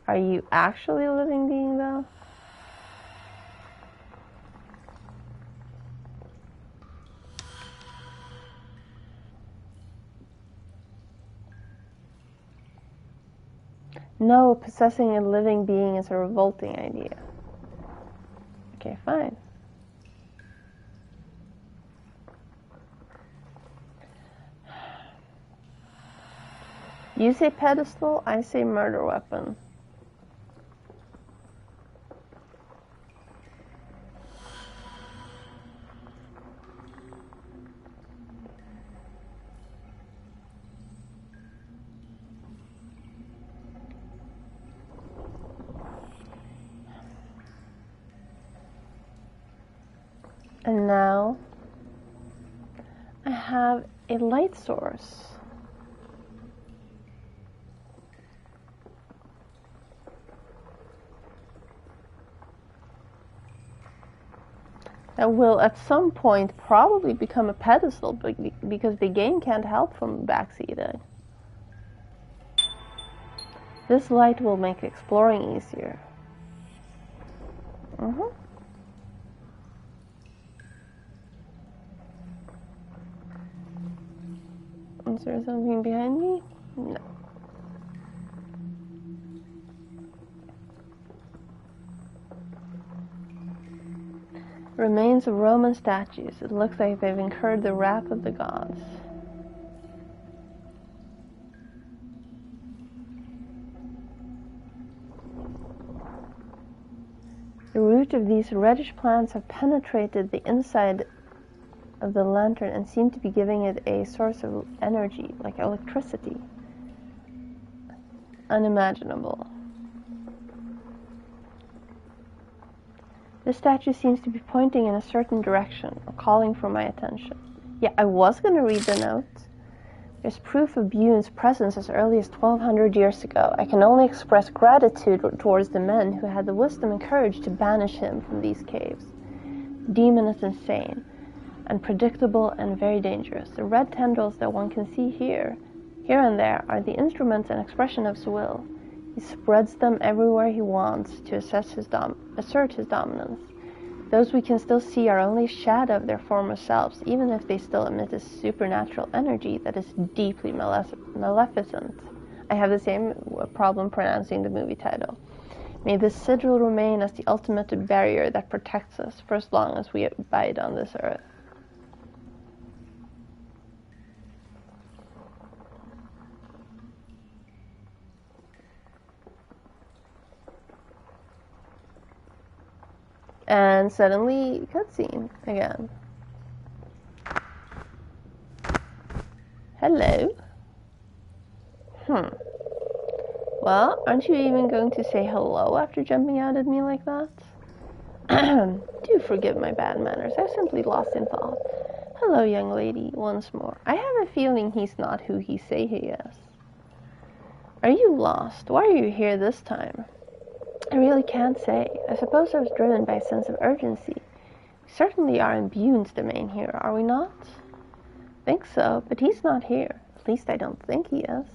S1: Are you actually a living being, though? No, possessing a living being is a revolting idea. Okay, fine. You say pedestal, I say murder weapon. And now I have a light source. That will at some point probably become a pedestal because the game can't help from backseating. This light will make exploring easier. Is there something behind me? No. Remains of Roman statues. It looks like they've incurred the wrath of the gods. The root of these reddish plants have penetrated the inside of the lantern and seem to be giving it a source of energy, like electricity. Unimaginable. This statue seems to be pointing in a certain direction, or calling for my attention. Yeah, I was going to read the note. There's proof of Bune's presence as early as 1200 years ago. I can only express gratitude towards the men who had the wisdom and courage to banish him from these caves. The demon is insane, unpredictable, and very dangerous. The red tendrils that one can see here and there, are the instruments and expression of his will. He spreads them everywhere he wants to assert his dominance. Those we can still see are only a shadow of their former selves, even if they still emit a supernatural energy that is deeply maleficent. I have the same problem pronouncing the movie title. May this sigil remain as the ultimate barrier that protects us for as long as we abide on this earth. And suddenly, cutscene again. Hello. Well, aren't you even going to say hello after jumping out at me like that? Do forgive my bad manners. I simply lost in thought. Hello, young lady, once more. I have a feeling he's not who he say he is. Are you lost? Why are you here this time? I really can't say. I suppose I was driven by a sense of urgency. We certainly are in Bune's domain here, are we not? Think so, but he's not here. At least I don't think he is.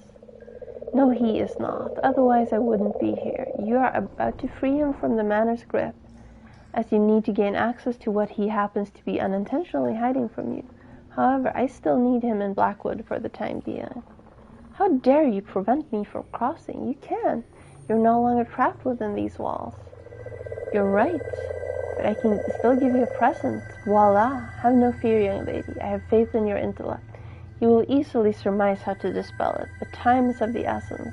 S1: No, he is not. Otherwise I wouldn't be here. You are about to free him from the manor's grip, as you need to gain access to what he happens to be unintentionally hiding from you. However, I still need him in Blackwood for the time being. How dare you prevent me from crossing? You can't. You're no longer trapped within these walls. You're right, but I can still give you a present. Voila! Have no fear, young lady. I have faith in your intellect. You will easily surmise how to dispel it, but time is of the essence.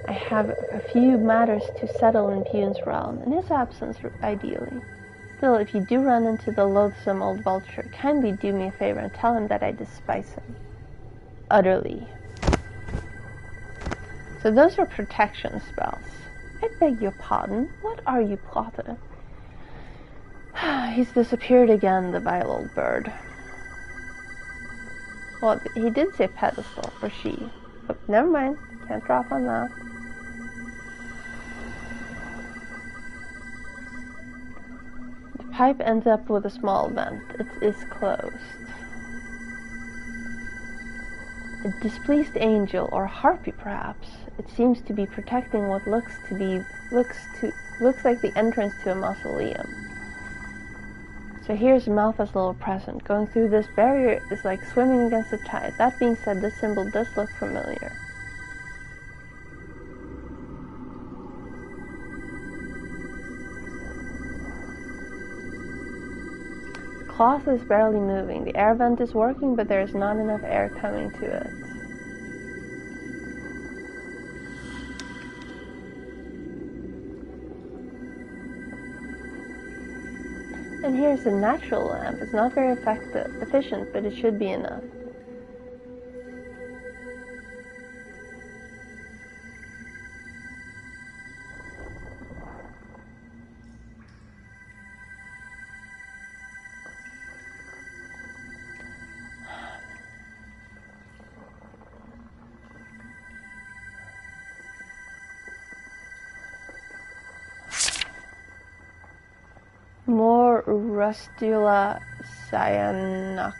S1: I have a few matters to settle in Bune's realm, in his absence, ideally. Still, if you do run into the loathsome old vulture, kindly do me a favor and tell him that I despise him. Utterly. So those are protection spells. I beg your pardon. What are you plotting? He's disappeared again, the vile old bird. Well, he did say pedestal, or she. But never mind. Can't drop on that. The pipe ends up with a small vent. It is closed. A displeased angel, or harpy perhaps. It seems to be protecting what looks like the entrance to a mausoleum. So here's Malfa's little present. Going through this barrier is like swimming against the tide. That being said, this symbol does look familiar. The cloth is barely moving. The air vent is working, but there is not enough air coming to it. And here's a natural lamp. It's not very efficient, but it should be enough. More Rustula cyanoxapa.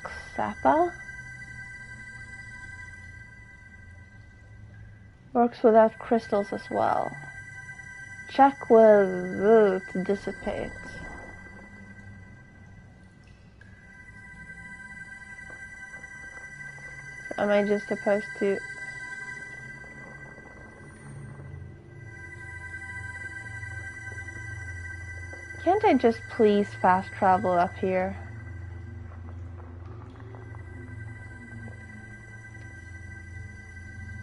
S1: Works without crystals as well. Check with to dissipate. Am I just supposed to... Can't I just please fast travel up here?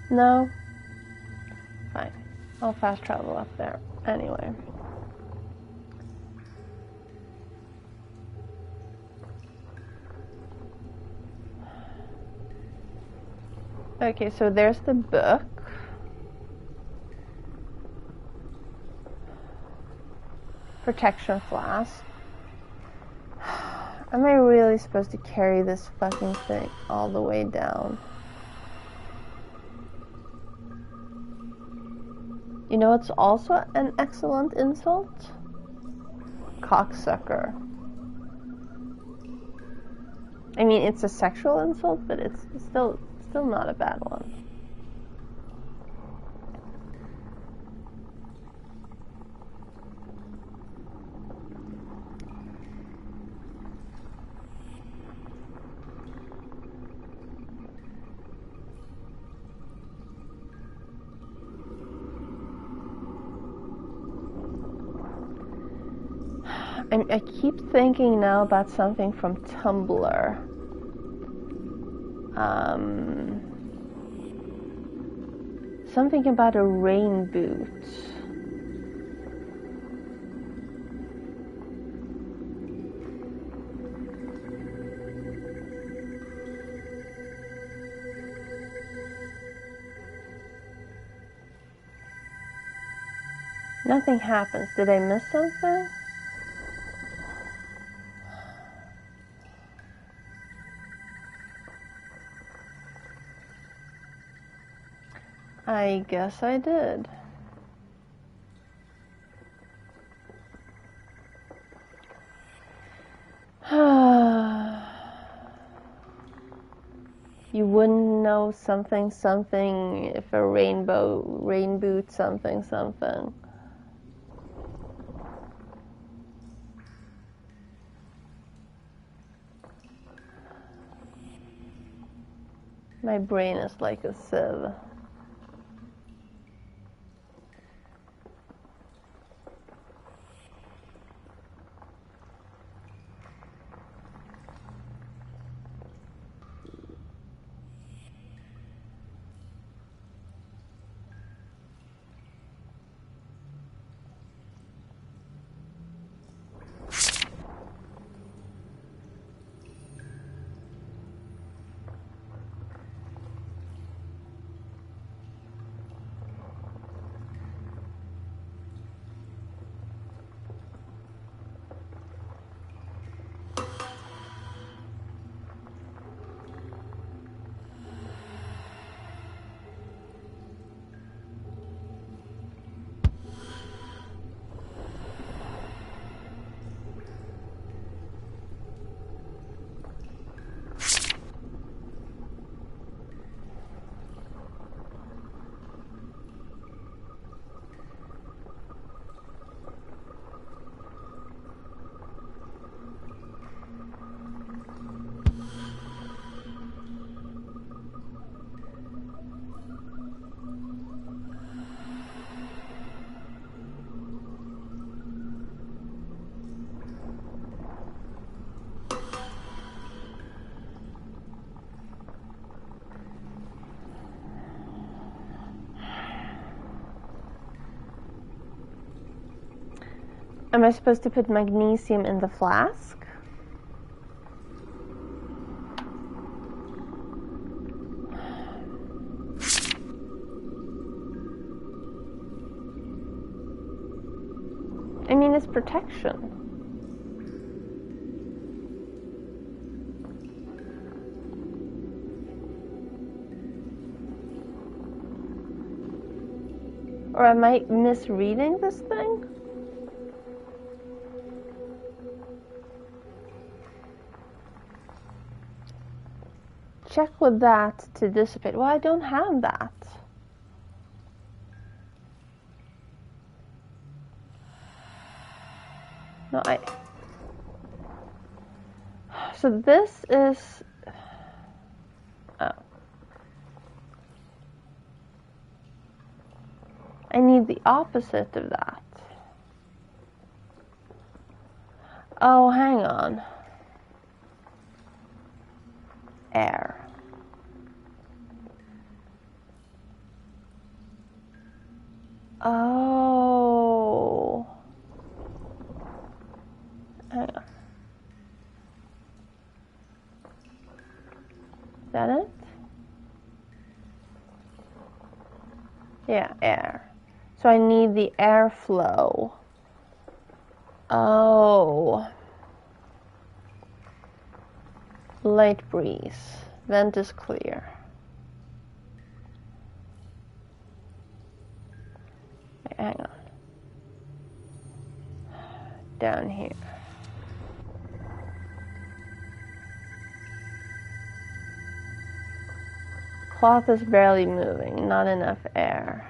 S1: No? Fine. I'll fast travel up there. Anyway. Okay, so there's the book. Protection flask. Am I really supposed to carry this fucking thing all the way down? You know what's also an excellent insult? Cocksucker. I mean, it's a sexual insult, but it's still not a bad one. I keep thinking now about something from Tumblr. Something about a rain boot. Nothing happens. Did I miss something? I guess I did. You wouldn't know something if a rain boot something. My brain is like a sieve. Am I supposed to put magnesium in the flask? I mean, it's protection. Or am I misreading this thing? Check with that to dissipate. Well, I don't have that. No, so this is... Oh. I need the opposite of that. Oh, hang on. Air. Oh. Hang on. Is that it? Yeah, air. So I need the airflow. Oh. Light breeze. Vent is clear. Wait, hang on. Down here. Cloth is barely moving, not enough air.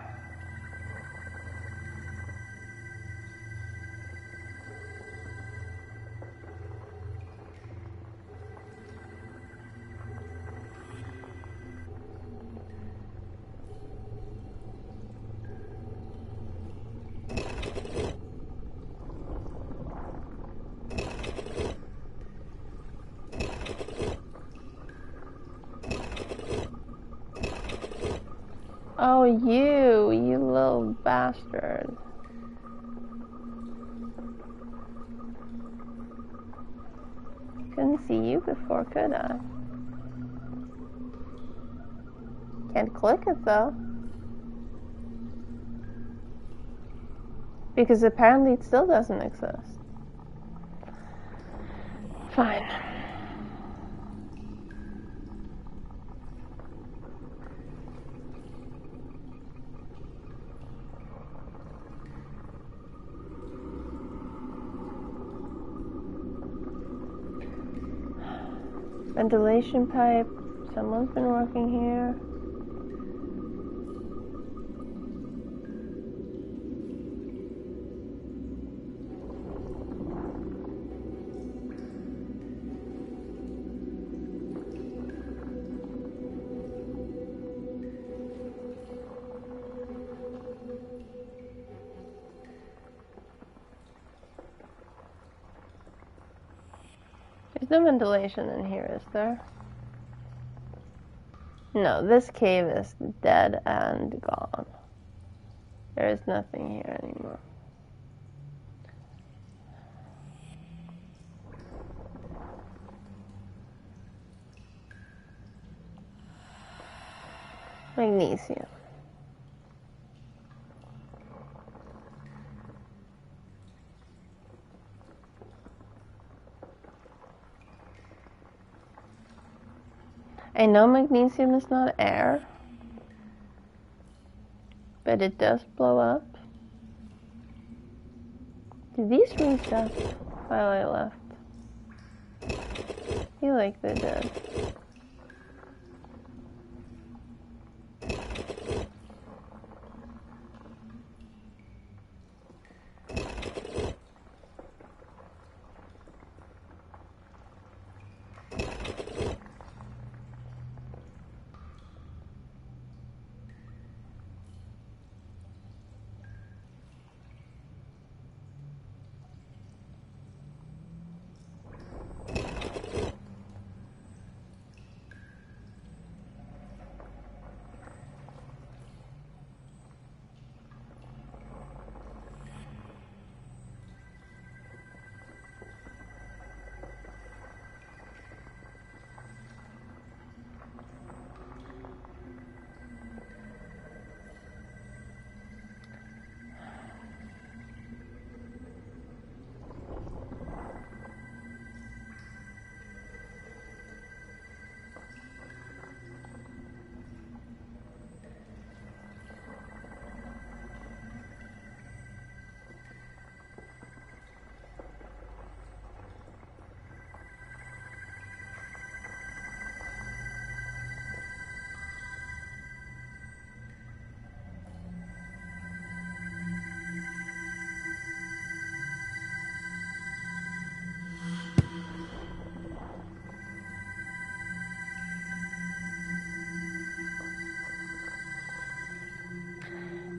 S1: Oh, you little bastard. Couldn't see you before, could I? Can't click it though. Because apparently it still doesn't exist. Fine. Ventilation pipe. Someone's been working here. There's no ventilation in here, is there? No, this cave is dead and gone. There is nothing here anymore. Magnesium. I know magnesium is not air, but it does blow up. Did these reset while I left? I feel like they did.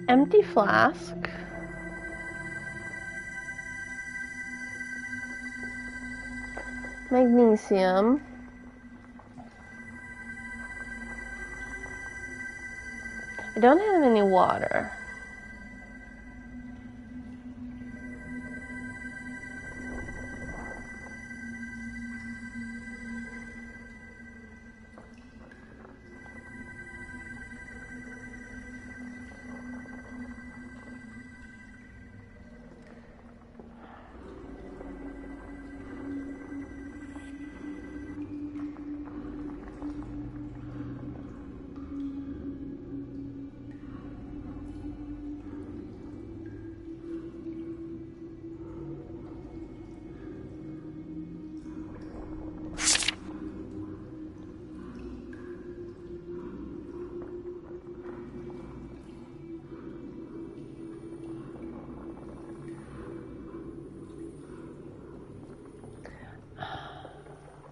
S1: Empty flask. Magnesium. I don't have any water.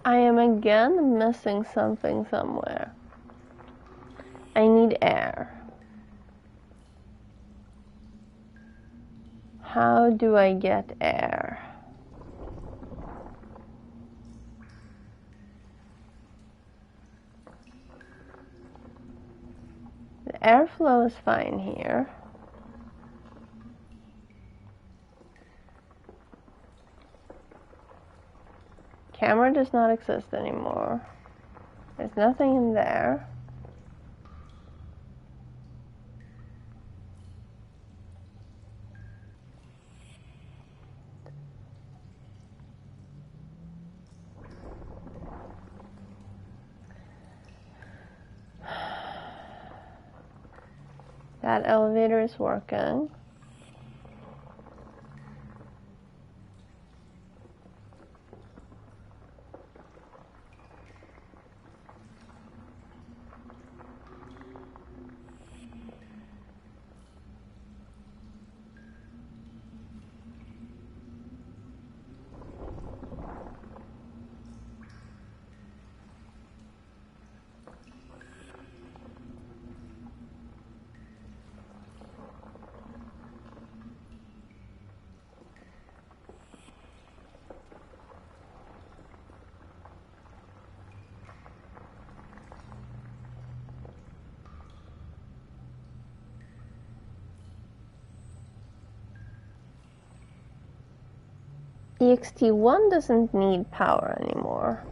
S1: I am again missing something somewhere. I need air. How do I get air? The airflow is fine here. Camera does not exist anymore. There's nothing in there. That elevator is working. EXT1 doesn't need power anymore.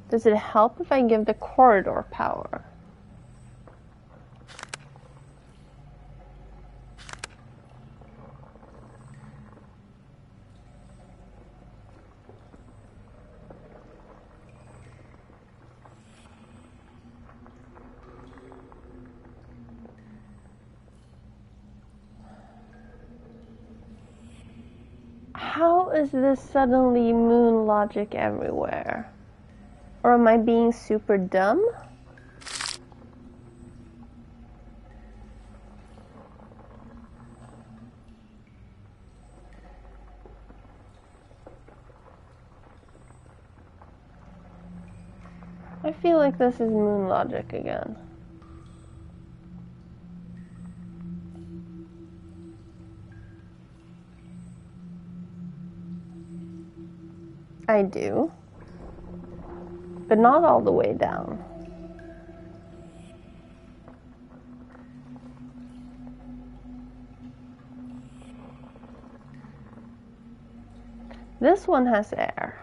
S1: Does it help if I give the corridor power? How is this suddenly moon logic everywhere? Or am I being super dumb? I feel like this is moon logic again. I do. But not all the way down. This one has air.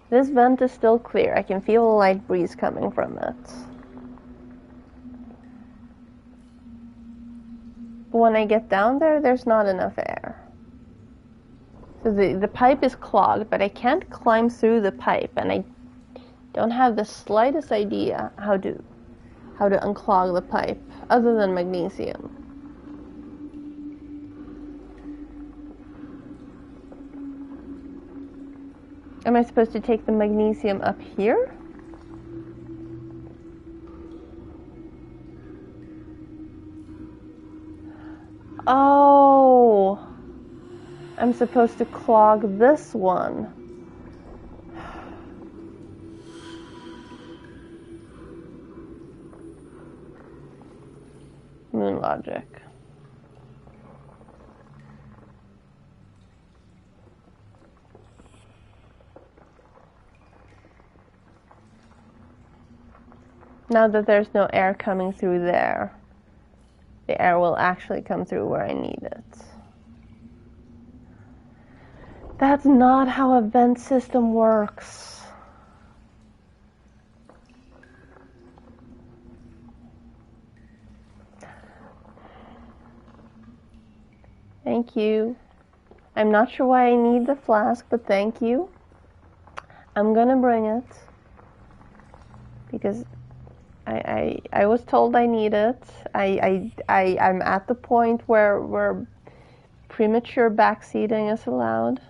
S1: This vent is still clear. I can feel a light breeze coming from it. But when I get down there, there's not enough air. So the pipe is clogged, but I can't climb through the pipe, and I don't have the slightest idea how to unclog the pipe, other than magnesium. Am I supposed to take the magnesium up here? Oh, I'm supposed to clog this one. Moon logic. Now that there's no air coming through there, the air will actually come through where I need it. That's not how a vent system works. Thank you. I'm not sure why I need the flask, but thank you. I'm gonna bring it because I was told I need it. I'm at the point where premature backseating is allowed.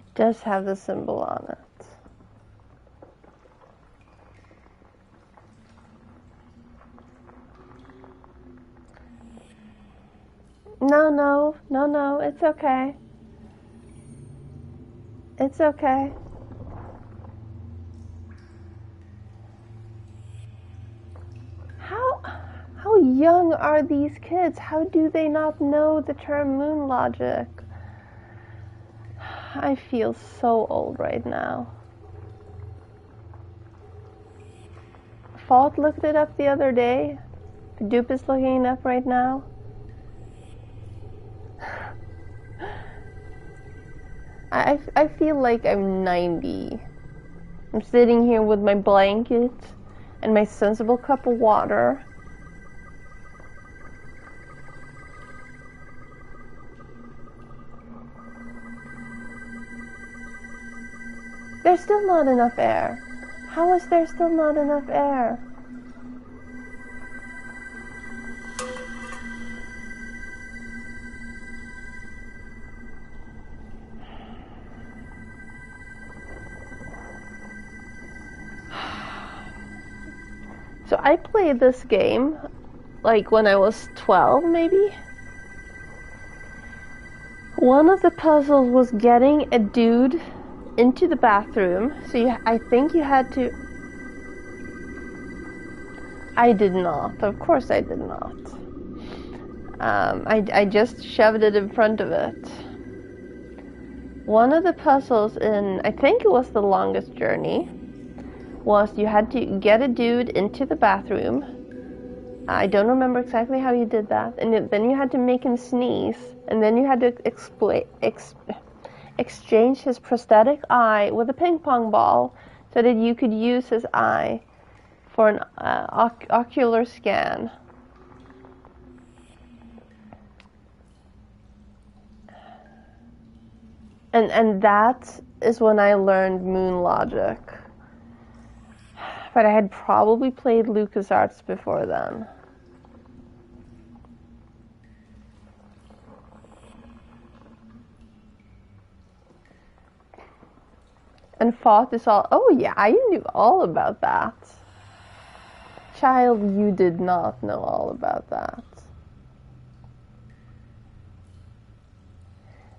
S1: It does have the symbol on it. no, it's okay. It's okay. How young are these kids? How do they not know the term moon logic? I feel so old right now. Fault looked it up the other day. Dupe is looking it up right now. I feel like I'm 90. I'm sitting here with my blanket and my sensible cup of water. There's still not enough air. How is there still not enough air? So I played this game like when I was 12 maybe. One of the puzzles was getting a dude into the bathroom. So I think you had to... I did not. Of course I did not. I just shoved it in front of it. One of the puzzles in, I think it was The Longest Journey, was you had to get a dude into the bathroom. I don't remember exactly how you did that. And then you had to make him sneeze. And then you had to exchange his prosthetic eye with a ping pong ball so that you could use his eye for an ocular scan. And that is when I learned moon logic. But I had probably played LucasArts before then. And fought is all... Oh yeah, I knew all about that. Child, you did not know all about that.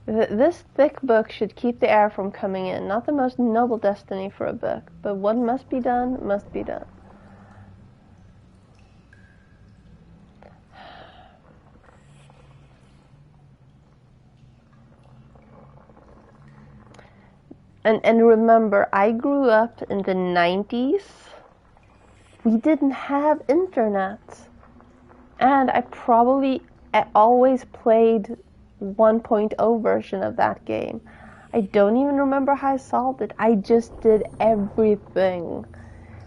S1: This thick book should keep the air from coming in. Not the most noble destiny for a book, but what must be done, must be done. And remember, I grew up in the 90s. We didn't have internet. And I probably always played 1.0 version of that game. I don't even remember how I solved it. I just did everything.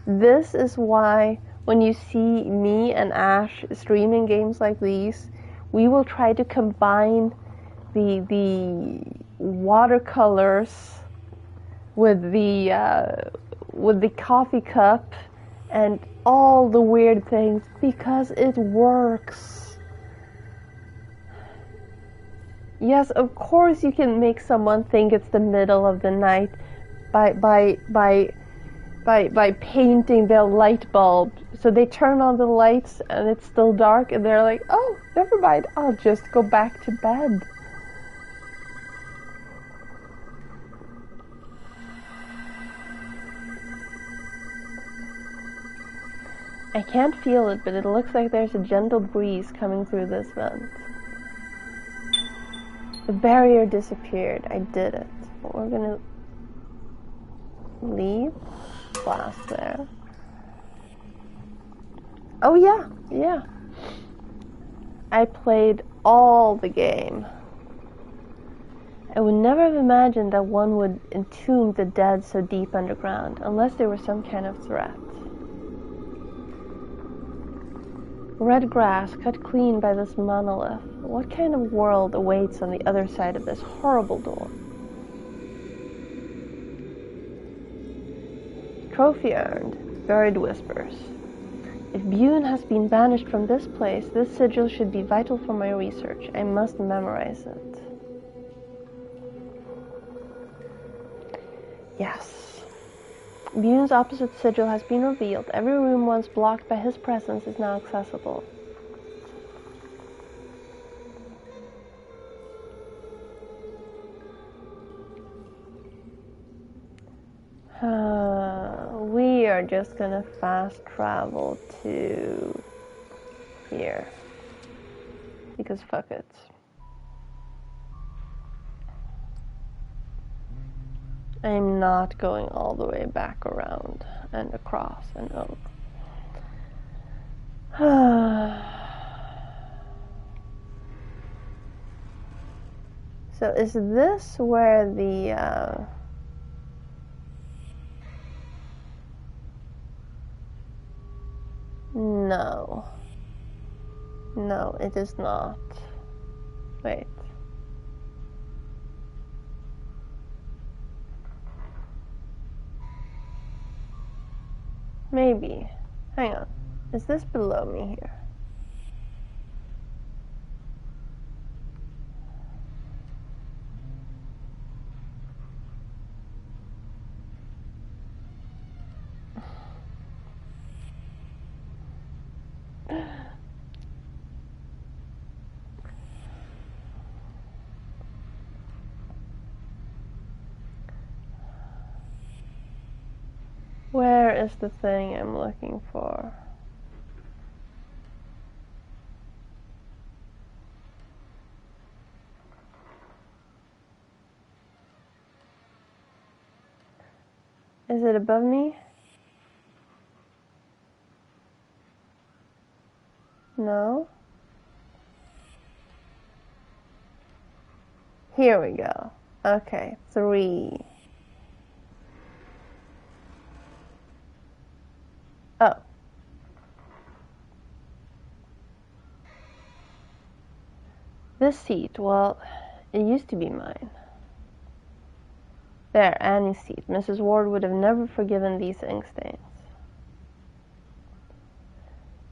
S1: This is why when you see me and Ash streaming games like these, we will try to combine the watercolors with the coffee cup and all the weird things because it works. Yes, of course you can make someone think it's the middle of the night by painting their light bulb. So they turn on the lights and it's still dark and they're like, oh, never mind, I'll just go back to bed. I can't feel it, but it looks like there's a gentle breeze coming through this vent. The barrier disappeared. I did it. We're gonna leave glass there. Oh yeah, yeah. I played all the game. I would never have imagined that one would entomb the dead so deep underground, unless there was some kind of threat. Red grass cut clean by this monolith. What kind of world awaits on the other side of this horrible door? Trophy earned. Buried whispers. If Bune has been banished from this place, this sigil should be vital for my research. I must memorize it. Yes. Bune's opposite sigil has been revealed. Every room once blocked by his presence is now accessible. We are just gonna fast travel to here. Because fuck it. I'm not going all the way back around and across and over. So is this where the no. No, it is not. Wait. Maybe. Hang on. Is this below me here? Where is the thing I'm looking for? Is it above me? No? Here we go. Okay, 3. Oh. This seat, well, it used to be mine. There, Annie's seat. Mrs. Ward would have never forgiven these ink stains.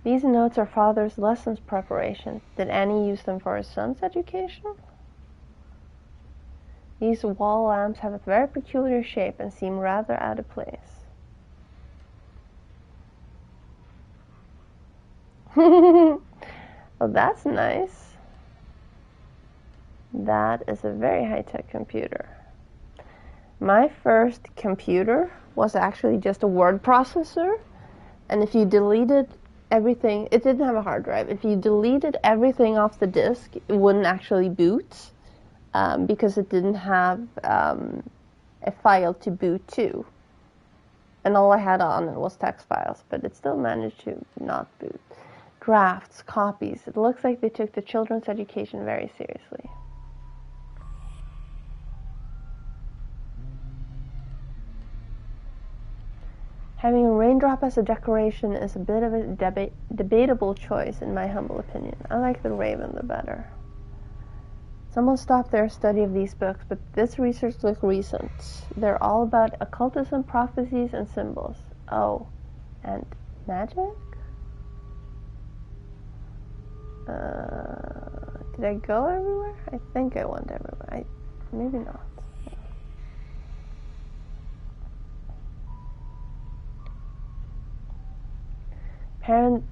S1: These notes are father's lessons preparation. Did Annie use them for her son's education? These wall lamps have a very peculiar shape and seem rather out of place. Well, that's nice. That is a very high-tech computer. My first computer was actually just a word processor, and if you deleted everything, it didn't have a hard drive. If you deleted everything off the disk, it wouldn't actually boot, because it didn't have a file to boot to. And all I had on it was text files, but it still managed to not boot. Drafts, copies. It looks like they took the children's education very seriously. Having a raindrop as a decoration is a bit of a debatable choice, in my humble opinion. I like the raven the better. Someone stopped their study of these books, but this research looks recent. They're all about occultism, prophecies, and symbols. Oh, and magic? Did I go everywhere? I think I went everywhere. Maybe not.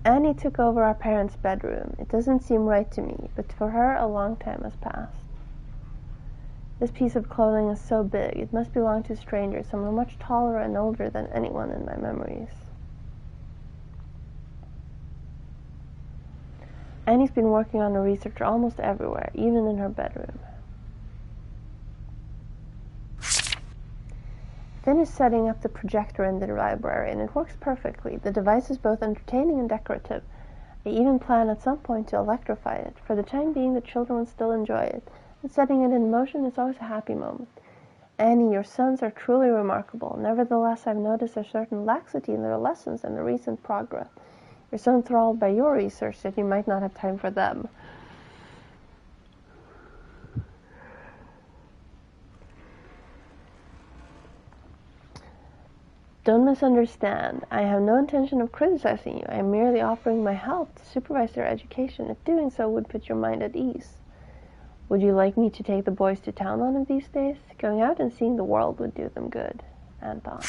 S1: Annie took over our parents' bedroom. It doesn't seem right to me, but for her a long time has passed. This piece of clothing is so big. It must belong to strangers, someone much taller and older than anyone in my memories. Annie's been working on her research almost everywhere, even in her bedroom. Finished setting up the projector in the library, and it works perfectly. The device is both entertaining and decorative. I even plan at some point to electrify it. For the time being, the children will still enjoy it, and setting it in motion is always a happy moment. Annie, your sons are truly remarkable. Nevertheless, I've noticed a certain laxity in their lessons and the recent progress. You're so enthralled by your research that you might not have time for them. Don't misunderstand. I have no intention of criticizing you. I am merely offering my help to supervise their education, if doing so would put your mind at ease. Would you like me to take the boys to town one of these days? Going out and seeing the world would do them good. Anton.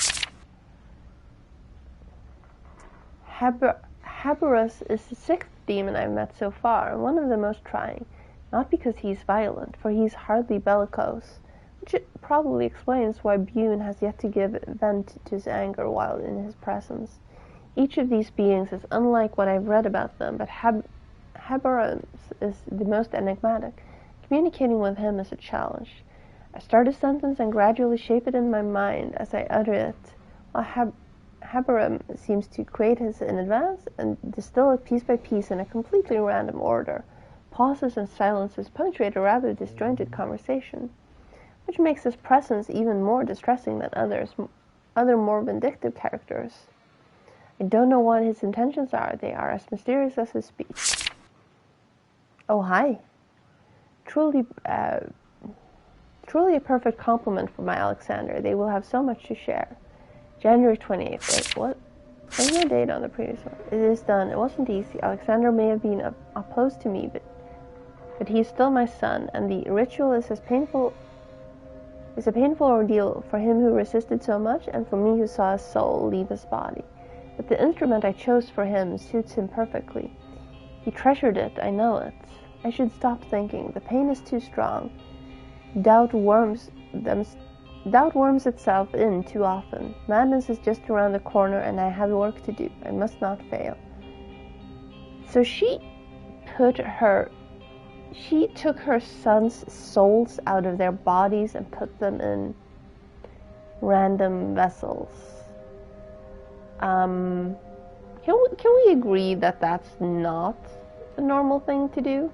S1: Haberus is the 6th demon I've met so far, and one of the most trying. Not because he's violent, for he's hardly bellicose, which probably explains why Bune has yet to give vent to his anger while in his presence. Each of these beings is unlike what I've read about them, but Habermas is the most enigmatic. Communicating with him is a challenge. I start a sentence and gradually shape it in my mind as I utter it, while Haberam seems to create his in advance and distill it piece by piece in a completely random order. Pauses and silences punctuate a rather disjointed conversation, which makes his presence even more distressing than other more vindictive characters. I don't know what his intentions are. They are as mysterious as his speech. Oh, hi. Truly a perfect compliment for my Alexander. They will have so much to share. January 28th. Wait, what? There's no date on the previous one. It is done. It wasn't easy. Alexander may have been opposed to me, but he's still my son, and the ritual is a painful ordeal for him who resisted so much, and for me who saw his soul leave his body. But the instrument I chose for him suits him perfectly. He treasured it, I know it. I should stop thinking. The pain is too strong. Doubt worms itself in too often. Madness is just around the corner, and I have work to do. I must not fail. So she took her son's souls out of their bodies and put them in random vessels. Can we agree that that's not a normal thing to do?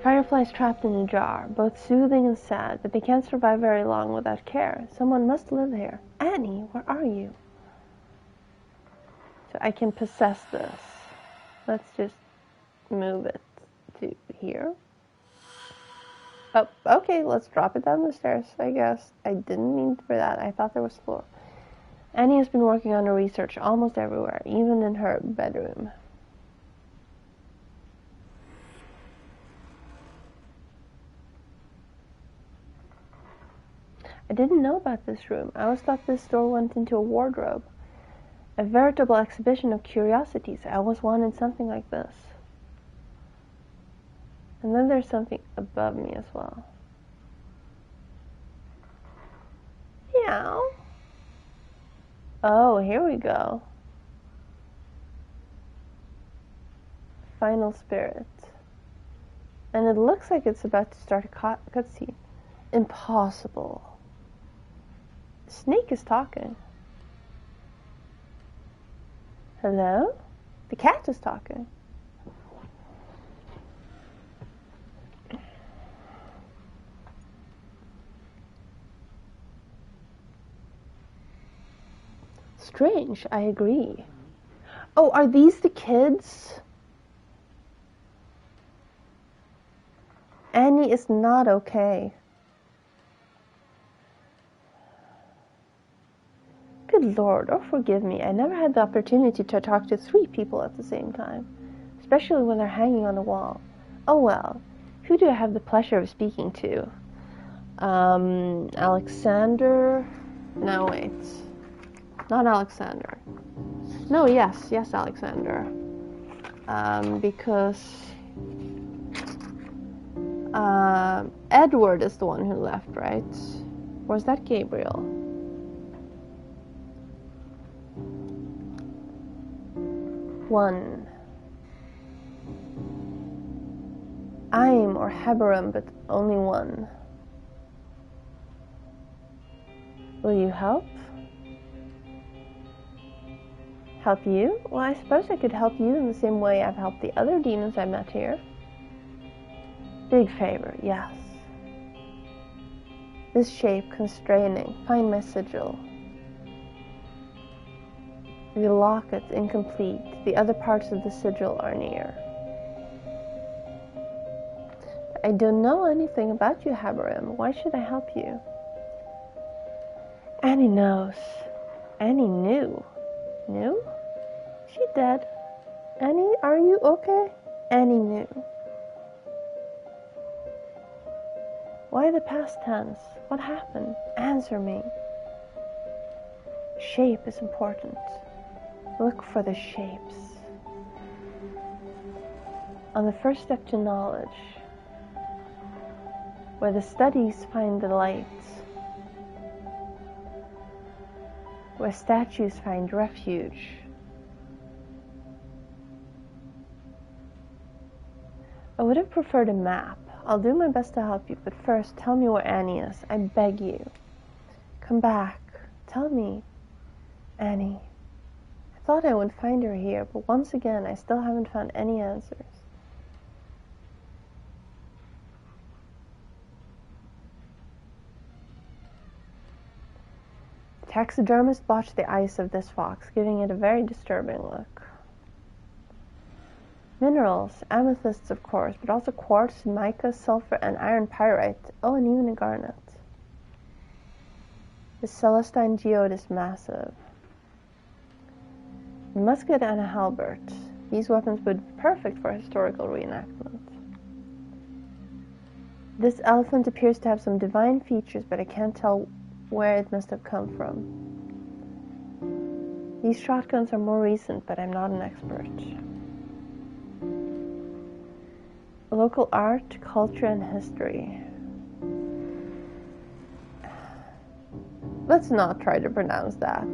S1: Fireflies trapped in a jar, both soothing and sad, but they can't survive very long without care. Someone must live here. Annie, where are you? So I can possess this. Let's just move it to here. Oh, okay, let's drop it down the stairs, I guess. I didn't mean for that. I thought there was floor. Annie has been working on her research almost everywhere, even in her bedroom. I didn't know about this room. I always thought this door went into a wardrobe. A veritable exhibition of curiosities. I always wanted something like this. And then there's something above me as well. Meow. Oh, here we go. Final spirit. And it looks like it's about to start a cutscene. Impossible. Snake is talking. Hello? The cat is talking. Strange, I agree. Oh, are these the kids? Annie is not okay. Good Lord, oh forgive me, I never had the opportunity to talk to 3 people at the same time, especially when they're hanging on the wall. Oh well, who do I have the pleasure of speaking to? Alexander? No, wait. Not Alexander. No, yes, Alexander. Because Edward is the one who left, right? Or is that Gabriel? One. I'm or Haberam, but only one. Will you help? Help you? Well, I suppose I could help you in the same way I've helped the other demons I met here. Big favor, yes. This shape constraining. Find my sigil. The locket incomplete. The other parts of the sigil are near. I don't know anything about you, Haberam. Why should I help you? Annie knows. Annie knew. Knew? She dead. Annie, are you okay? Annie knew. Why the past tense? What happened? Answer me. Shape is important. Look for the shapes. On the first step to knowledge. where the studies find the light, where statues find refuge. I would have preferred a map. I'll do my best to help you, but first, tell me where Annie is. I beg you. Come back. Tell me, Annie. I thought I would find her here, but once again, I still haven't found any answers. The taxidermist botched the eyes of this fox, giving it a very disturbing look. Minerals, amethysts of course, but also quartz, mica, sulfur, and iron pyrite. Oh, and even a garnet. The Celestine geode is massive. A musket and a halberd. These weapons would be perfect for historical reenactment. This elephant appears to have some divine features, but I can't tell where it must have come from. These shotguns are more recent, but I'm not an expert. Local art, culture, and history. Let's not try to pronounce that.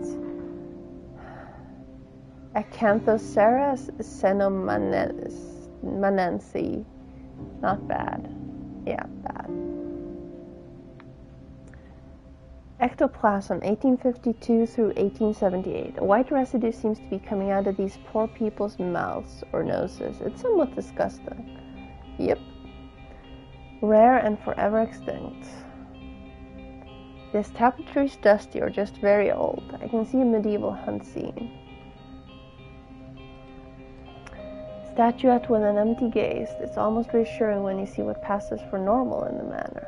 S1: Acanthoceras cenomanense. Not bad. Yeah, bad. Ectoplasm, 1852 through 1878. A white residue seems to be coming out of these poor people's mouths or noses. It's somewhat disgusting. Yep. Rare and forever extinct. This tapestry's dusty or just very old. I can see a medieval hunt scene. Statuette with an empty gaze. It's almost reassuring when you see what passes for normal in the manner.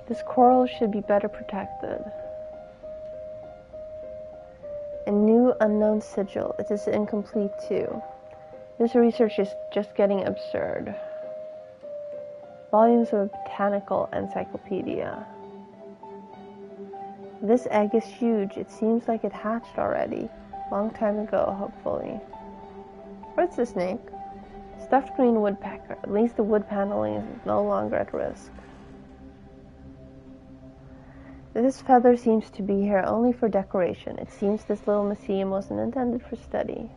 S1: This coral should be better protected. A new unknown sigil. It is incomplete too. This research is just getting absurd. Volumes of a botanical encyclopedia. This egg is huge. It seems like it hatched already. Long time ago, hopefully. Where's the snake? Stuffed green woodpecker. At least the wood paneling is no longer at risk. This feather seems to be here only for decoration. It seems this little museum wasn't intended for study.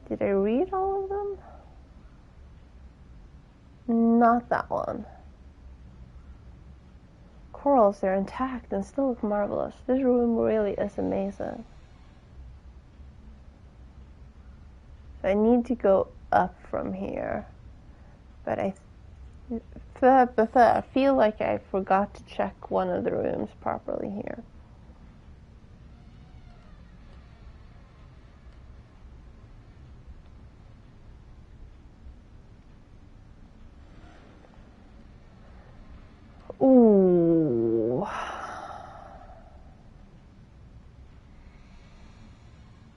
S1: Did I read all of them? Not that one. Corals, they're intact and still look marvelous. This room really is amazing. So I need to go up from here. But I feel like I forgot to check one of the rooms properly here. Ooh.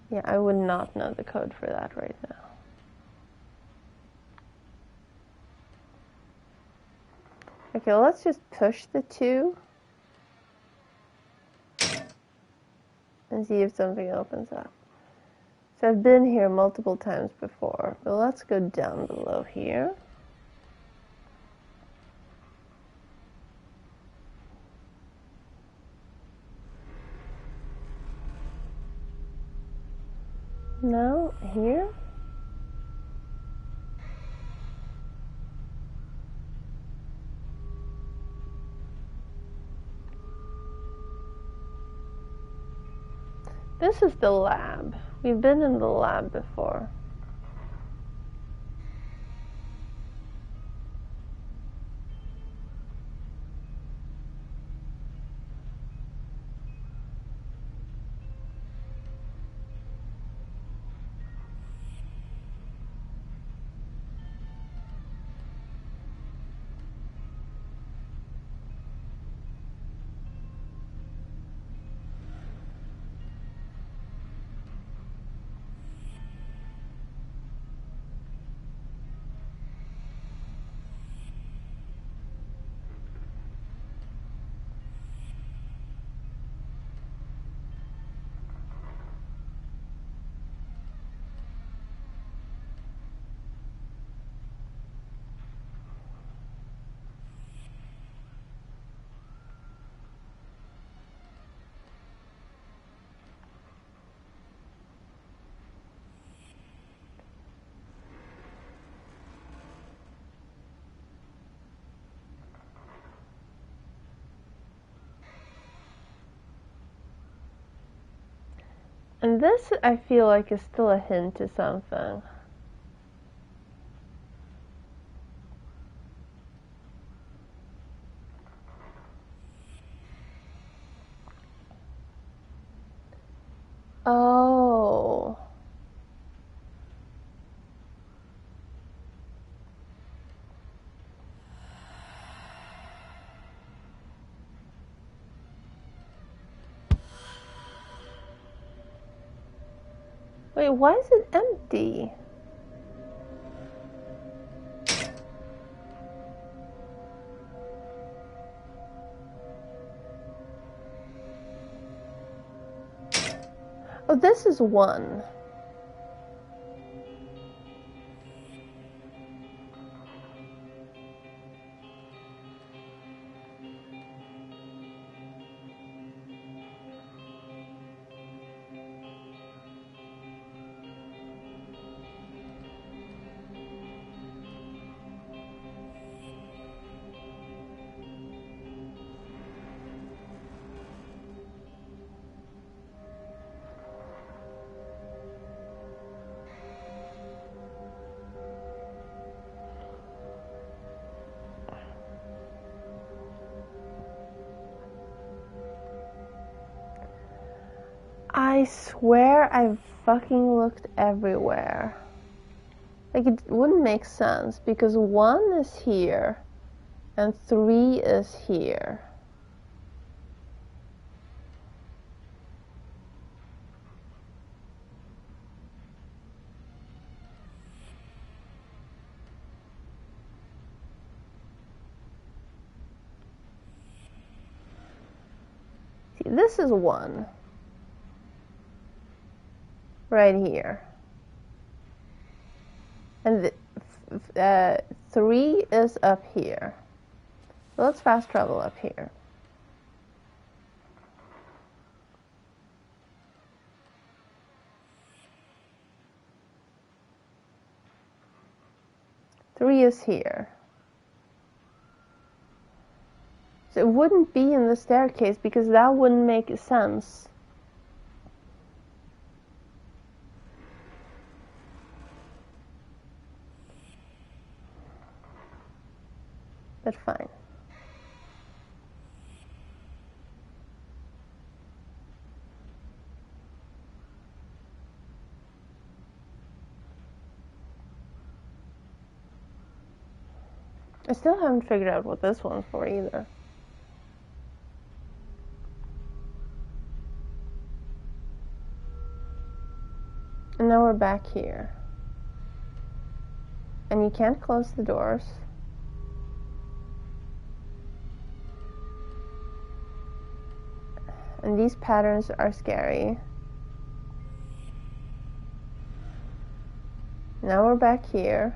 S1: Yeah, I would not know the code for that right now. Okay, let's just push the 2 and see if something opens up. So I've been here multiple times before, but let's go down below here. No, here? This is the lab. We've been in the lab before. And this, I feel like, is still a hint to something. Oh. Wait, why is it empty? Oh, this is one. I swear I've fucking looked everywhere. Like, it wouldn't make sense because 1 is here and 3 is here. See, this is 1. Right here. And 3 is up here. So let's fast travel up here. Three is here. So it wouldn't be in the staircase because that wouldn't make sense. But fine. I still haven't figured out what this one's for either. And now we're back here. And you can't close the doors. And these patterns are scary. Now we're back here.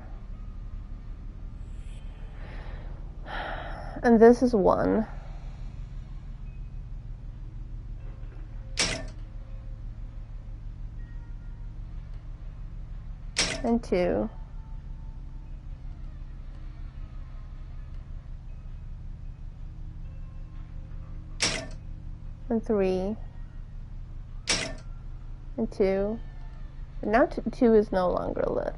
S1: And this is 1. And 2. And 3. And 2. But now 2 is no longer lit.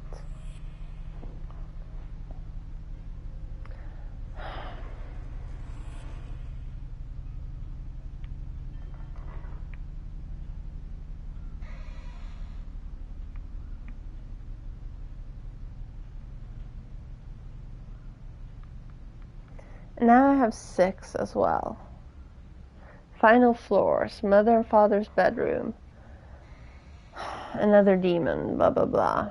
S1: Now I have 6 as well. Final floors, mother and father's bedroom. Another demon, blah blah blah.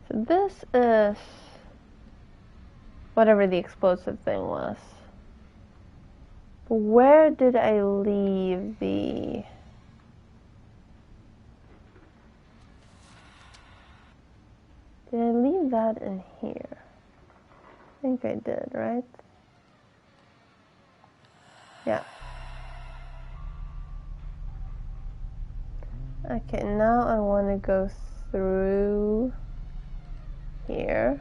S1: So this is whatever the explosive thing was. But where did I leave the... Did I leave that in here? I think I did, right? Yeah. Okay, now I want to go through here.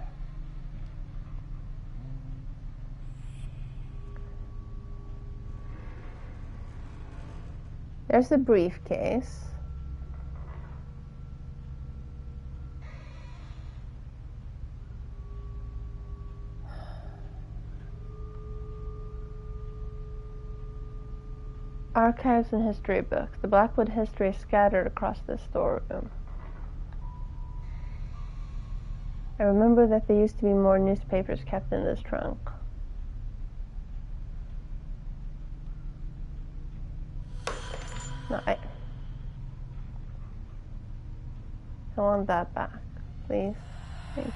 S1: There's the briefcase. Archives and history books. The Blackwood history is scattered across this storeroom. I remember that there used to be more newspapers kept in this trunk. No, I want that back, please. Thank you.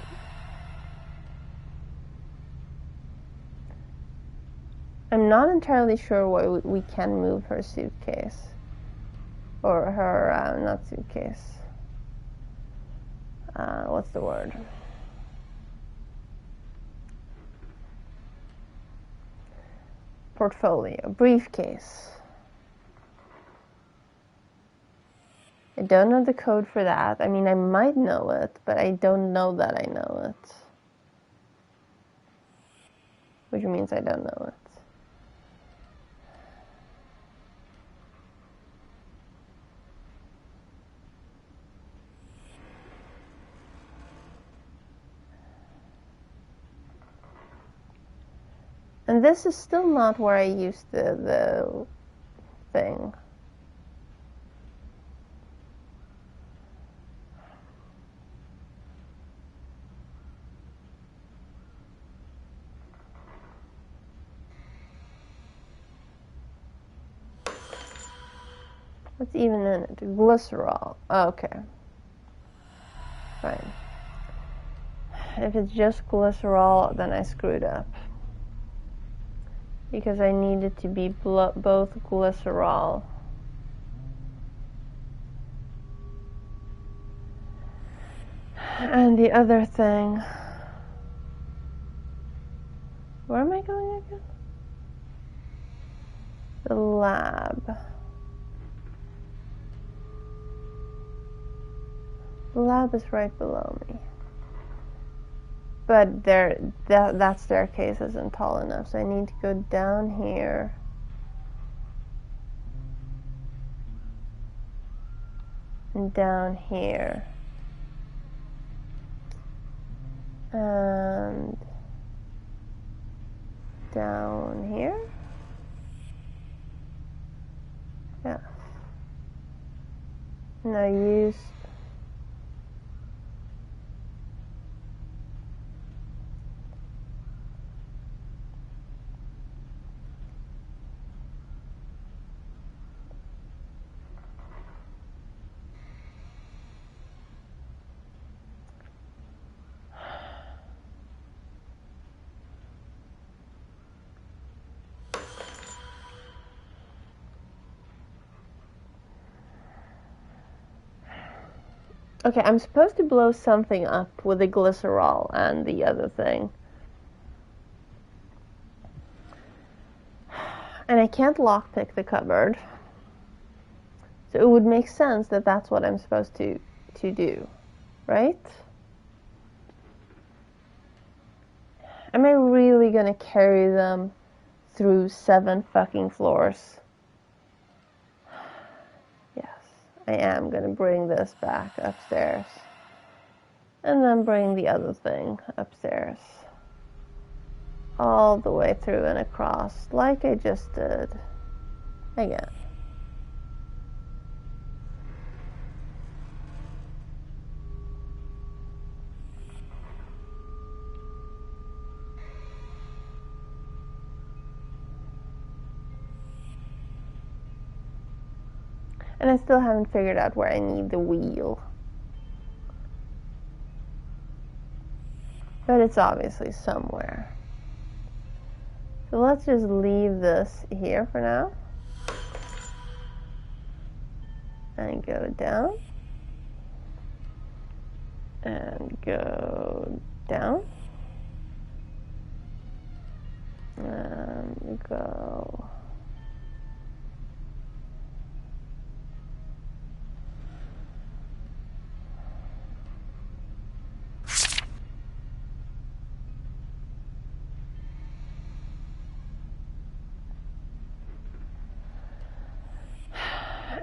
S1: I'm not entirely sure why we can move her suitcase. Or her, not suitcase. What's the word? Portfolio. Briefcase. I don't know the code for that. I mean, I might know it, but I don't know that I know it. Which means I don't know it. And this is still not where I used the thing. What's even in it? Glycerol. Oh, okay. Fine. If it's just glycerol, then I screwed up. Because I needed to be both glycerol and the other thing. Where am I going again? The lab. The lab is right below me. But that staircase isn't tall enough, so I need to go down here. And down here. And down here? Yeah. Now use Okay, I'm supposed to blow something up with the glycerol and the other thing. And I can't lockpick the cupboard. So it would make sense that that's what I'm supposed to do, right? Am I really gonna carry them through 7 fucking floors? I am going to bring this back upstairs. And then bring the other thing upstairs. All the way through and across, like I just did. Again. And I still haven't figured out where I need the wheel. But it's obviously somewhere. So let's just leave this here for now. And go down. And go down. And go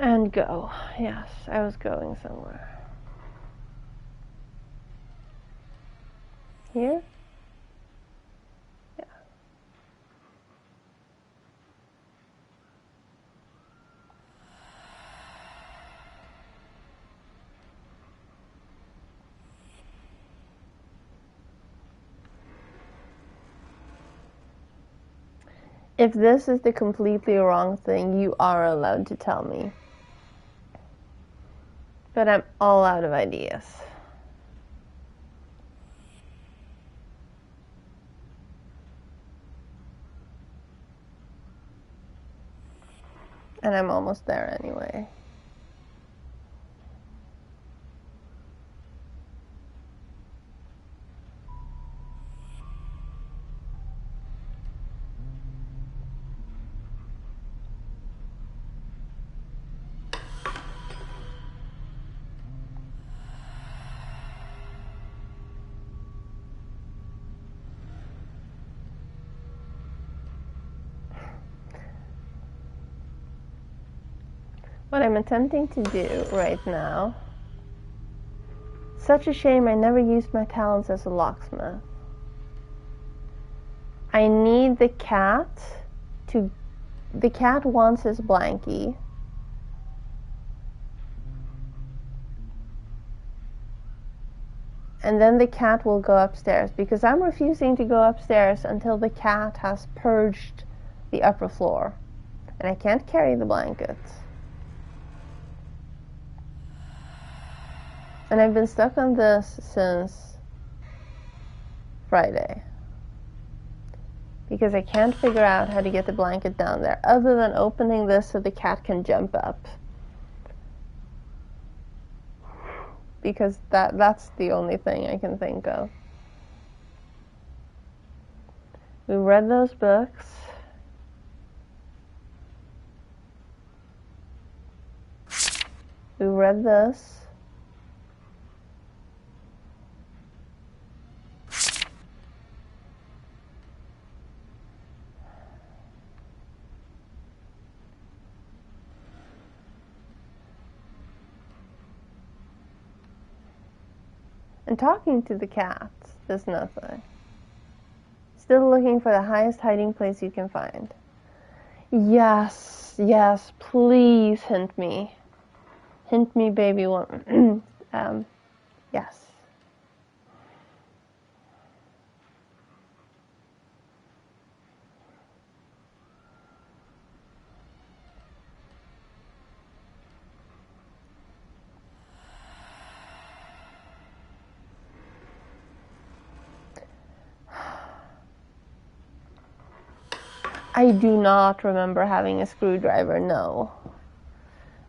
S1: And go. Yes, I was going somewhere. Here? Yeah. If this is the completely wrong thing, you are allowed to tell me. But I'm all out of ideas. And I'm almost there anyway. What I'm attempting to do right now, such a shame I never used my talents as a locksmith. I need the cat wants his blankie. And then the cat will go upstairs, because I'm refusing to go upstairs until the cat has purged the upper floor. And I can't carry the blankets. And I've been stuck on this since Friday. Because I can't figure out how to get the blanket down there, other than opening this so the cat can jump up. Because that's the only thing I can think of. We read those books. We read this. And talking to the cats does nothing. Still looking for the highest hiding place you can find. Yes, yes, please hint me. Hint me, baby one. Yes. I do not remember having a screwdriver, no.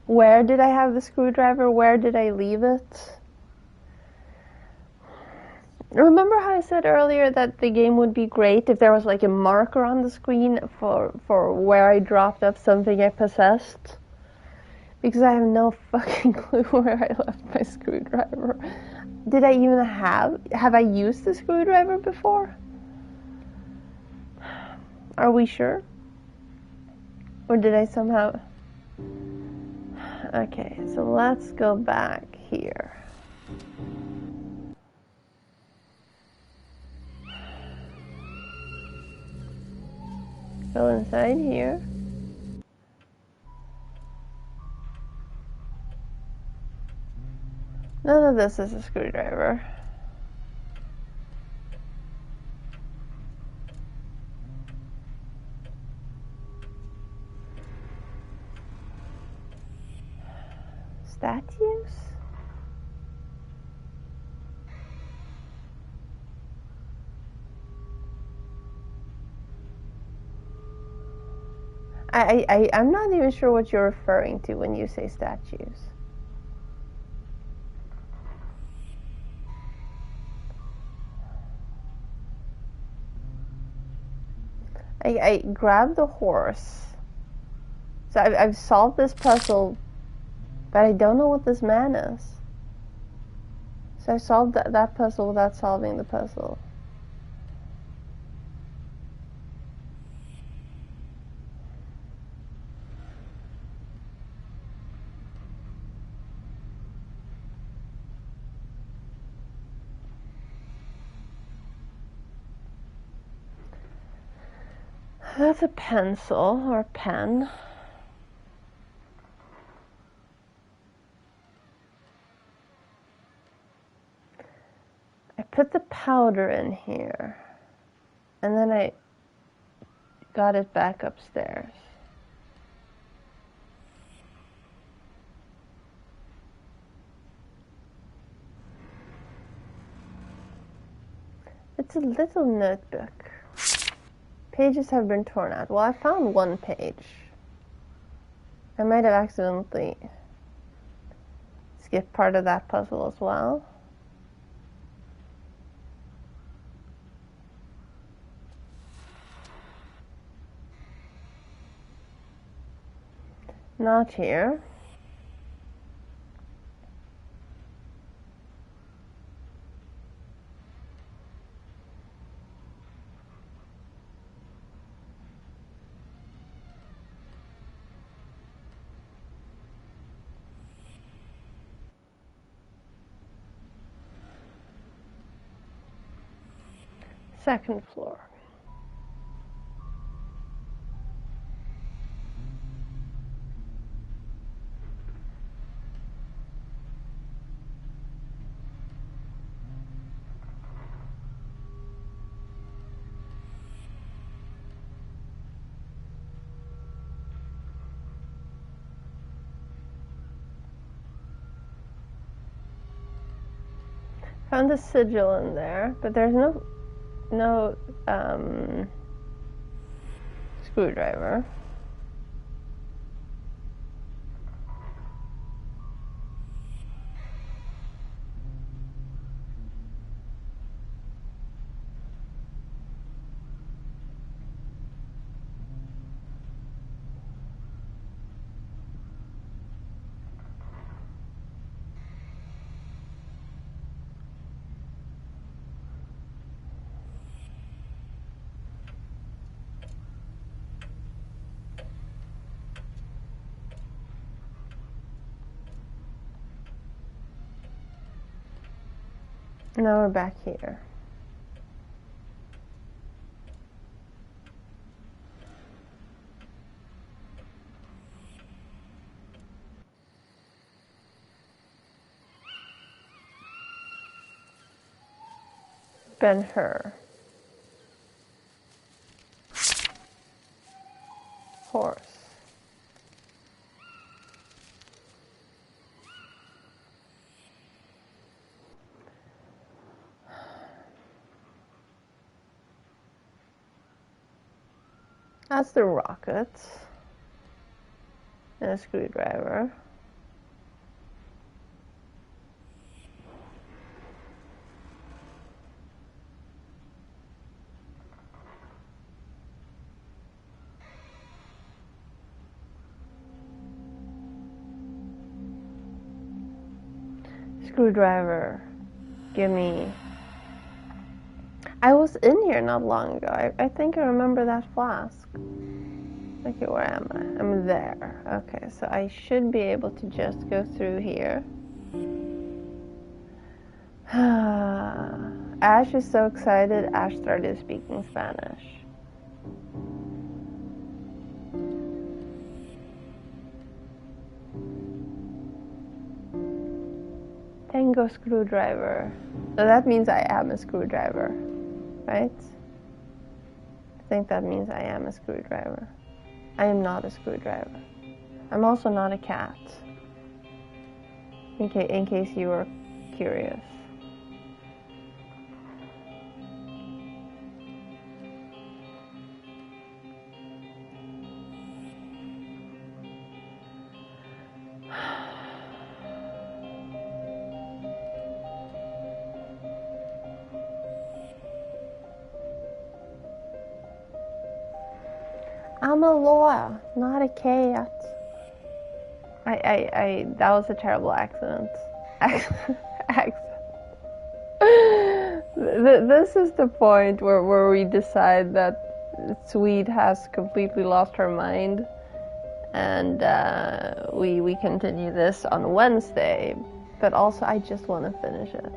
S1: Where did I have the screwdriver? Where did I leave it? Remember how I said earlier that the game would be great if there was like a marker on the screen for where I dropped off something I possessed? Because I have no fucking clue where I left my screwdriver. Did I even have I used the screwdriver before? Are we sure? Or did I somehow... Okay, so let's go back here. Go inside here. None of this is a screwdriver. Statues? I'm not even sure what you're referring to when you say statues. I grabbed the horse. So I've solved this puzzle, but I don't know what this man is. So I solved that puzzle without solving the puzzle. That's a pencil or pen. I put the powder in here, and then I got it back upstairs. It's a little notebook. Pages have been torn out. Well, I found one page. I might have accidentally skipped part of that puzzle as well. Not here. Second floor. Found a sigil in there, but there's no screwdriver. Now we're back here. Ben-Hur. Horse. That's the rockets. And a screwdriver. Screwdriver. Gimme. I was in here not long ago. I think I remember that flask. Okay, where am I? I'm there. Okay, so I should be able to just go through here. Ash is so excited. Ash started speaking Spanish. Tango screwdriver. So that means I am a screwdriver, right? I think that means I am a screwdriver. I am not a screwdriver. I'm also not a cat. In case you were curious. I'm a lawyer, not a cat. That was a terrible accident. This is the point where we decide that Swede has completely lost her mind, and we continue this on Wednesday. But also, I just want to finish it.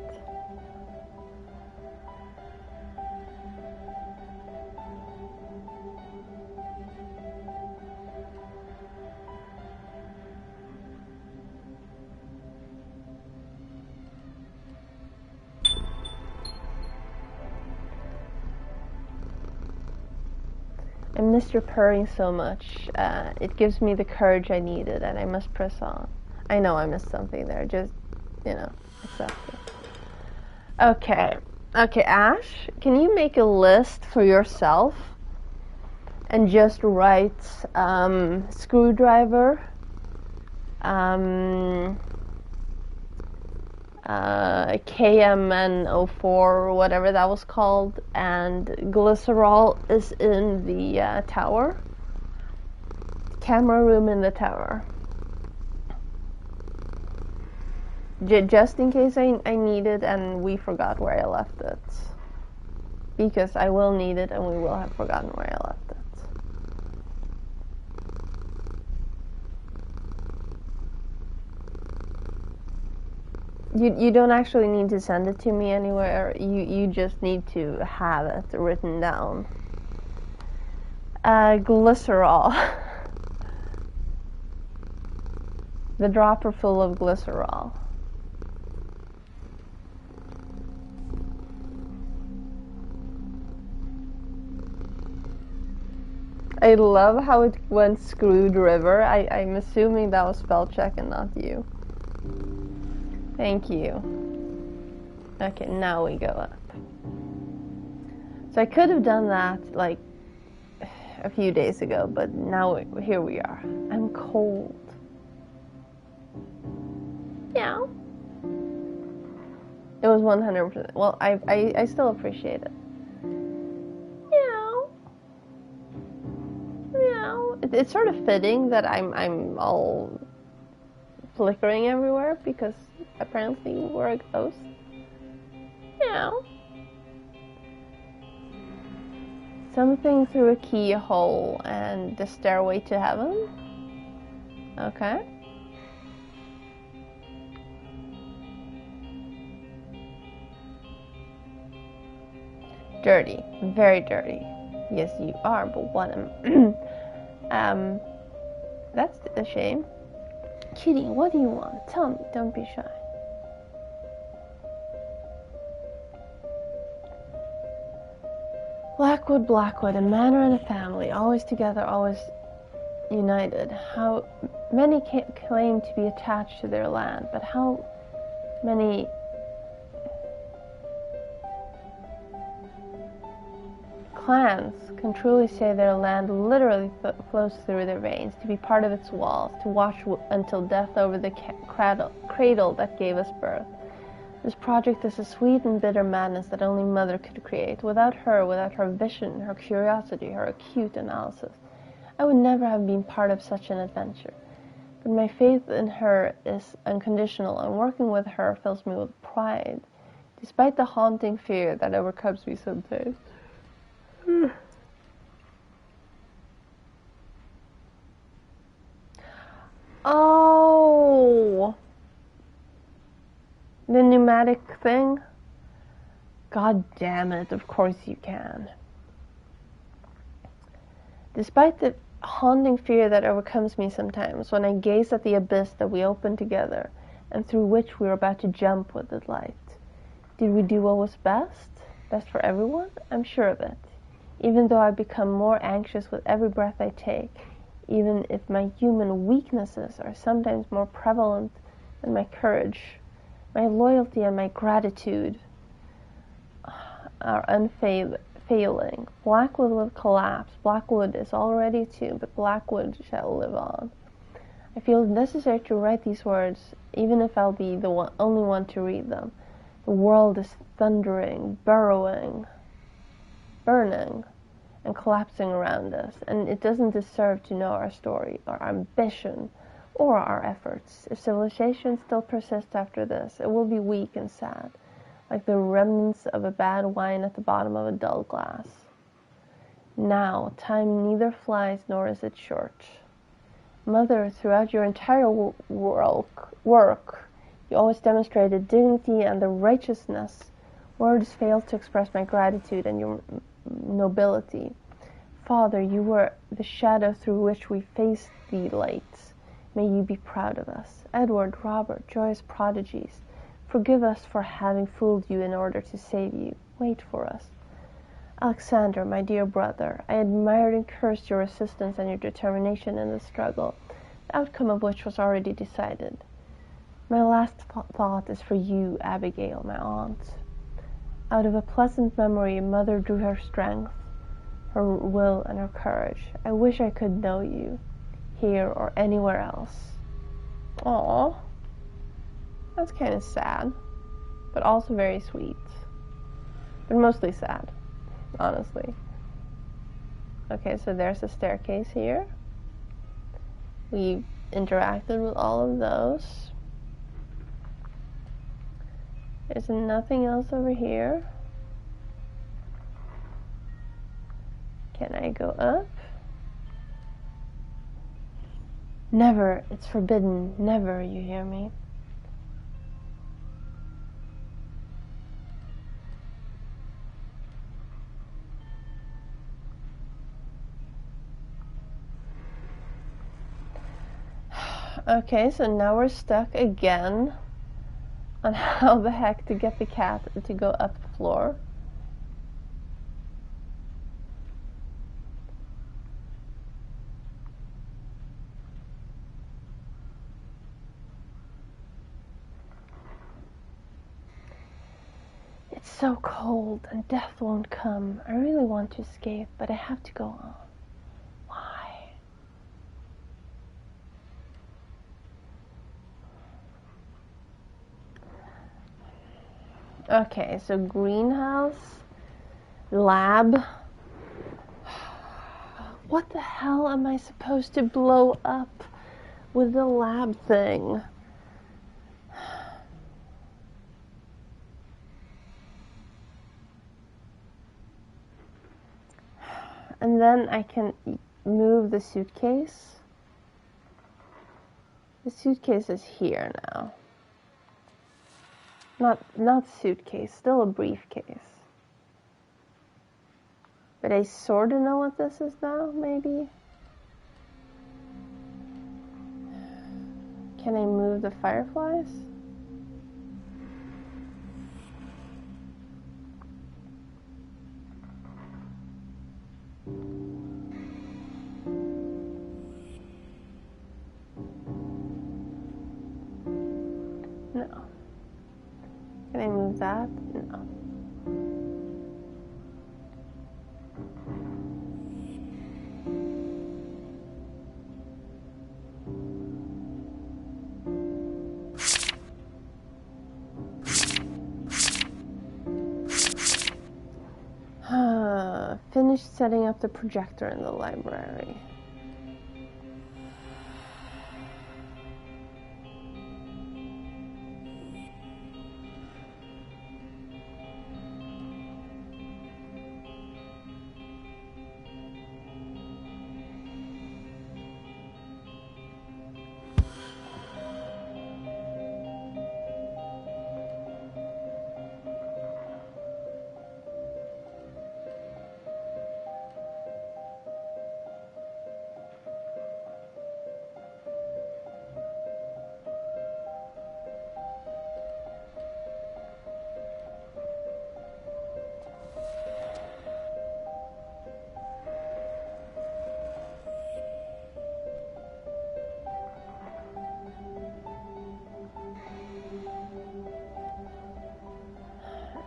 S1: missed your purring so much. It gives me the courage I needed, and I must press on. I know I missed something there. Just, accept it. Okay. Okay, Ash, can you make a list for yourself and just write screwdriver, KMN04 or whatever that was called, and glycerol is in the tower. Camera room in the tower. Just in case I need it and we forgot where I left it. Because I will need it and we will have forgotten where I left it. You don't actually need to send it to me anywhere. You just need to have it written down. Glycerol. The dropper full of glycerol. I love how it went screwdriver. I'm assuming that was spell check and not you. Thank you. Okay, now we go up. So I could have done that like a few days ago, but now here we are. I'm cold. Yeah. It was 100%. Well, I still appreciate it. It's sort of fitting that I'm all flickering everywhere because apparently we're a ghost. Something through a keyhole and the stairway to heaven. Okay. Dirty. Very dirty. Yes, you are, but what am... that's a shame. Kitty, what do you want? Tell me, don't be shy. Blackwood, Blackwood, a manor and a family, always together, always united. How many claim to be attached to their land, but how many clans can truly say their land literally flows through their veins, to be part of its walls, to watch until death over the cradle that gave us birth. This project is a sweet and bitter madness that only Mother could create. Without her vision, her curiosity, her acute analysis, I would never have been part of such an adventure. But my faith in her is unconditional, and working with her fills me with pride, despite the haunting fear that overcomes me sometimes. Oh, the pneumatic thing? God damn it, of course you can. Despite the haunting fear that overcomes me sometimes when I gaze at the abyss that we opened together and through which we were about to jump with the light. Did we do what was best? Best for everyone? I'm sure of it. Even though I become more anxious with every breath I take, even if my human weaknesses are sometimes more prevalent than my courage, my loyalty and my gratitude are unfailing. Blackwood will collapse. Blackwood is already too, but Blackwood shall live on. I feel it necessary to write these words, even if I'll be the only one to read them. The world is thundering, burning, and collapsing around us, and it doesn't deserve to know our story, our ambition, or our efforts. If civilization still persists after this, it will be weak and sad, like the remnants of a bad wine at the bottom of a dull glass. Now, time neither flies nor is it short. Mother, throughout your entire work, you always demonstrated dignity and the righteousness. Words fail to express my gratitude and your nobility. Father, you were the shadow through which we faced the lights. May you be proud of us. Edward, Robert, joyous prodigies, forgive us for having fooled you in order to save you. Wait for us. Alexander, my dear brother, I admired and cursed your resistance and your determination in the struggle, the outcome of which was already decided. My last thought is for you, Abigail, my aunt. Out of a pleasant memory, Mother drew her strength, her will, and her courage. I wish I could know you, here or anywhere else. Aww. That's kind of sad, but also very sweet. But mostly sad, honestly. Okay, so there's a staircase here. We interacted with all of those. There's nothing else over here. Can I go up? Never. It's forbidden. Never, you hear me? Okay, so now we're stuck again on how the heck to get the cat to go up the floor. It's so cold and death won't come. I really want to escape, but I have to go on. Why? Okay, so greenhouse, lab. What the hell am I supposed to blow up with the lab thing? And then I can move the suitcase. The suitcase is here now. Not suitcase, still a briefcase. But I sort of know what this is now, maybe? Can I move the fireflies? No. Can I move that? No. Finished setting up the projector in the library.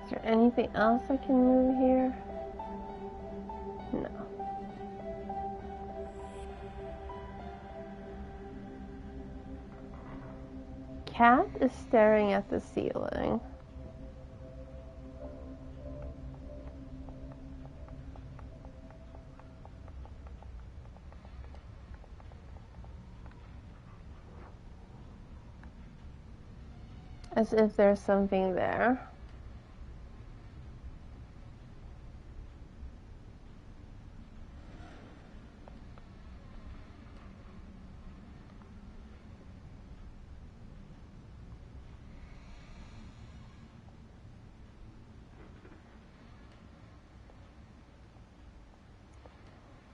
S1: Is there anything else I can move here? No. Cat is staring at the ceiling. As if there's something there.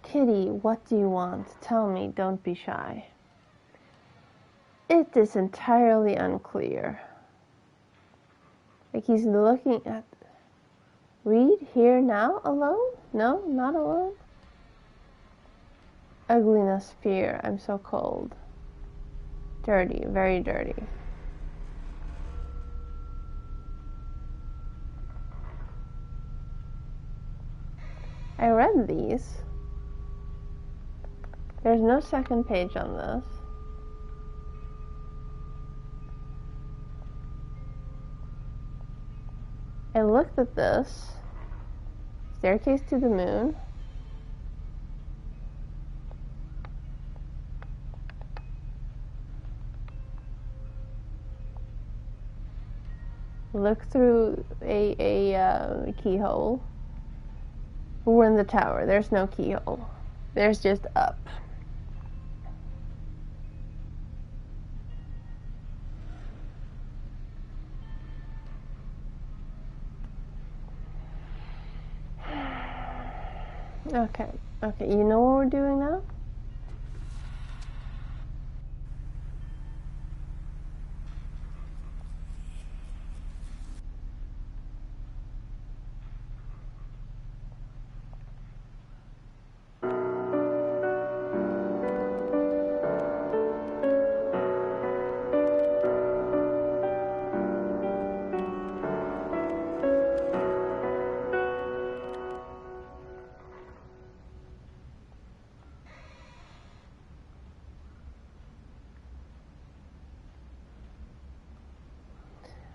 S1: Kitty, what do you want? Tell me, don't be shy. It is entirely unclear. Like he's looking at... Read here now alone? No, not alone. Ugliness, fear. I'm so cold. Dirty, very dirty. I read these. There's no second page on this. I looked at this. Staircase to the Moon. Look through a keyhole. We're in the tower. There's no keyhole. There's just up. Okay, you know what we're doing now?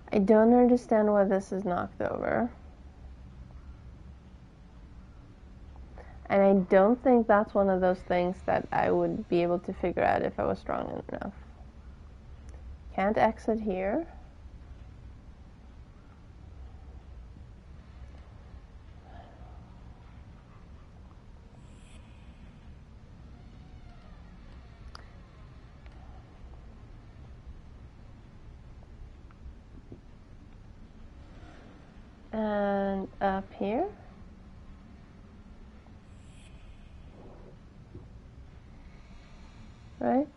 S1: I don't understand why this is knocked over. And I don't think that's one of those things that I would be able to figure out if I was strong enough. Can't exit here. And up here. Right?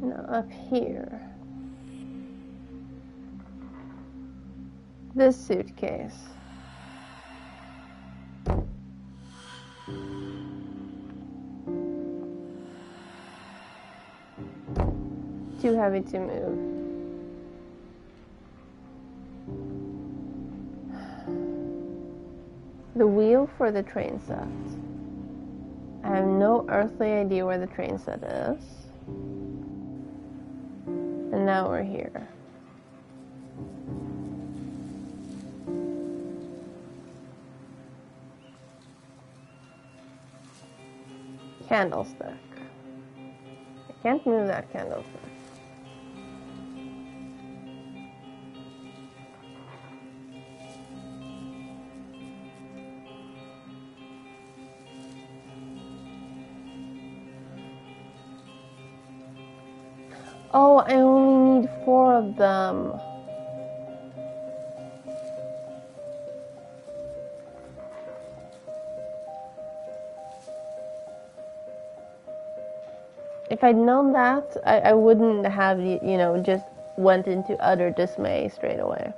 S1: No, up here. This suitcase. Too heavy to move. The wheel for the train set. I have no earthly idea where the train set is. And now we're here. Candlestick. I can't move that candlestick. Oh, I only need 4 of them. If I'd known that, I wouldn't have, just went into utter dismay straight away.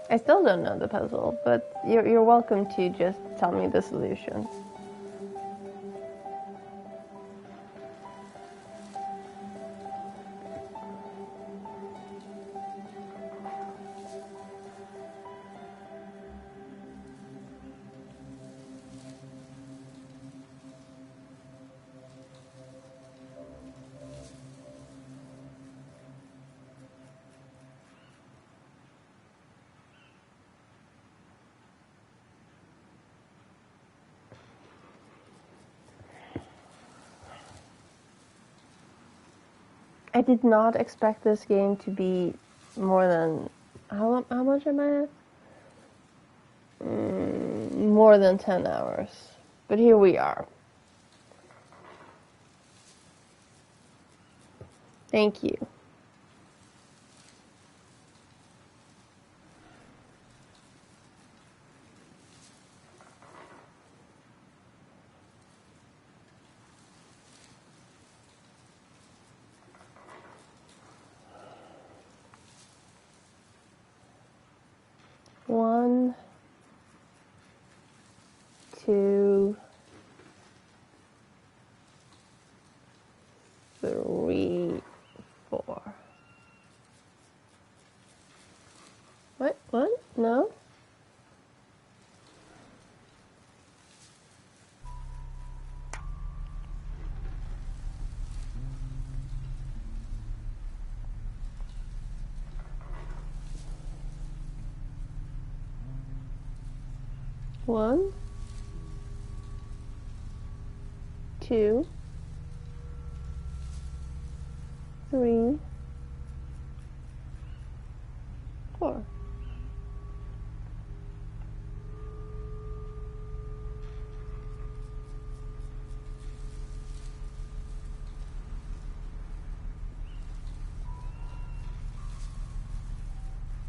S1: I still don't know the puzzle, but you're welcome to just tell me the solution. I did not expect this game to be more than... How much am I at? More than 10 hours. But here we are. Thank you. 1, 2, 3, 4. What? No? One, 2, 3, 4.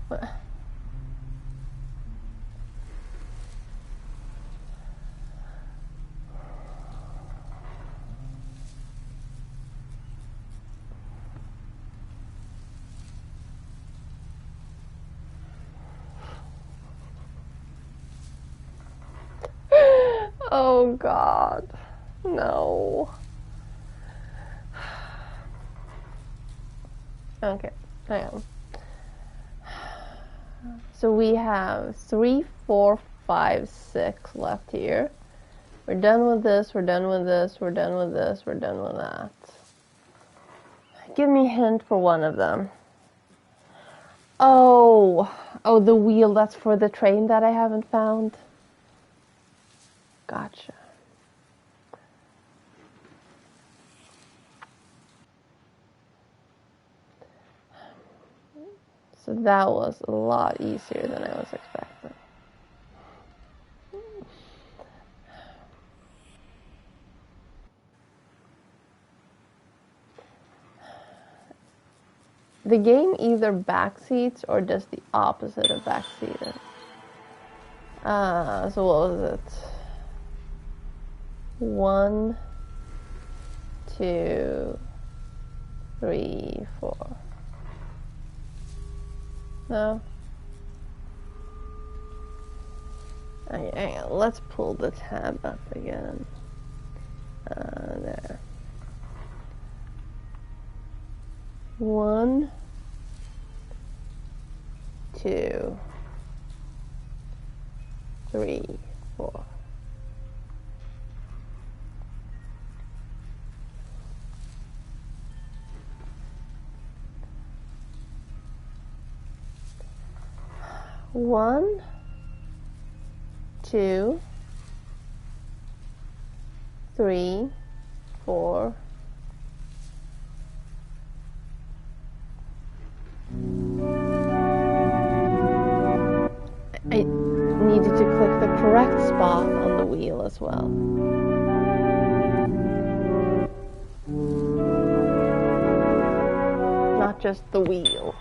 S1: What? Oh God, no. Okay, hang on. So we have 3, 4, 5, 6 left here. We're done with this, we're done with this, we're done with this, we're done with that. Give me a hint for one of them. Oh, the wheel, that's for the train that I haven't found. Gotcha. So that was a lot easier than I was expecting. The game either backseats or does the opposite of backseating. So what was it? 1, 2, 3, 4. No? Okay, let's pull the tab up again. There. 1, 2, 3, 4. One, 2, 3, 4. I needed to click the correct spot on the wheel as well. Not just the wheel,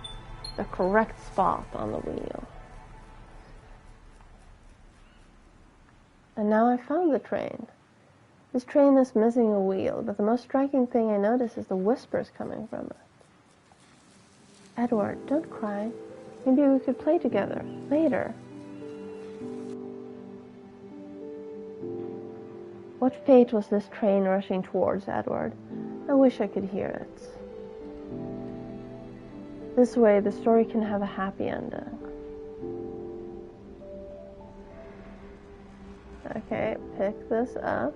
S1: the correct spot on the wheel. And now I found the train. This train is missing a wheel, but the most striking thing I notice is the whispers coming from it. Edward, don't cry. Maybe we could play together, later. What fate was this train rushing towards, Edward? I wish I could hear it. This way, the story can have a happy ending. Okay, pick this up.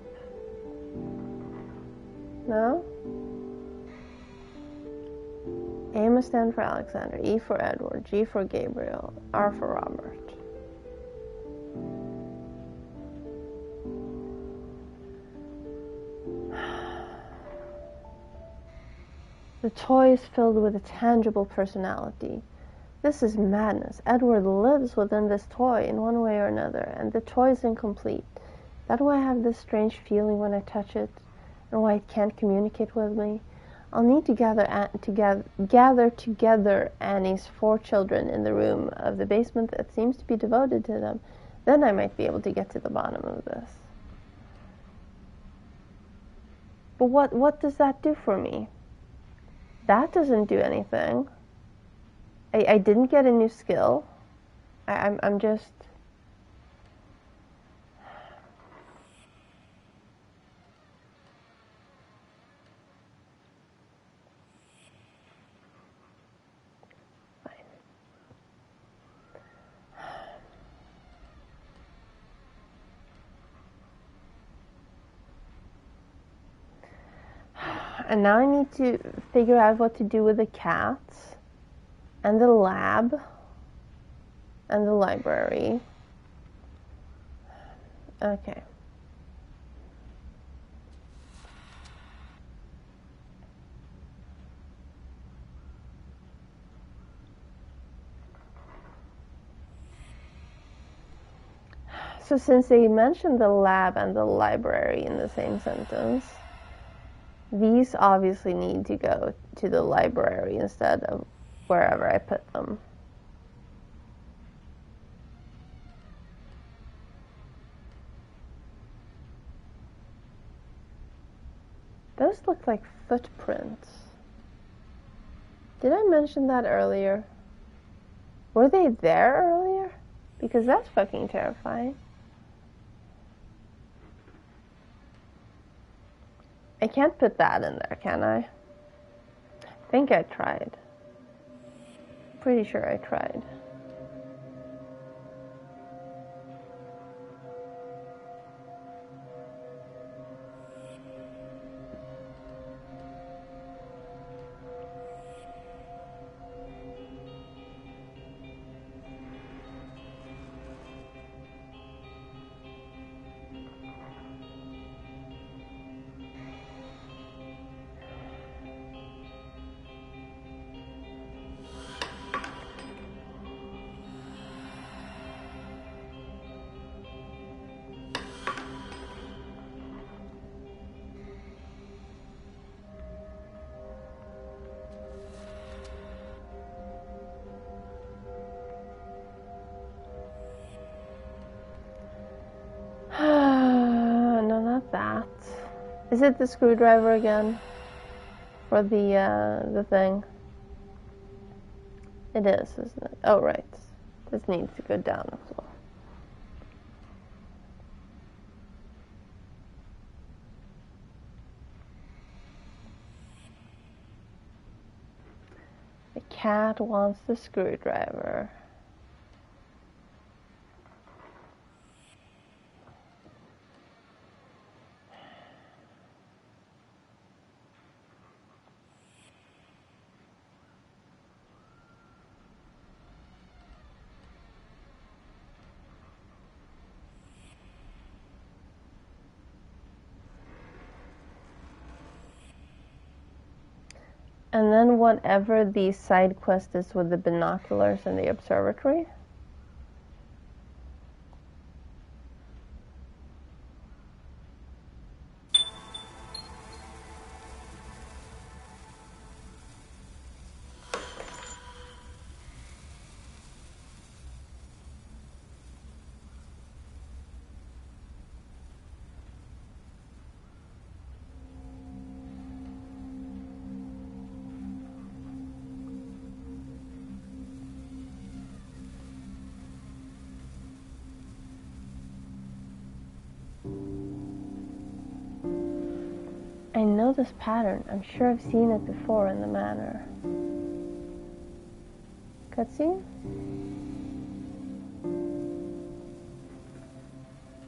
S1: No? A must stand for Alexander, E for Edward, G for Gabriel, R for Robert. The toy is filled with a tangible personality. This is madness. Edward lives within this toy in one way or another, and the toy is incomplete. That's why I have this strange feeling when I touch it, and why it can't communicate with me. I'll need to gather together Annie's 4 children in the room of the basement that seems to be devoted to them. Then I might be able to get to the bottom of this. But what does that do for me? That doesn't do anything. I didn't get a new skill. I'm just... And now I need to figure out what to do with the cats, and the lab, and the library. Okay. So since they mentioned the lab and the library in the same sentence, these obviously need to go to the library instead of wherever I put them. Those look like footprints. Did I mention that earlier? Were they there earlier? Because that's fucking terrifying. I can't put that in there, can I? I think I tried. Pretty sure I tried. No, not that. Is it the screwdriver again? For the thing? It is, isn't it? Oh, right. This needs to go down as well. The cat wants the screwdriver. And then whatever the side quest is with the binoculars and the observatory. I know this pattern. I'm sure I've seen it before in the manor. Cutscene?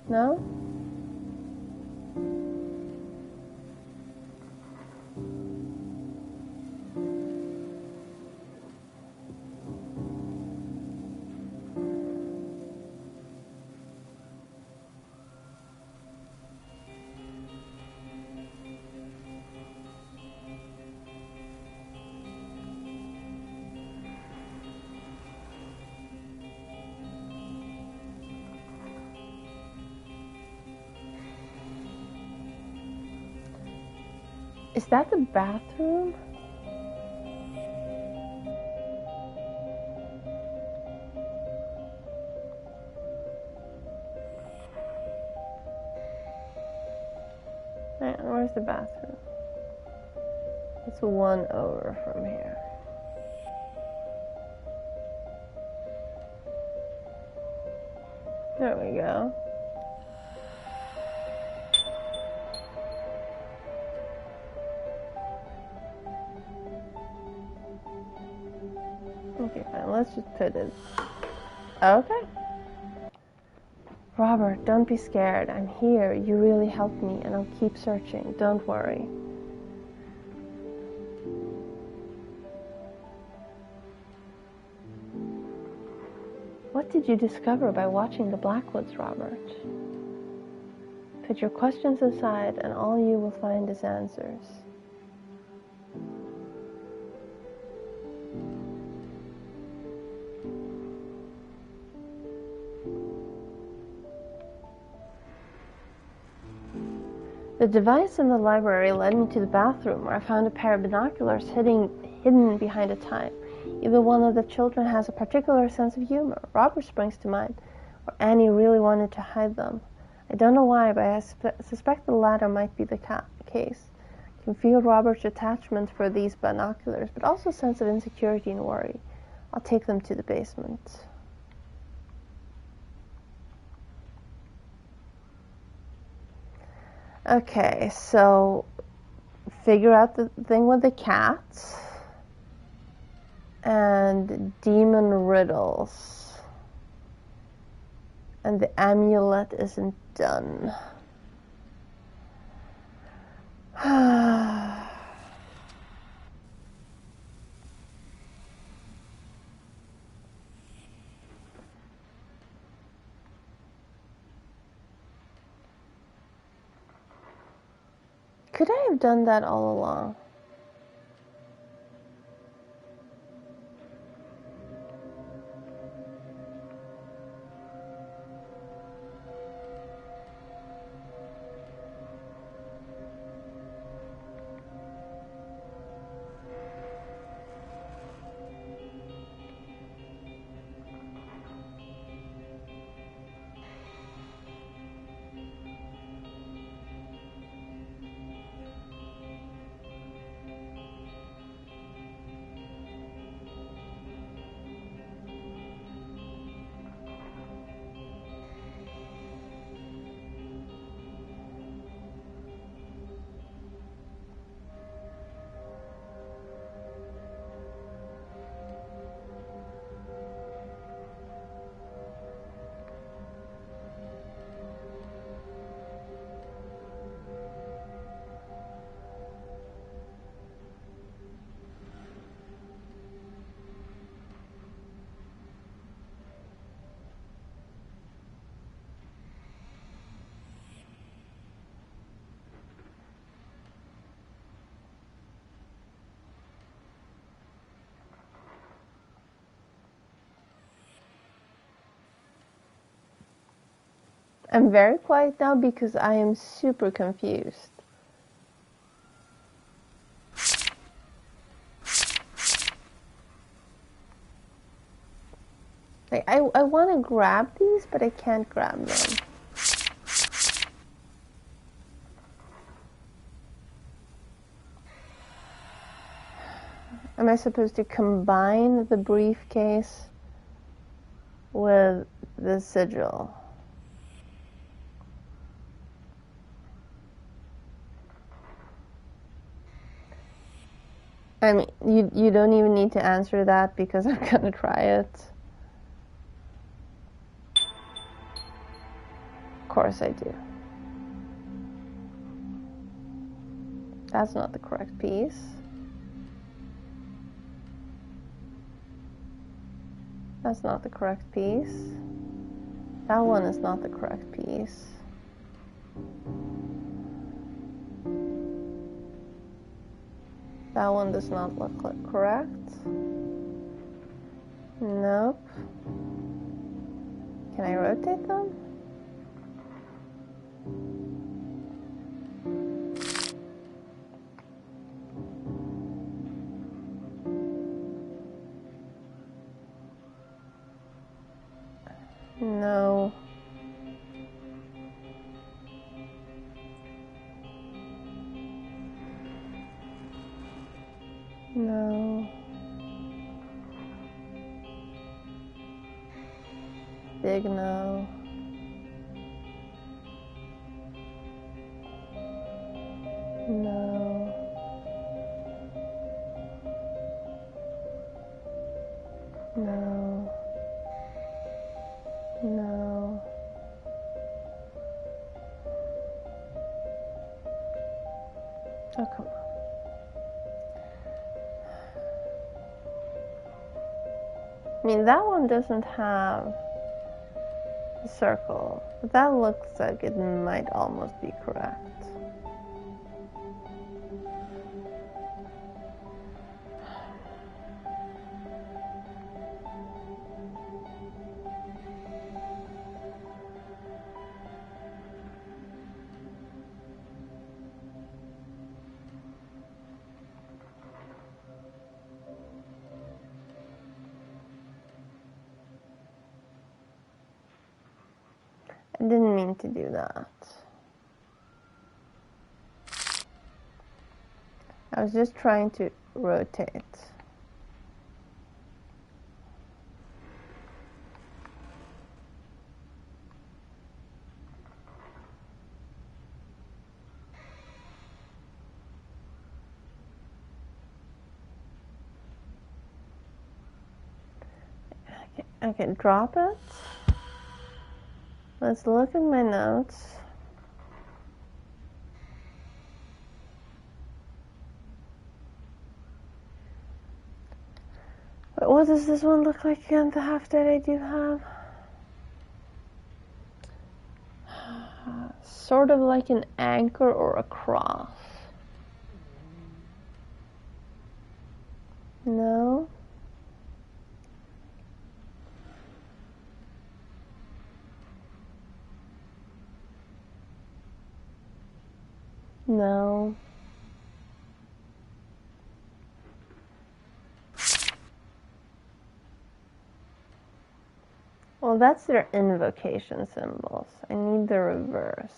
S1: No? Is that the bathroom? Where's the bathroom? It's one over from here. There we go. Okay, fine. Let's just put it. Okay. Robert, don't be scared. I'm here. You really helped me, and I'll keep searching. Don't worry. What did you discover by watching the Blackwoods, Robert? Put your questions aside, and all you will find is answers. The device in the library led me to the bathroom, where I found a pair of binoculars hidden behind a type. Either one of the children has a particular sense of humor. Robert springs to mind, or Annie really wanted to hide them. I don't know why, but I suspect the latter might be the case. I can feel Robert's attachment for these binoculars, but also a sense of insecurity and worry. I'll take them to the basement. Okay, so figure out the thing with the cats and demon riddles. And the amulet isn't done. Could I have done that all along? I'm very quiet now because I am super confused. Like, I want to grab these, but I can't grab them. Am I supposed to combine the briefcase with the sigil? I mean, you don't even need to answer that because I'm gonna try it. Of course I do. That's not the correct piece. That's not the correct piece. That one is not the correct piece. That one does not look correct. Nope. Can I rotate them? No. No. Big no. No. No. No. Oh, come on. I mean, that one doesn't have a circle, but that looks like it might almost be correct. I didn't mean to do that. I was just trying to rotate. Okay, drop it. Let's look at my notes. What does this one look like again, the half that I do have? Sort of like an anchor or a cross. No? No. Well, that's their invocation symbols. I need the reverse.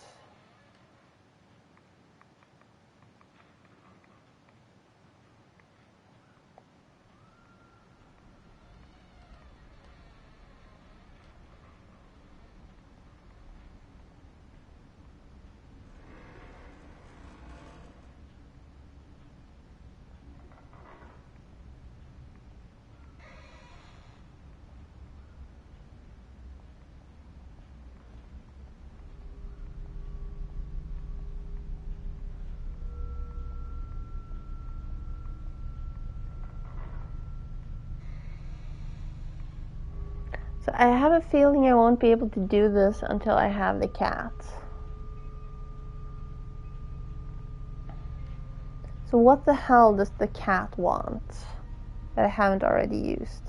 S1: So I have a feeling I won't be able to do this until I have the cat. So what the hell does the cat want that I haven't already used?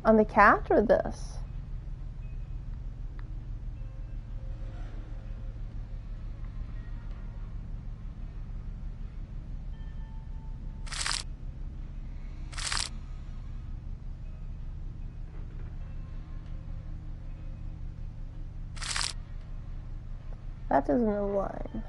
S1: On the cat or this? That doesn't align.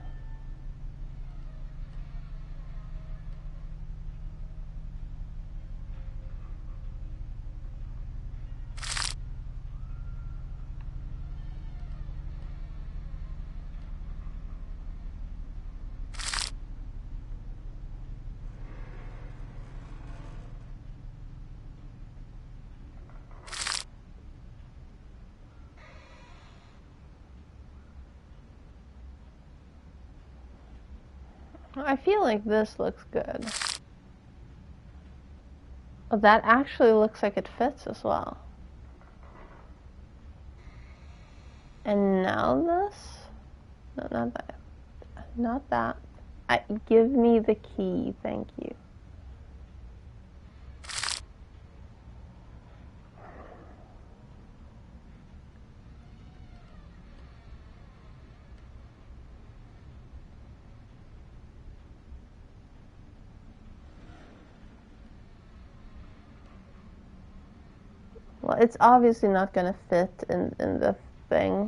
S1: I feel like this looks good. Oh, that actually looks like it fits as well. And now this? No, not that. Not that. Give me the key, thank you. Well, it's obviously not going to fit in the thing.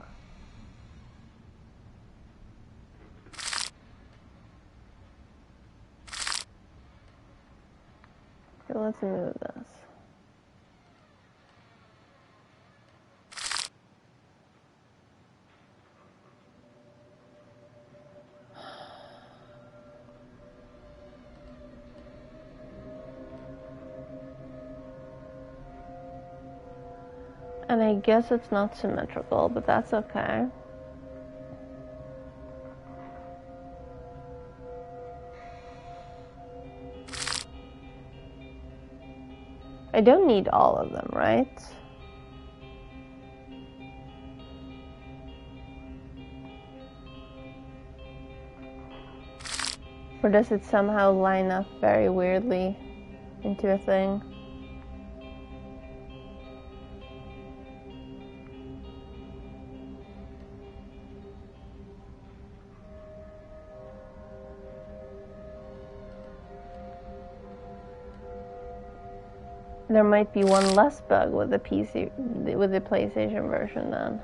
S1: Okay, let's move this. And I guess it's not symmetrical, but that's okay. I don't need all of them, right? Or does it somehow line up very weirdly into a thing? There might be one less bug with the PlayStation version then.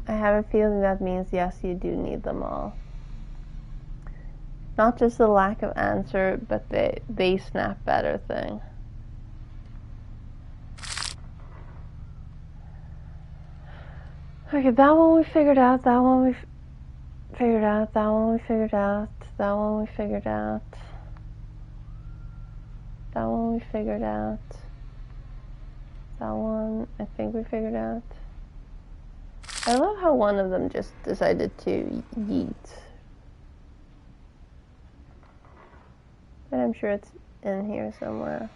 S1: I have a feeling that means yes, you do need them all. Not just the lack of answer, but they snap better thing. Okay, that one we figured out, that one we figured out, that one we figured out, that one we figured out, that one we figured out, that one I think we figured out. I love how one of them just decided to yeet. But I'm sure it's in here somewhere.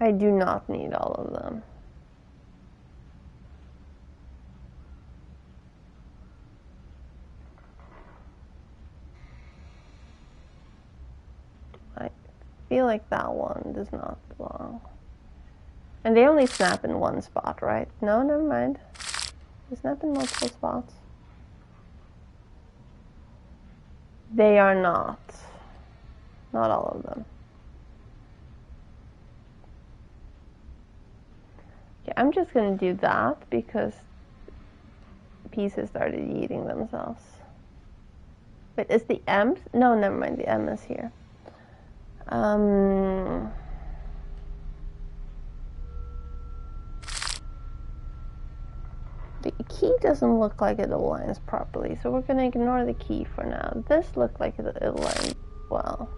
S1: I do not need all of them. I feel like that one does not belong. And they only snap in one spot, right? No, never mind. They snap in multiple spots. They are not. Not all of them. Okay, I'm just gonna do that because pieces started eating themselves. Wait, is the M? No, never mind. The M is here. The key doesn't look like it aligns properly, so we're gonna ignore the key for now. This looked like it aligned well.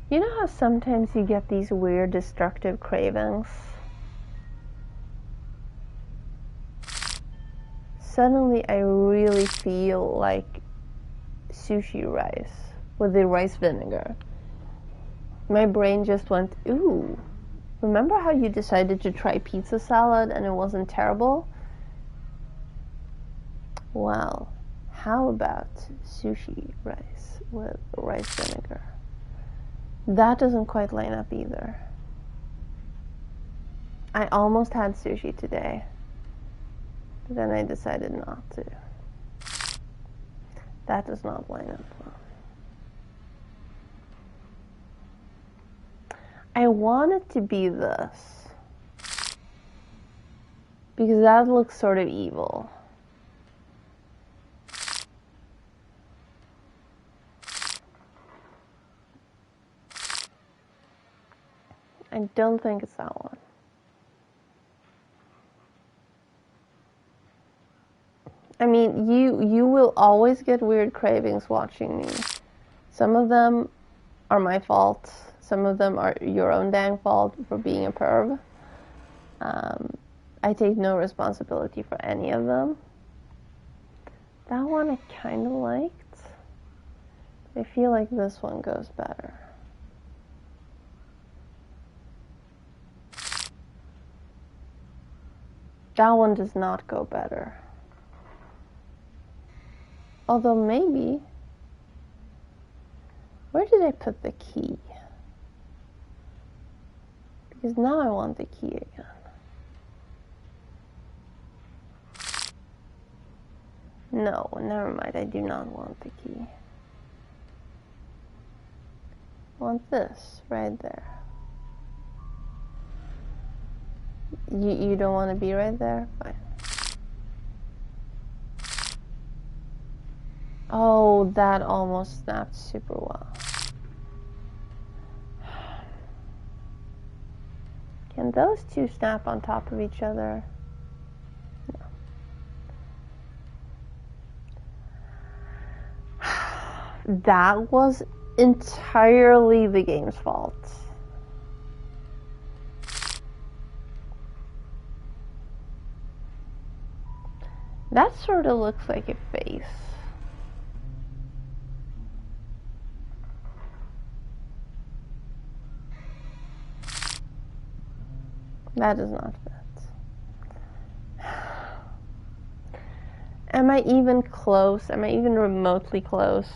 S1: You know how sometimes you get these weird destructive cravings? Suddenly I really feel like sushi rice with the rice vinegar. My brain just went, ooh, remember how you decided to try pizza salad and it wasn't terrible? Well, how about sushi rice with rice vinegar? That doesn't quite line up either. I almost had sushi today, but then I decided not to. That does not line up well. I want it to be this. Because that looks sort of evil. I don't think it's that one. I mean, you will always get weird cravings watching me. Some of them are my fault. Some of them are your own dang fault for being a perv. I take no responsibility for any of them. That one I kind of liked. I feel like this one goes better. That one does not go better. Although maybe... Where did I put the key? Because now I want the key again. No, never mind, I do not want the key. I want this, right there. You don't want to be right there? Fine. Oh, that almost snapped super well. Can those two snap on top of each other? No. That was entirely the game's fault. That sort of looks like a face. That does not fit. Am I even close? Am I even remotely close?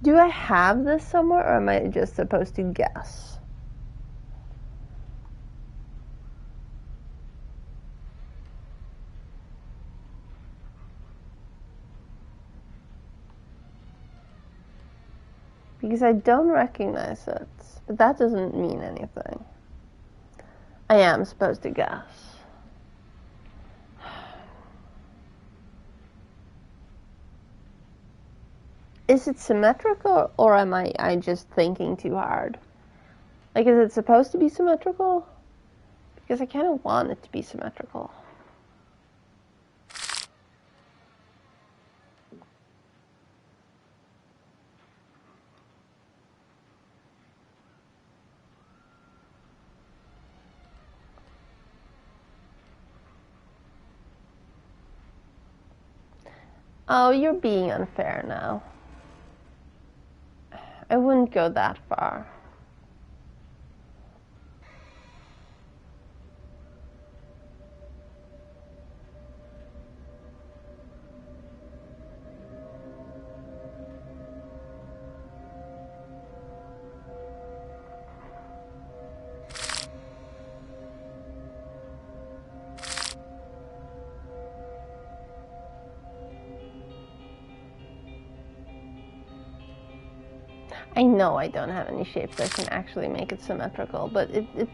S1: Do I have this somewhere, or am I just supposed to guess? Because I don't recognize it, but that doesn't mean anything. I am supposed to guess. Is it symmetrical, or am I just thinking too hard? Like, is it supposed to be symmetrical? Because I kind of want it to be symmetrical. Oh, you're being unfair now. I wouldn't go that far. I know I don't have any shapes that can actually make it symmetrical, but it's...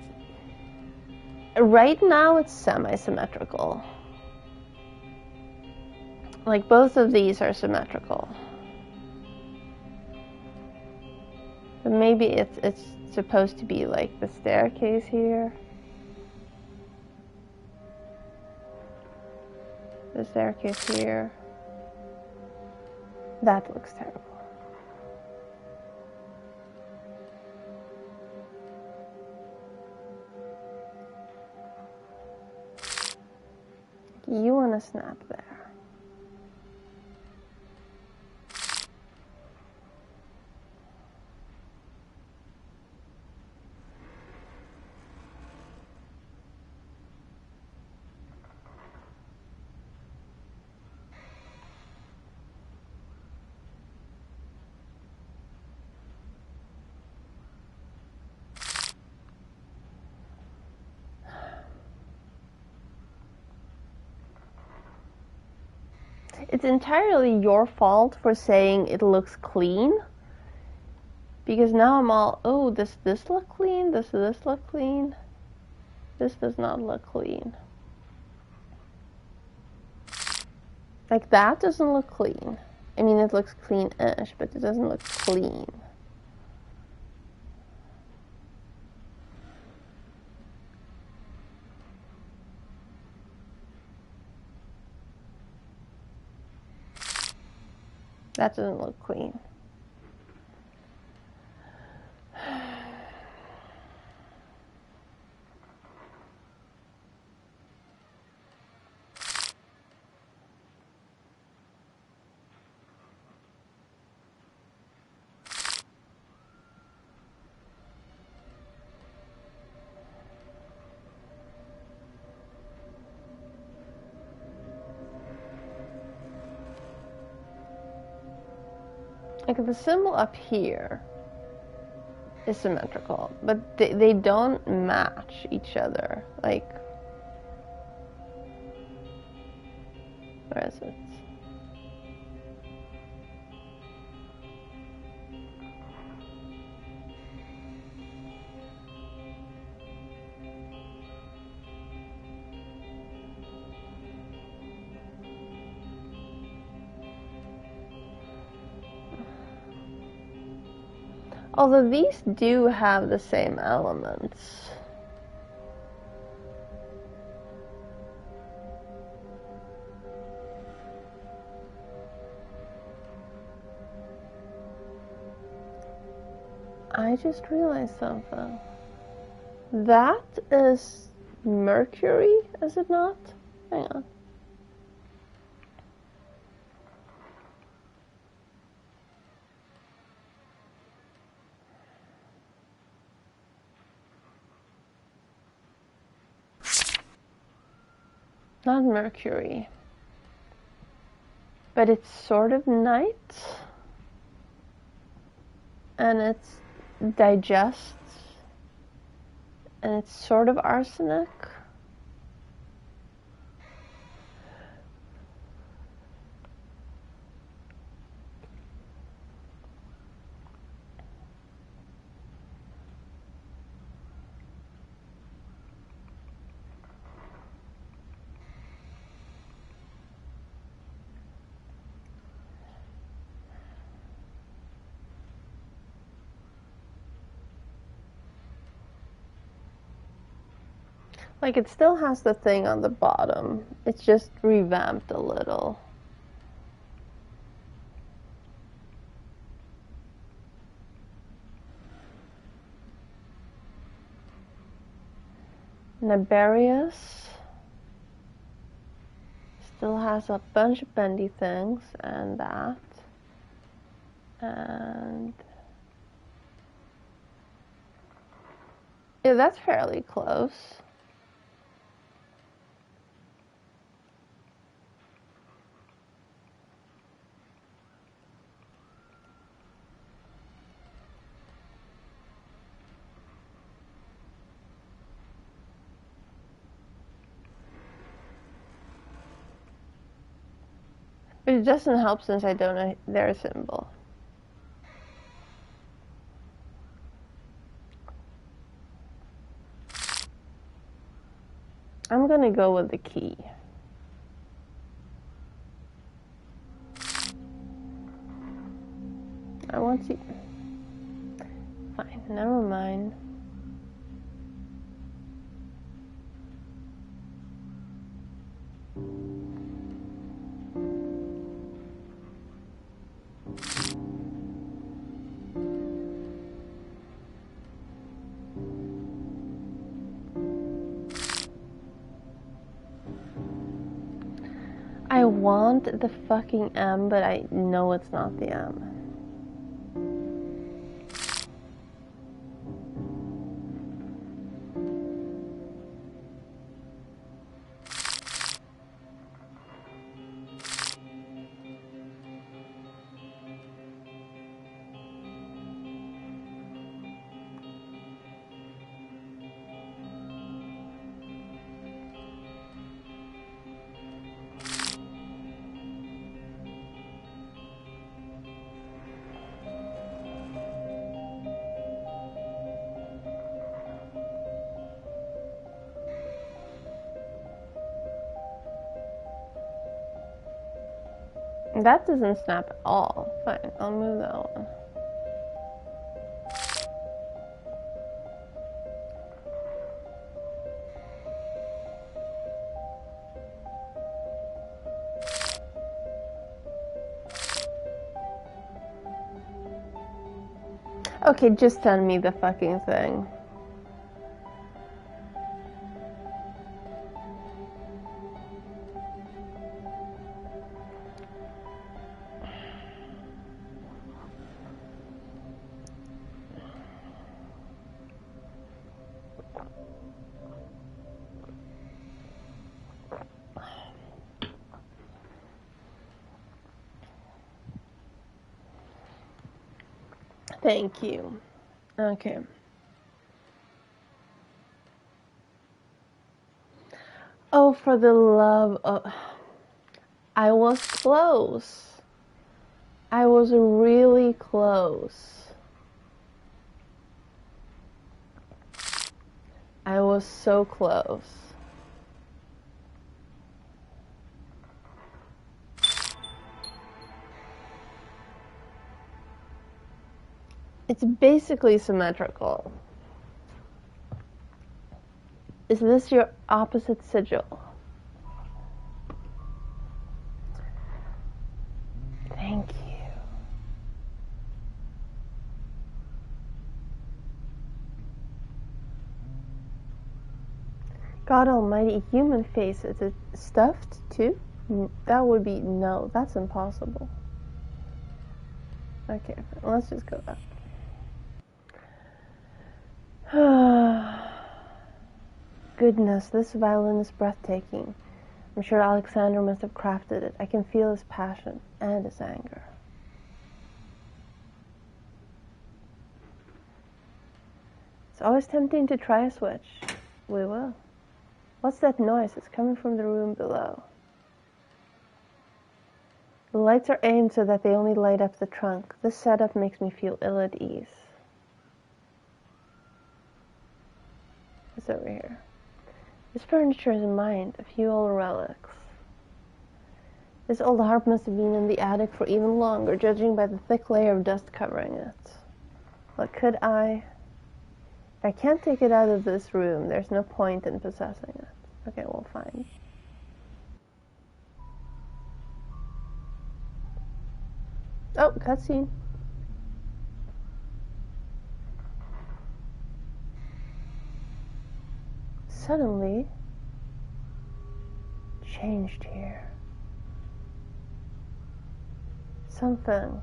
S1: Right now it's semi-symmetrical. Like, both of these are symmetrical. But maybe it's supposed to be like the staircase here. The staircase here. That looks terrible. You want to snap there. It's entirely your fault for saying it looks clean, Because now I'm all, oh, does this look clean? Does this look clean? This does not look clean. Like, that doesn't look clean. I mean, it looks clean-ish, but it doesn't look clean. That doesn't look clean. Like, the symbol up here is symmetrical, but they don't match each other. Like, where is it? Although these do have the same elements. I just realized something. That is Mercury, is it not? Hang on. Not Mercury. But it's sort of night. And it's digests. And it's sort of arsenic. Like, it still has the thing on the bottom. It's just revamped a little. Nibarius still has a bunch of bendy things, and that. And yeah, that's fairly close. But it doesn't help since I don't know their symbol. I'm gonna go with the key. I want to. Fine, never mind. I want the fucking M, but I know it's not the M. That doesn't snap at all. Fine, I'll move that one. Okay, just send me the fucking thing. Thank you. Okay. Oh, for the love of... I was close. I was really close. I was so close. It's basically symmetrical. Is this your opposite sigil? Thank you. God almighty, human face. Is it stuffed too? That would be, no, that's impossible. Okay, let's just go back. Goodness, this violin is breathtaking. I'm sure Alexander must have crafted it. I can feel his passion and his anger. It's always tempting to try a switch. We will. What's that noise? It's coming from the room below. The lights are aimed so that they only light up the trunk. This setup makes me feel ill at ease. What's over here? This furniture is mine, a few old relics. This old harp must have been in the attic for even longer, judging by the thick layer of dust covering it. What could I... If I can't take it out of this room, there's no point in possessing it. Okay, well, fine. Oh, cutscene. Suddenly, changed here. Something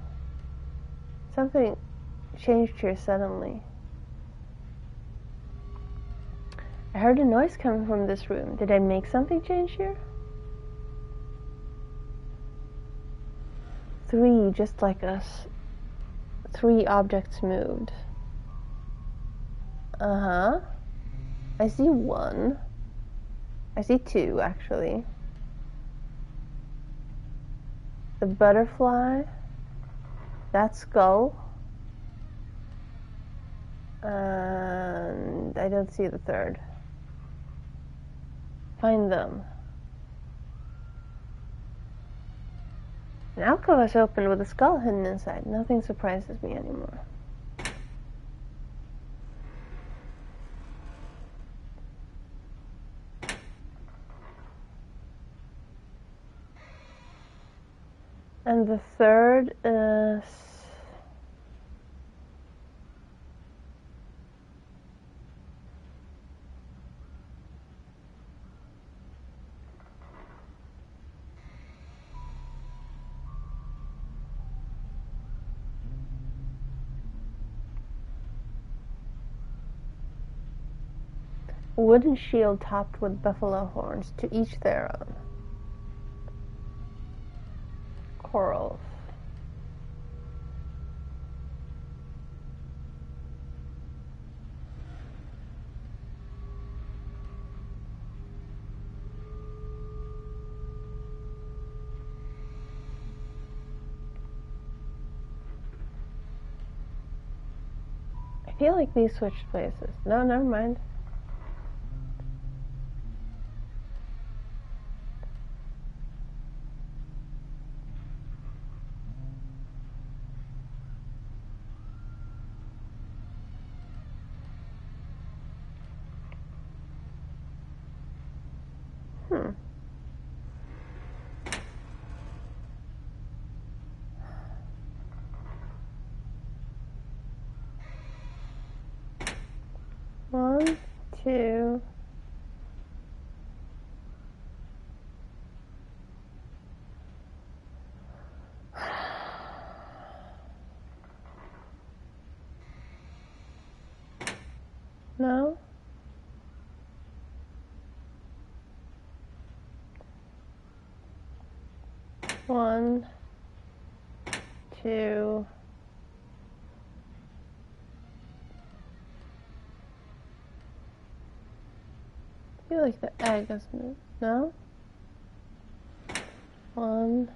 S1: changed here suddenly. I heard a noise coming from this room. Did I make something change here? 3, just like us. 3 objects moved. Uh-huh. I see 1. I see 2, actually. The butterfly. That skull. And I don't see the 3rd. Find them. An alcove has opened with a skull hidden inside. Nothing surprises me anymore. And the 3rd is... a wooden shield topped with buffalo horns, to each their own. Corals. I feel like these switched places. No, never mind. 1, 2. No? One, two. I feel like the egg has moved. No? 1,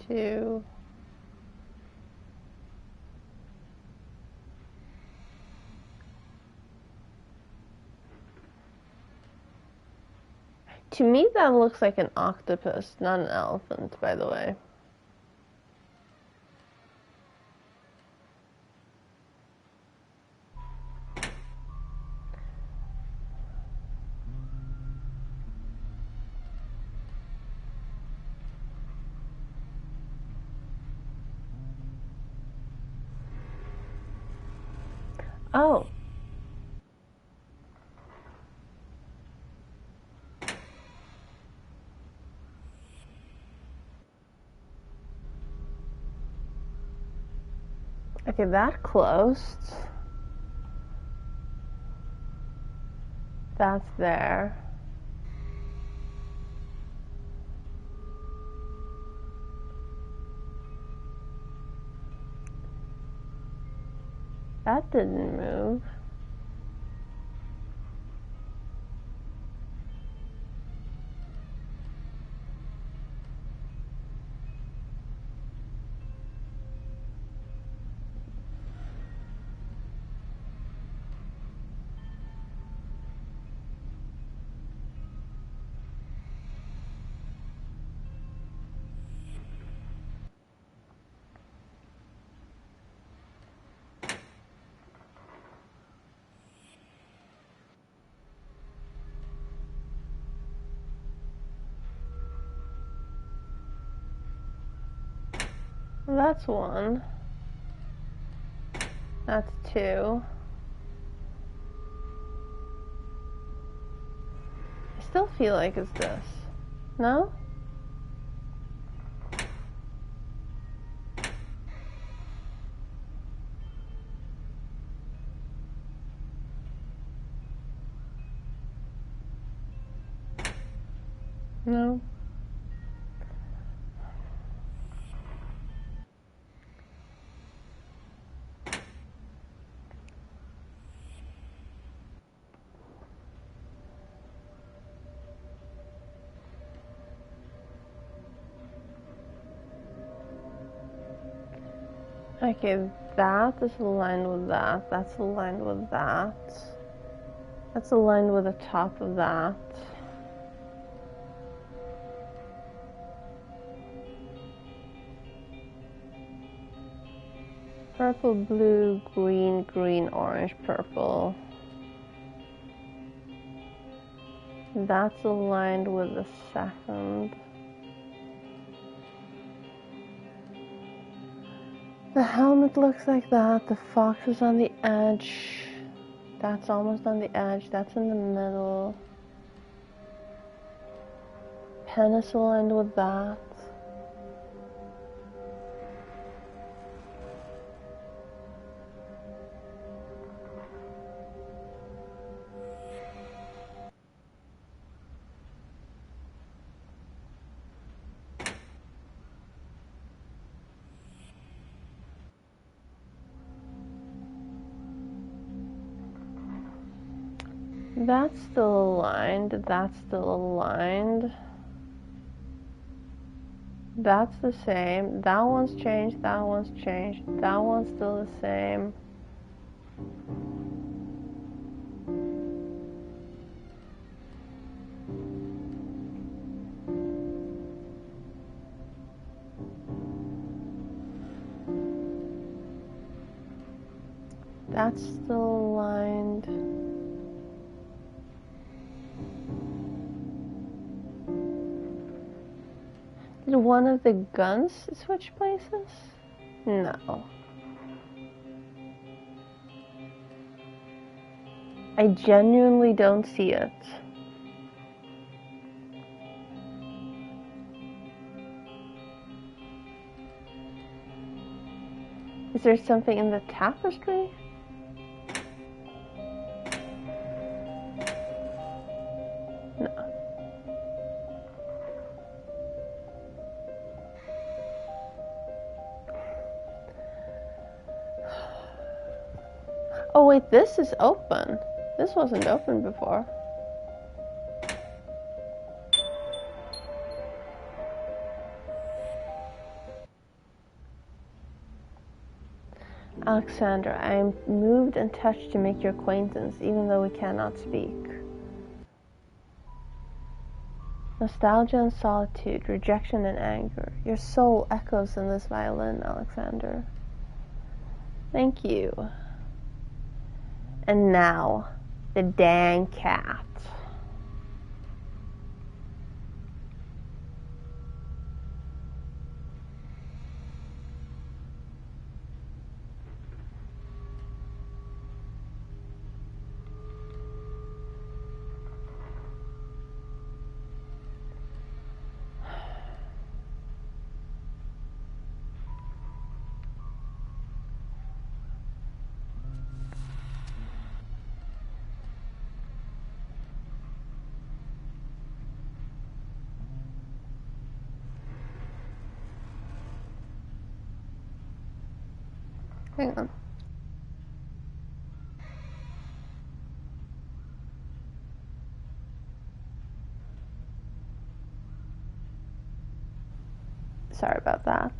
S1: 2. To me, that looks like an octopus, not an elephant, by the way. Oh. Okay, that closed. That's there. That didn't move. That's 1. That's 2. I still feel like it's this. No? No. Okay, that is aligned with that. That's aligned with that. That's aligned with the top of that. Purple, blue, green, green, orange, purple. That's aligned with the second. The helmet looks like that. The fox is on the edge. That's almost on the edge. That's in the middle. Pen is aligned with that. That's still aligned. That's still aligned. That's the same. That one's changed. That one's changed. That one's still the same. That's still aligned. Did one of the guns switch places? No. I genuinely don't see it. Is there something in the tapestry? No. Oh wait, this is open. This wasn't open before. Alexandra, I am moved and touched to make your acquaintance, even though we cannot speak. Nostalgia and solitude, rejection and anger. Your soul echoes in this violin, Alexander. Thank you. And now, the dang cat. Hang on. Sorry about that.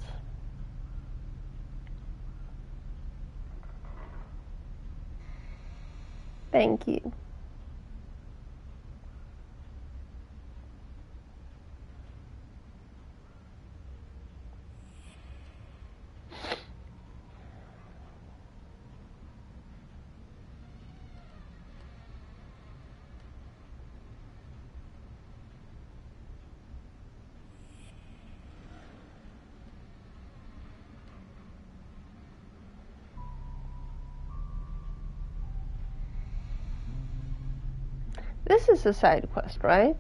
S1: Thank you. This is a side quest, right?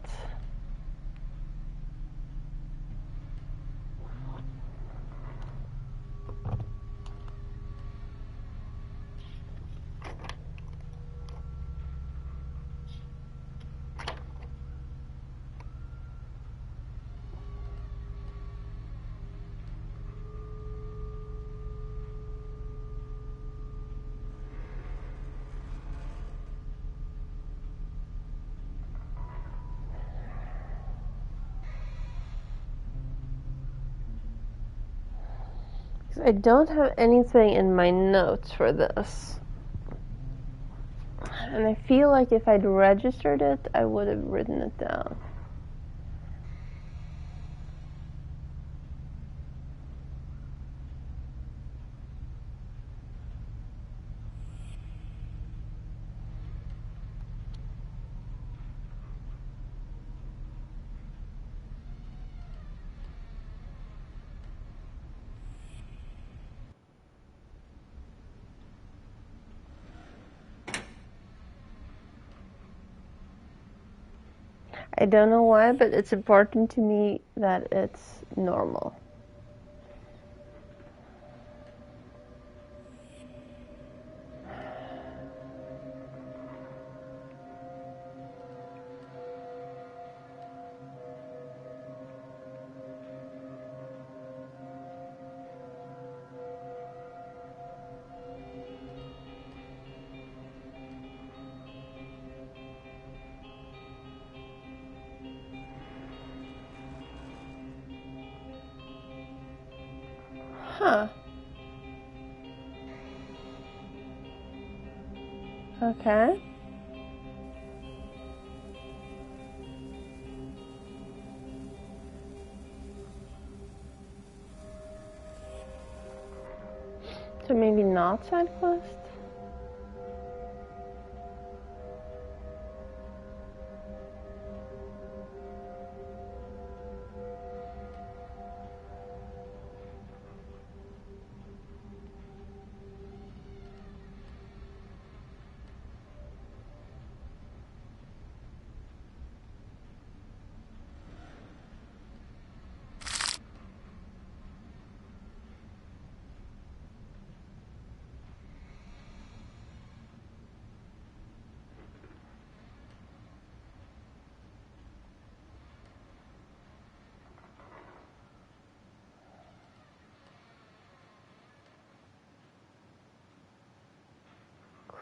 S1: I don't have anything in my notes for this. And I feel like if I'd registered it, I would have written it down. I don't know why, but it's important to me that it's normal. Huh. Okay. So maybe not side quest?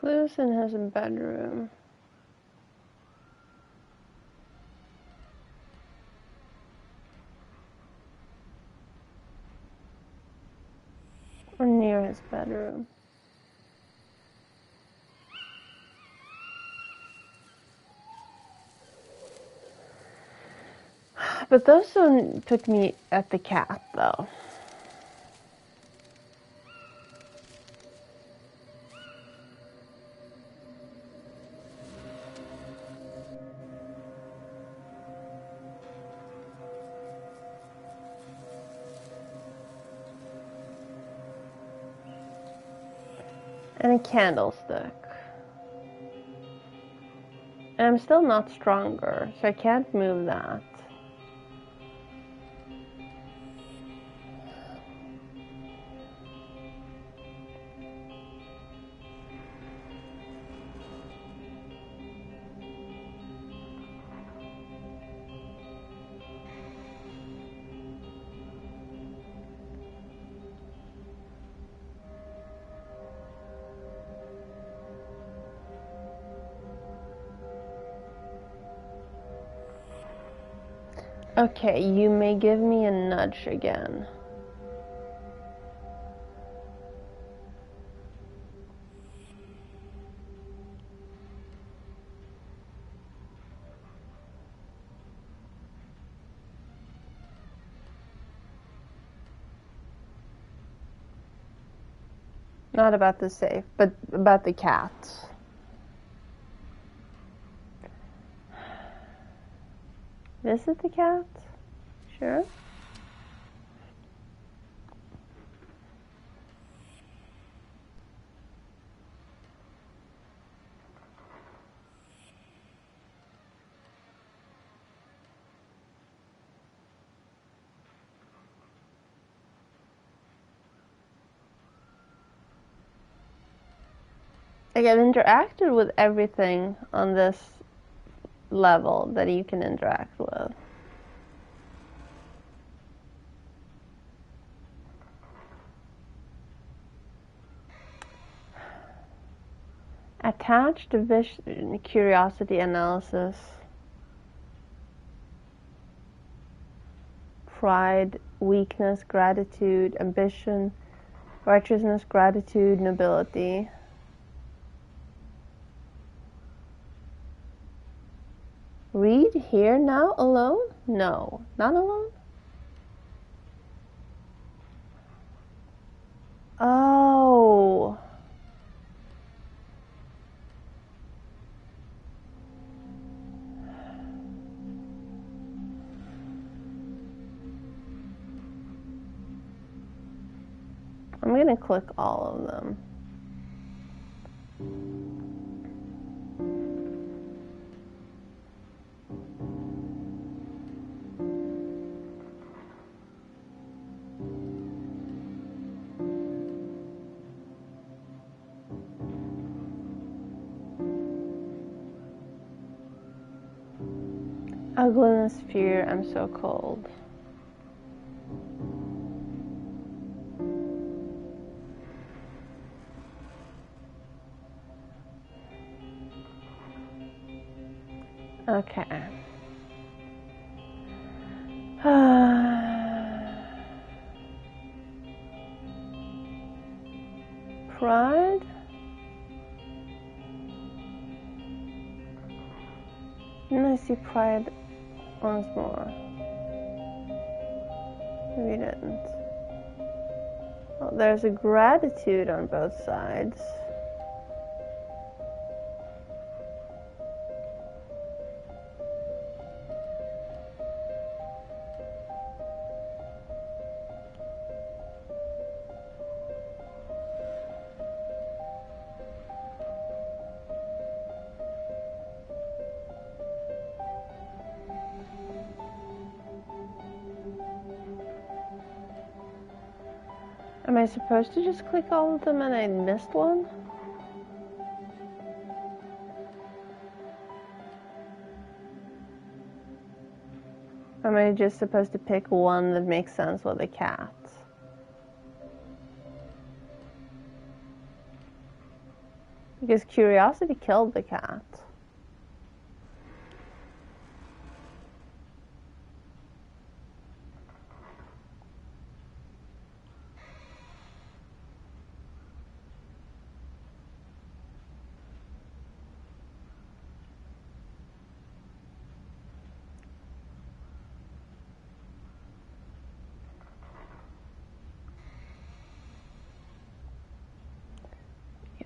S1: Clues in his bedroom. Or near his bedroom. But those don't put me at the cat, though. And a candlestick. And I'm still not stronger, so I can't move that. Okay, you may give me a nudge again. Not about the safe, but about the cat. Visit the cat? Sure. Like, I've interacted with everything on this level that you can interact with. Attached vision, curiosity analysis, pride, weakness, gratitude, ambition, righteousness, gratitude, nobility. Read here now alone? No, not alone? Oh. I'm gonna click all of them. Ugliness, fear, I'm so cold. Okay. Pride? Then I see pride once more. Maybe it didn't. Well, there's a gratitude on both sides. Am I supposed to just click all of them and I missed one? Or am I just supposed to pick one that makes sense with a cat? Because curiosity killed the cat.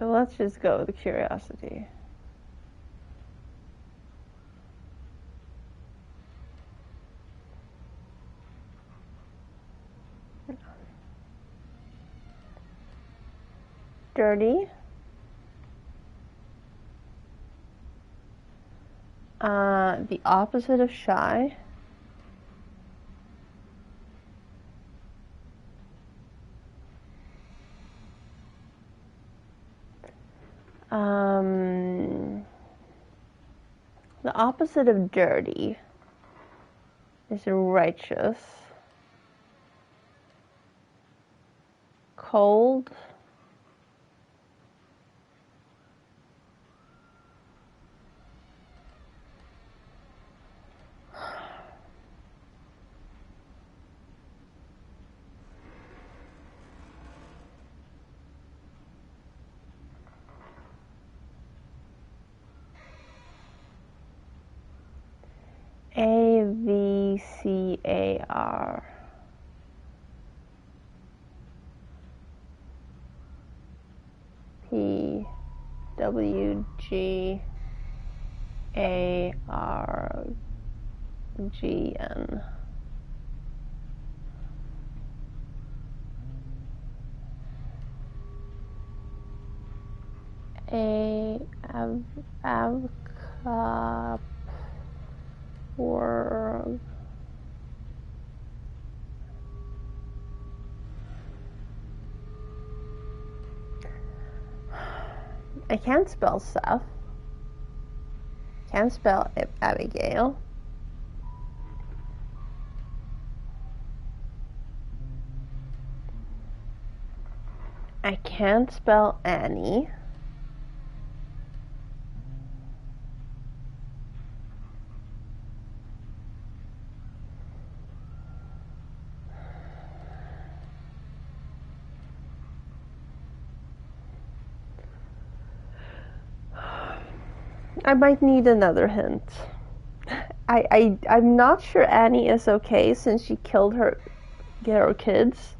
S1: Yeah, let's just go with curiosity. Dirty. The opposite of shy. The opposite of dirty is righteous. Cold. AVCAR. PWGARGN. Avcap world. I can't spell Seth. Can't spell Abigail. I can't spell Annie. I might need another hint. I'm not sure Annie is okay since she killed her kids.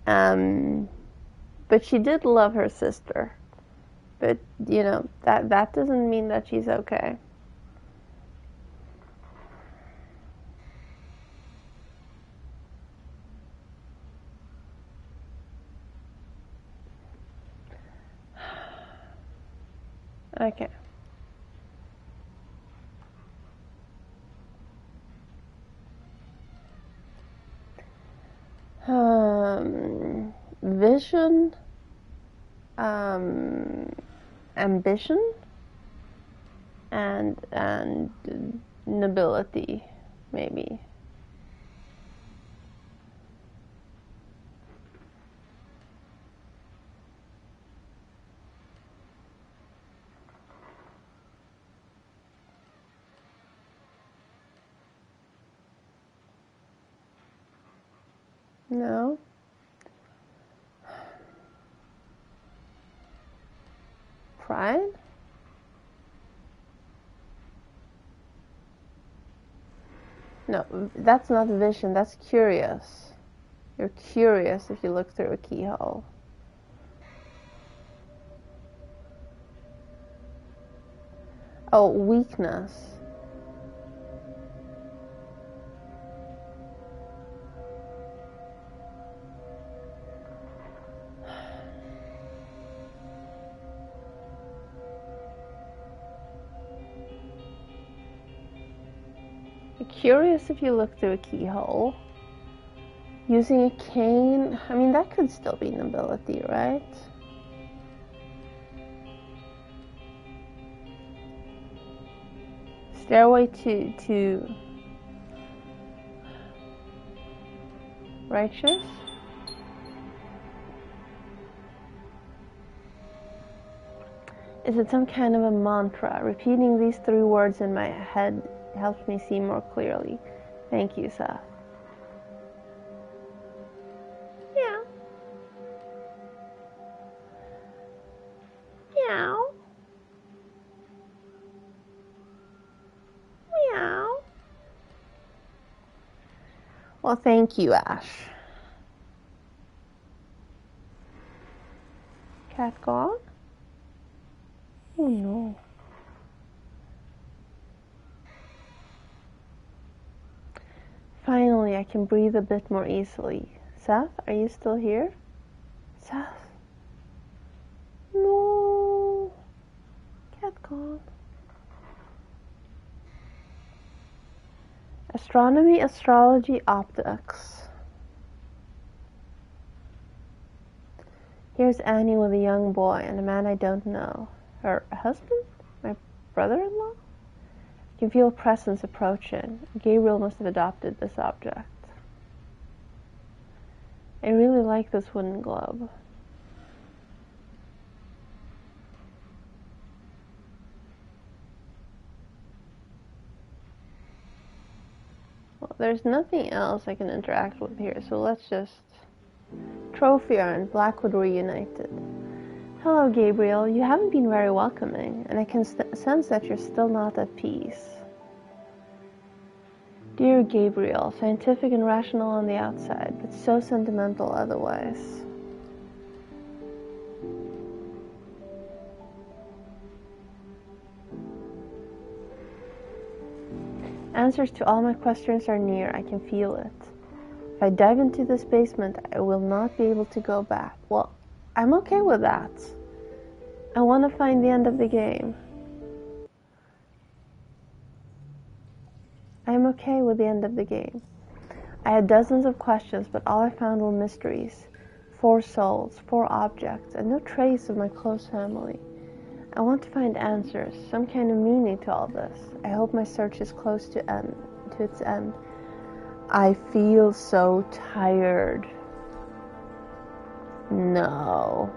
S1: But she did love her sister. But you know, that doesn't mean that she's okay. Okay. Vision, ambition, and nobility, maybe. No. Pride? No, that's not vision, that's curious. You're curious if you look through a keyhole. Oh, weakness. You're curious if you look through a keyhole. Using a cane, I mean, that could still be nobility, right? Stairway to righteous. Is it some kind of a mantra? Repeating these 3 words in my head helps me see more clearly. Thank you, Seth. Meow. Meow. Meow. Well, thank you, Ash. Cat gone? Oh no. Finally, I can breathe a bit more easily. Seth, are you still here? Seth? No. Cat gone. Astronomy, astrology, optics. Here's Annie with a young boy and a man I don't know. Her husband? My brother-in-law? I can feel a presence approaching. Gabriel must have adopted this object. I really like this wooden globe. Well, there's nothing else I can interact with here, so let's just... Trophy urn, Blackwood reunited. Hello, Gabriel. You haven't been very welcoming, and I can sense that you're still not at peace. Dear Gabriel, scientific and rational on the outside, but so sentimental otherwise. Answers to all my questions are near. I can feel it. If I dive into this basement, I will not be able to go back. Well, I'm okay with that. I want to find the end of the game. I'm okay with the end of the game. I had dozens of questions, but all I found were mysteries. 4 souls, 4 objects, and no trace of my close family. I want to find answers, some kind of meaning to all this. I hope my search is close to its end. I feel so tired. No.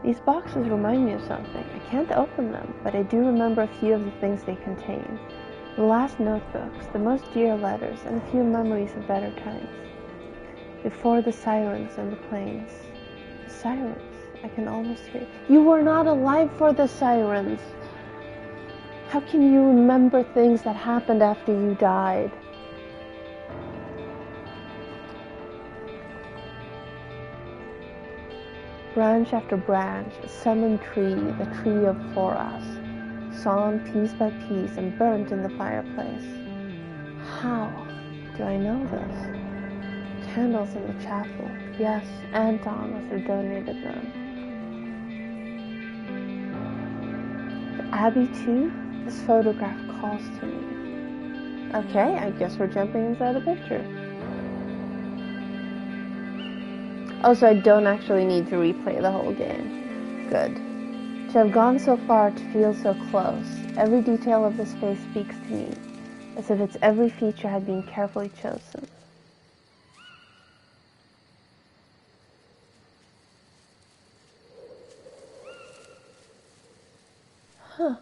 S1: These boxes remind me of something. I can't open them, but I do remember a few of the things they contain. The last notebooks, the most dear letters, and a few memories of better times. Before the sirens and the planes. The sirens, I can almost hear. You were not alive for the sirens. How can you remember things that happened after you died? Branch after branch, a summoned tree, the tree of Foras, sawn piece by piece and burnt in the fireplace. How do I know this? Candles in the chapel. Yes, Anton must have donated them. The Abbey too? This photograph calls to me. Okay, I guess we're jumping inside the picture. Oh, so I don't actually need to replay the whole game. Good. To have gone so far, to feel so close. Every detail of this face speaks to me, as if its every feature had been carefully chosen. Huh.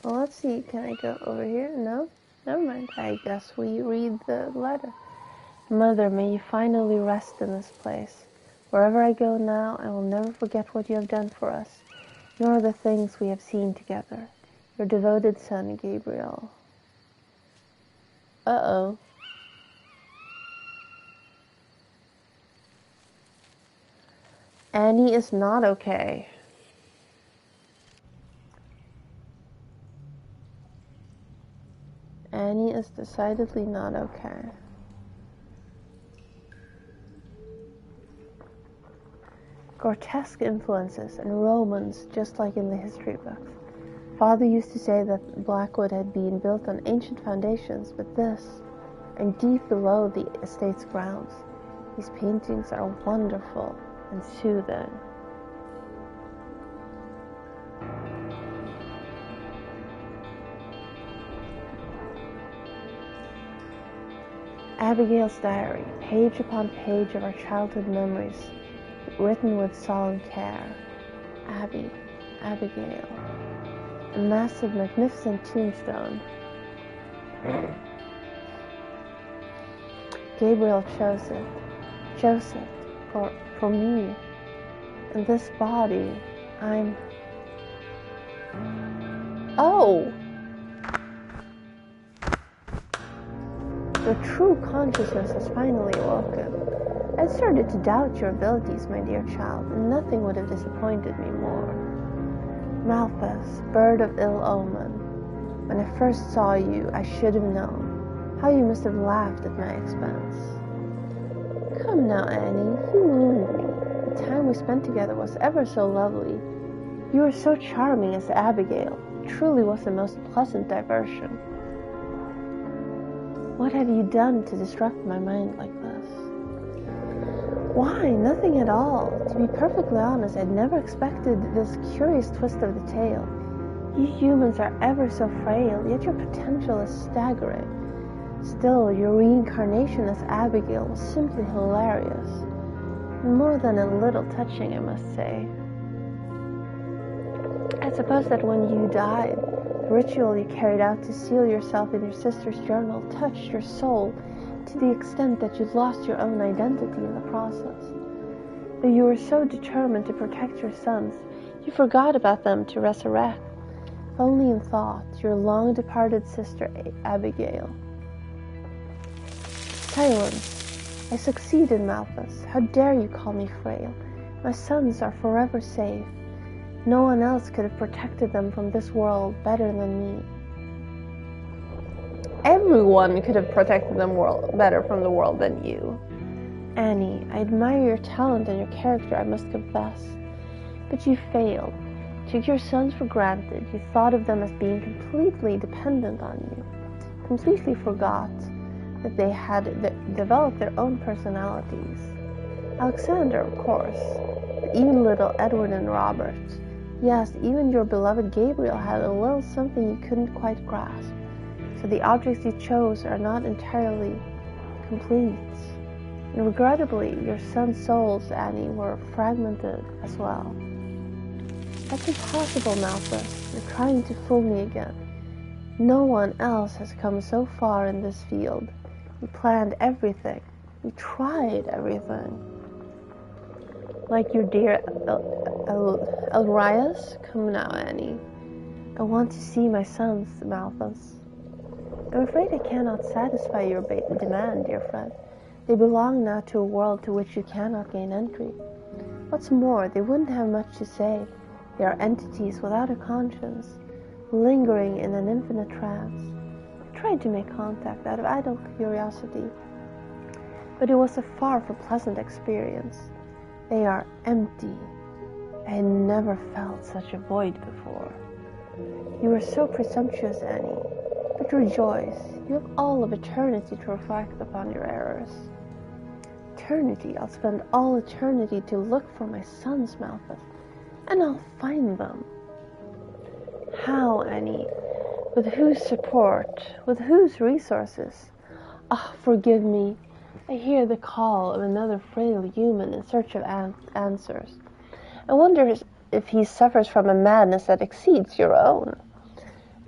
S1: Well, let's see. Can I go over here? No? Never mind. I guess we read the letter. Mother, may you finally rest in this place. Wherever I go now, I will never forget what you have done for us, nor the things we have seen together. Your devoted son, Gabriel. Uh-oh. Annie is not okay. Annie is decidedly not okay. Grotesque influences and Romans, just like in the history books. Father used to say that Blackwood had been built on ancient foundations, but this, and deep below the estate's grounds, these paintings are wonderful and soothing. Abigail's diary, page upon page of our childhood memories. written with solemn care. Abigail. A massive, magnificent tombstone. Gabriel chose it for me. In this body, Oh! Your true consciousness has finally awoken. I started to doubt your abilities, my dear child, and nothing would have disappointed me more. Malthus, bird of ill omen, when I first saw you, I should have known. How you must have laughed at my expense. Come now, Annie, you wound me. The time we spent together was ever so lovely. You were so charming as Abigail. It truly was the most pleasant diversion. What have you done to disrupt my mind like this? Why, nothing at all. To be perfectly honest, I'd never expected this curious twist of the tale. You humans are ever so frail, yet your potential is staggering. Still, your reincarnation as Abigail was simply hilarious. And more than a little touching, I must say. I suppose that when you died, the ritual you carried out to seal yourself in your sister's journal touched your soul to the extent that you lost your own identity in the process. Though you were so determined to protect your sons, you forgot about them to resurrect, only in thought, your long-departed sister Abigail. Silence. I succeeded, Malthus. How dare you call me frail? My sons are forever safe. No one else could have protected them from this world better than me. Everyone could have protected them better from the world than you. Annie, I admire your talent and your character, I must confess. But you failed. You took your sons for granted. You thought of them as being completely dependent on you. Completely forgot that they had developed their own personalities. Alexander, of course, but even little Edward and Robert. Yes, even your beloved Gabriel had a little something you couldn't quite grasp. So the objects you chose are not entirely complete. And regrettably, your son's souls, Annie, were fragmented as well. That's impossible, Malthus. You're trying to fool me again. No one else has come so far in this field. We planned everything. We tried everything. Like your dear Elrias? Come now, Annie. I want to see my sons, Malthus. I'm afraid I cannot satisfy your demand, dear friend. They belong now to a world to which you cannot gain entry. What's more, they wouldn't have much to say. They are entities without a conscience, lingering in an infinite trance. I tried to make contact out of idle curiosity, but it was a far from pleasant experience. They are empty. I had never felt such a void before. You are so presumptuous, Annie, but rejoice. You have all of eternity to reflect upon your errors. Eternity? I'll spend all eternity to look for my sons, Malthus, and I'll find them. How, Annie? With whose support? With whose resources? Ah, forgive me. I hear the call of another frail human in search of answers. I wonder if he suffers from a madness that exceeds your own.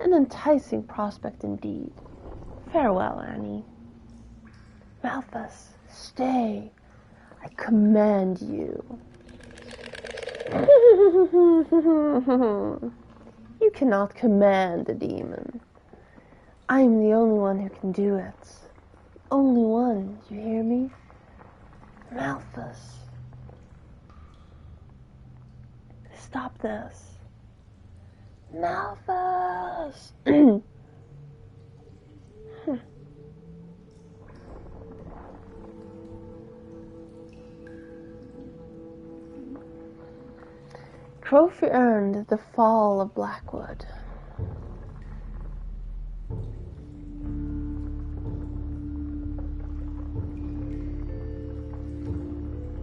S1: An enticing prospect indeed. Farewell, Annie. Malthus, stay. I command you. You cannot command a demon. I am the only one who can do it. Only one, you hear me? Malthus. Stop this. Malthus! Trophy earned, the fall of Blackwood.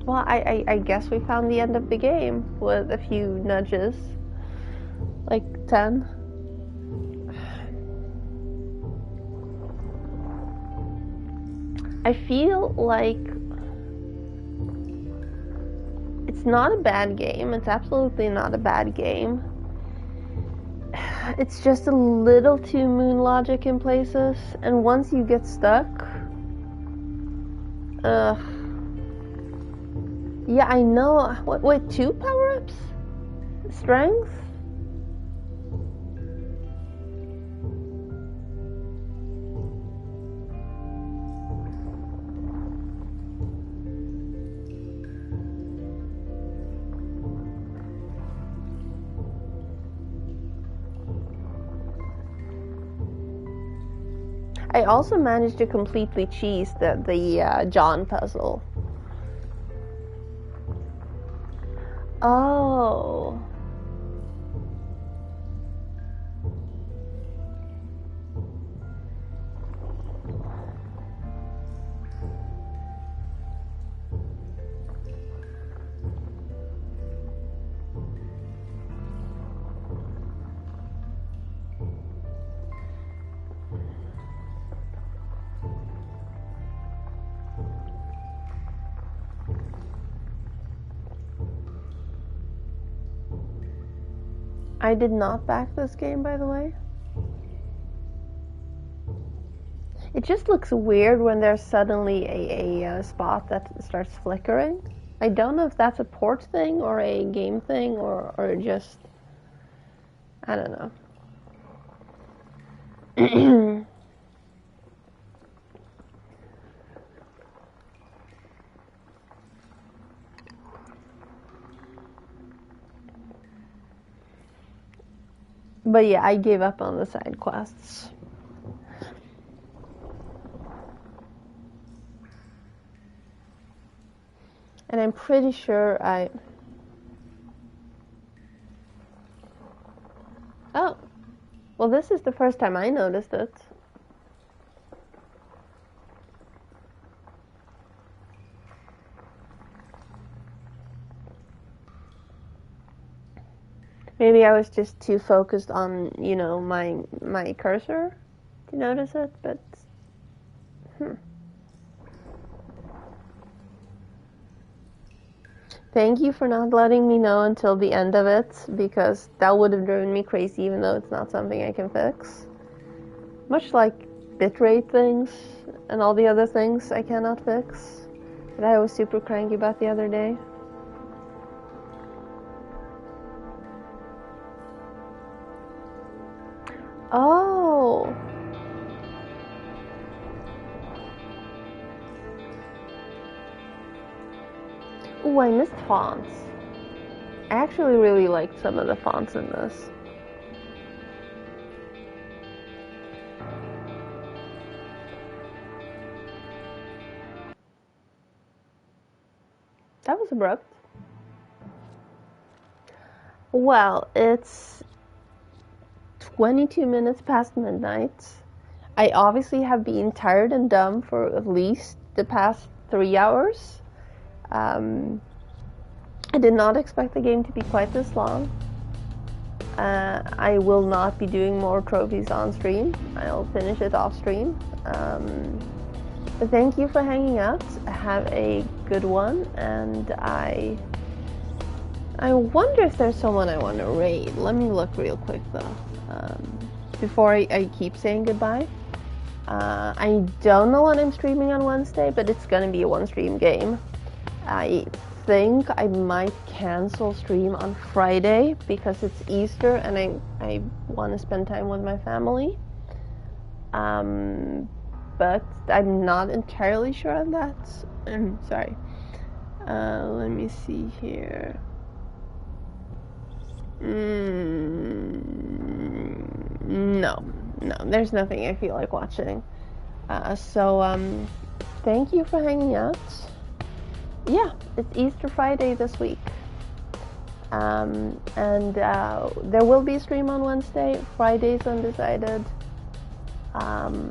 S1: Well, I guess we found the end of the game with a few nudges. Like 10. I feel like It's not a bad game. It's absolutely not a bad game. It's just a little too moon logic in places, and once you get stuck, yeah, I know. Wait, 2 power-ups? Strength? I also managed to completely cheese the John puzzle. Oh. I did not back this game, by the way. It just looks weird when there's suddenly a spot that starts flickering. I don't know if that's a port thing or a game thing or just... I don't know. But yeah, I gave up on the side quests. And I'm pretty sure Oh. Well, this is the first time I noticed it. Maybe I was just too focused on, you know, my cursor to notice it, but... Thank you for not letting me know until the end of it, because that would have driven me crazy even though it's not something I can fix. Much like bitrate things and all the other things I cannot fix that I was super cranky about the other day. Oh! Ooh, I missed fonts. I actually really liked some of the fonts in this. That was abrupt. Well, it's 22 minutes past midnight. I obviously have been tired and dumb for at least the past 3 hours. I did not expect the game to be quite this long. I will not be doing more trophies on stream. I'll finish it off stream. But thank you for hanging out. Have a good one, and I wonder if there's someone I want to raid. Let me look real quick though, before I keep saying goodbye. I don't know when I'm streaming on Wednesday, but it's gonna be a one-stream game. I think I might cancel stream on Friday because it's Easter and I want to spend time with my family. But I'm not entirely sure on that. Sorry. Let me see here. No, there's nothing I feel like watching. Thank you for hanging out. Yeah, it's Easter Friday this week. There will be a stream on Wednesday. Friday's undecided. Bye.